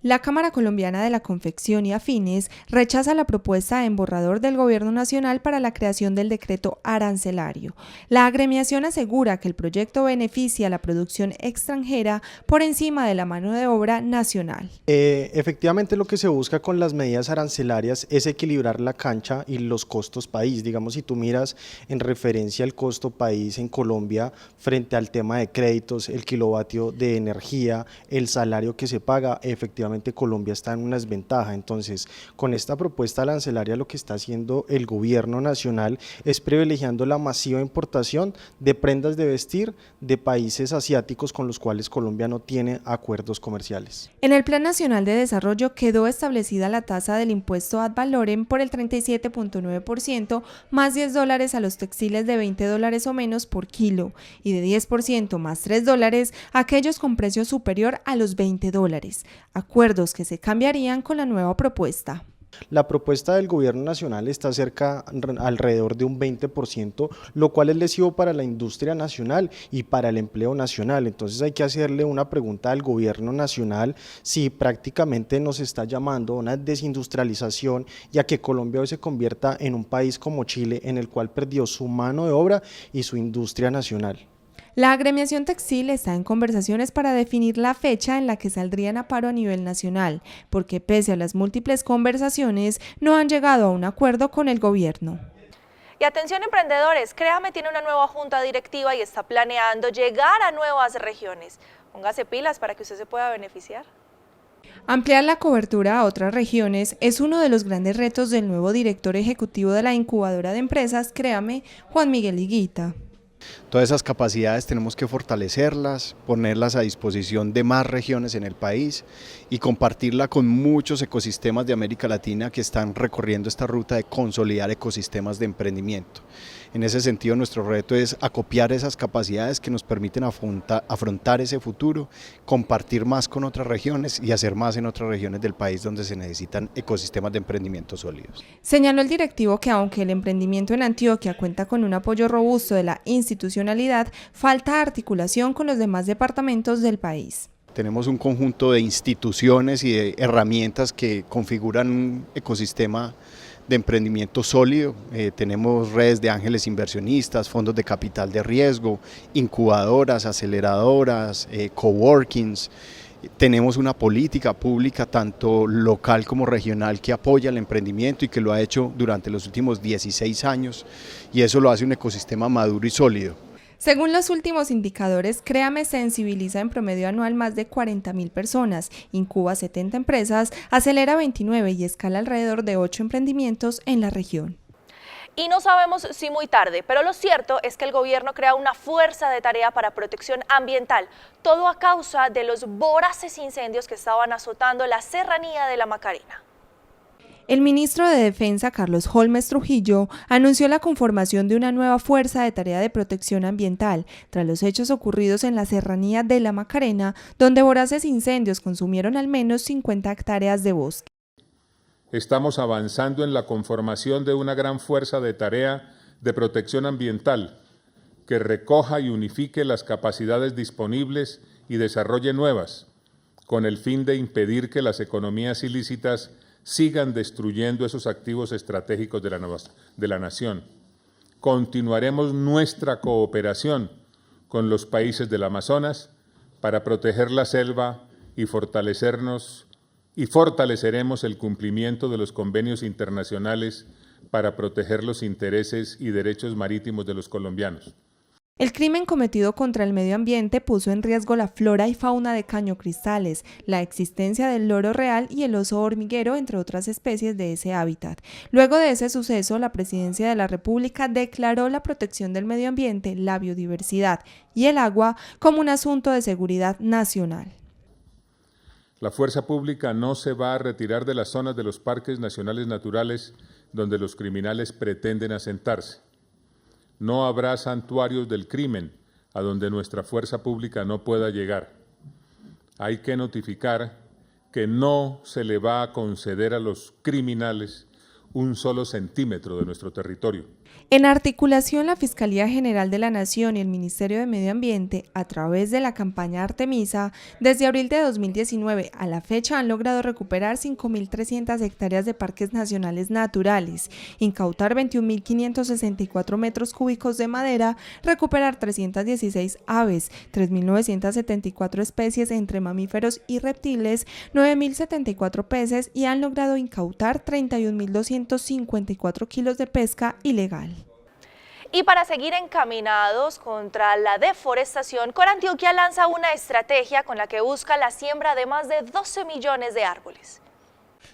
La Cámara Colombiana de la Confección y Afines rechaza la propuesta en borrador del Gobierno Nacional para la creación del decreto arancelario. La agremiación asegura que el proyecto beneficia a la producción extranjera por encima de la mano de obra nacional. Efectivamente, lo que se busca con las medidas arancelarias es equilibrar la cancha y los costos país. Digamos, si tú miras en referencia al costo país en Colombia frente al tema de créditos, el kilovatio de energía, el salario que se paga, efectivamente definitivamente Colombia está en una desventaja. Entonces, con esta propuesta arancelaria lo que está haciendo el gobierno nacional es privilegiando la masiva importación de prendas de vestir de países asiáticos con los cuales Colombia no tiene acuerdos comerciales. En el Plan Nacional de Desarrollo quedó establecida la tasa del impuesto ad valorem por el 37.9%, más $10 a los textiles de $20 o menos por kilo y de 10% más $3 a aquellos con precio superior a los $20, acuerdos que se cambiarían con la nueva propuesta. La propuesta del gobierno nacional está alrededor de un 20%, lo cual es lesivo para la industria nacional y para el empleo nacional. Entonces hay que hacerle una pregunta al gobierno nacional si prácticamente nos está llamando a una desindustrialización y a que Colombia hoy se convierta en un país como Chile, en el cual perdió su mano de obra y su industria nacional. La agremiación textil está en conversaciones para definir la fecha en la que saldrían a paro a nivel nacional, porque pese a las múltiples conversaciones, no han llegado a un acuerdo con el gobierno. Y atención emprendedores, Créame tiene una nueva junta directiva y está planeando llegar a nuevas regiones. Póngase pilas para que usted se pueda beneficiar. Ampliar la cobertura a otras regiones es uno de los grandes retos del nuevo director ejecutivo de la incubadora de empresas Créame, Juan Miguel Higuita. Todas esas capacidades tenemos que fortalecerlas, ponerlas a disposición de más regiones en el país y compartirla con muchos ecosistemas de América Latina que están recorriendo esta ruta de consolidar ecosistemas de emprendimiento. En ese sentido, nuestro reto es acopiar esas capacidades que nos permiten afrontar ese futuro, compartir más con otras regiones y hacer más en otras regiones del país donde se necesitan ecosistemas de emprendimiento sólidos. Señaló el directivo que aunque el emprendimiento en Antioquia cuenta con un apoyo robusto de la institucionalidad, falta articulación con los demás departamentos del país. Tenemos un conjunto de instituciones y de herramientas que configuran un ecosistema de emprendimiento sólido. Tenemos redes de ángeles inversionistas, fondos de capital de riesgo, incubadoras, aceleradoras, coworkings. Tenemos una política pública tanto local como regional que apoya el emprendimiento y que lo ha hecho durante los últimos 16 años y eso lo hace un ecosistema maduro y sólido. Según los últimos indicadores, Créame sensibiliza en promedio anual más de 40.000 personas, incuba 70 empresas, acelera 29 y escala alrededor de 8 emprendimientos en la región. Y no sabemos si muy tarde, pero lo cierto es que el gobierno crea una fuerza de tarea para protección ambiental, todo a causa de los voraces incendios que estaban azotando la serranía de la Macarena. El ministro de Defensa, Carlos Holmes Trujillo, anunció la conformación de una nueva fuerza de tarea de protección ambiental tras los hechos ocurridos en la serranía de la Macarena, donde voraces incendios consumieron al menos 50 hectáreas de bosque. Estamos avanzando en la conformación de una gran fuerza de tarea de protección ambiental que recoja y unifique las capacidades disponibles y desarrolle nuevas, con el fin de impedir que las economías ilícitas sigan destruyendo esos activos estratégicos de la nación. Continuaremos nuestra cooperación con los países del Amazonas para proteger la selva y fortaleceremos el cumplimiento de los convenios internacionales para proteger los intereses y derechos marítimos de los colombianos. El crimen cometido contra el medio ambiente puso en riesgo la flora y fauna de Caño Cristales, la existencia del loro real y el oso hormiguero, entre otras especies de ese hábitat. Luego de ese suceso, la Presidencia de la República declaró la protección del medio ambiente, la biodiversidad y el agua como un asunto de seguridad nacional. La fuerza pública no se va a retirar de las zonas de los parques nacionales naturales donde los criminales pretenden asentarse. No habrá santuarios del crimen a donde nuestra fuerza pública no pueda llegar. Hay que notificar que no se le va a conceder a los criminales un solo centímetro de nuestro territorio. En articulación, la Fiscalía General de la Nación y el Ministerio de Medio Ambiente, a través de la campaña Artemisa, desde abril de 2019 a la fecha han logrado recuperar 5.300 hectáreas de parques nacionales naturales, incautar 21.564 metros cúbicos de madera, recuperar 316 aves, 3.974 especies entre mamíferos y reptiles, 9.074 peces y han logrado incautar 31.254 kilos de pesca ilegal. Y para seguir encaminados contra la deforestación, Corantioquia lanza una estrategia con la que busca la siembra de más de 12 millones de árboles.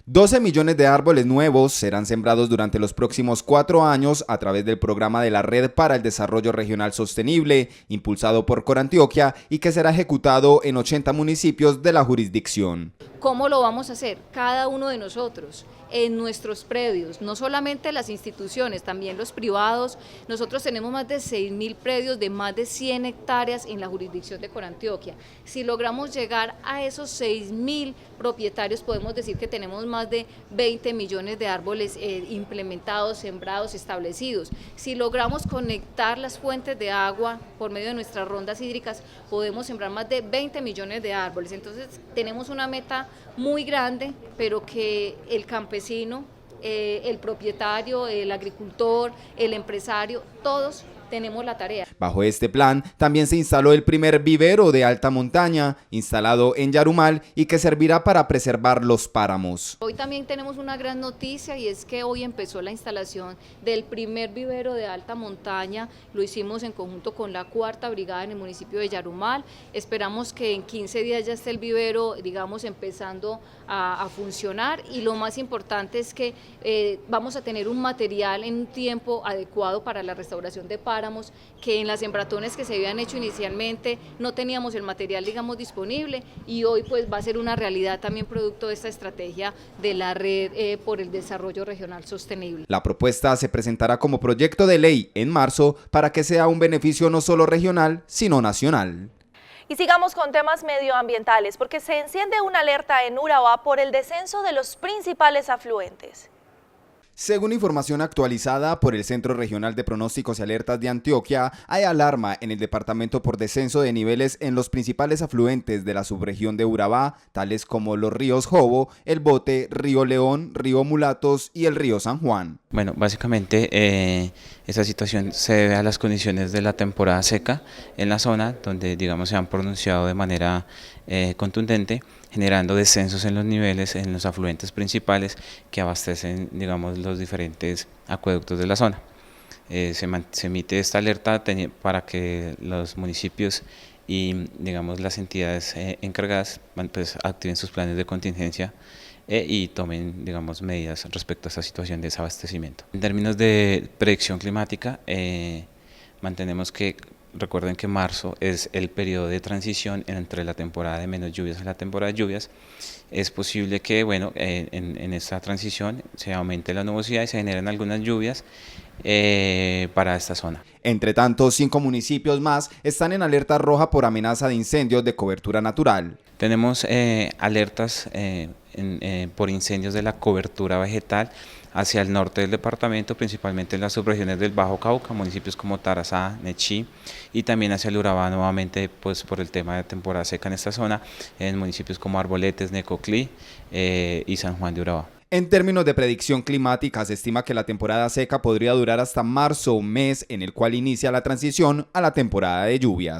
12 millones de árboles nuevos serán sembrados durante los próximos 4 años a través del programa de la Red para el Desarrollo Regional Sostenible, impulsado por Corantioquia y que será ejecutado en 80 municipios de la jurisdicción. ¿Cómo lo vamos a hacer? Cada uno de nosotros, en nuestros predios, no solamente las instituciones, también los privados. Nosotros tenemos más de 6.000 predios de más de 100 hectáreas en la jurisdicción de Corantioquia. Si logramos llegar a esos 6.000 propietarios, podemos decir que tenemos más de 20 millones de árboles implementados, sembrados, establecidos. Si logramos conectar las fuentes de agua por medio de nuestras rondas hídricas, podemos sembrar más de 20 millones de árboles. Entonces tenemos una meta muy grande, pero que el campesino, el propietario, el agricultor, el empresario, todos tenemos la tarea. Bajo este plan también se instaló el primer vivero de alta montaña, instalado en Yarumal y que servirá para preservar los páramos. Hoy también tenemos una gran noticia y es que hoy empezó la instalación del primer vivero de alta montaña. Lo hicimos en conjunto con la 4ª Brigada en el municipio de Yarumal. Esperamos que en 15 días ya esté el vivero, digamos, empezando a funcionar, y lo más importante es que vamos a tener un material en un tiempo adecuado para la restauración de páramos, que en las sembratones que se habían hecho inicialmente no teníamos el material, digamos, disponible, y hoy pues va a ser una realidad también producto de esta estrategia de la Red por el Desarrollo Regional Sostenible. La propuesta se presentará como proyecto de ley en marzo para que sea un beneficio no solo regional, sino nacional. Y sigamos con temas medioambientales, porque se enciende una alerta en Urabá por el descenso de los principales afluentes. Según información actualizada por el Centro Regional de Pronósticos y Alertas de Antioquia, hay alarma en el departamento por descenso de niveles en los principales afluentes de la subregión de Urabá, tales como los ríos Jobo, el Bote, Río León, Río Mulatos y el río San Juan. Bueno, básicamente esta situación se debe a las condiciones de la temporada seca en la zona, donde digamos se han pronunciado de manera contundente, generando descensos en los niveles en los afluentes principales que abastecen, digamos, los diferentes acueductos de la zona. Se emite esta alerta para que los municipios y, digamos, las entidades encargadas pues, activen sus planes de contingencia y tomen, digamos, medidas respecto a esta situación de desabastecimiento. En términos de predicción climática, mantenemos que recuerden que marzo es el periodo de transición entre la temporada de menos lluvias a la temporada de lluvias. Es posible que, bueno, en esta transición se aumente la nubosidad y se generen algunas lluvias para esta zona. Entre tanto, 5 municipios más están en alerta roja por amenaza de incendios de cobertura natural. Tenemos alertas por incendios de la cobertura vegetal hacia el norte del departamento, principalmente en las subregiones del Bajo Cauca, municipios como Tarazá, Nechí, y también hacia el Urabá nuevamente pues por el tema de temporada seca en esta zona, en municipios como Arboletes, Necoclí y San Juan de Urabá. En términos de predicción climática, se estima que la temporada seca podría durar hasta marzo, mes en el cual inicia la transición a la temporada de lluvias.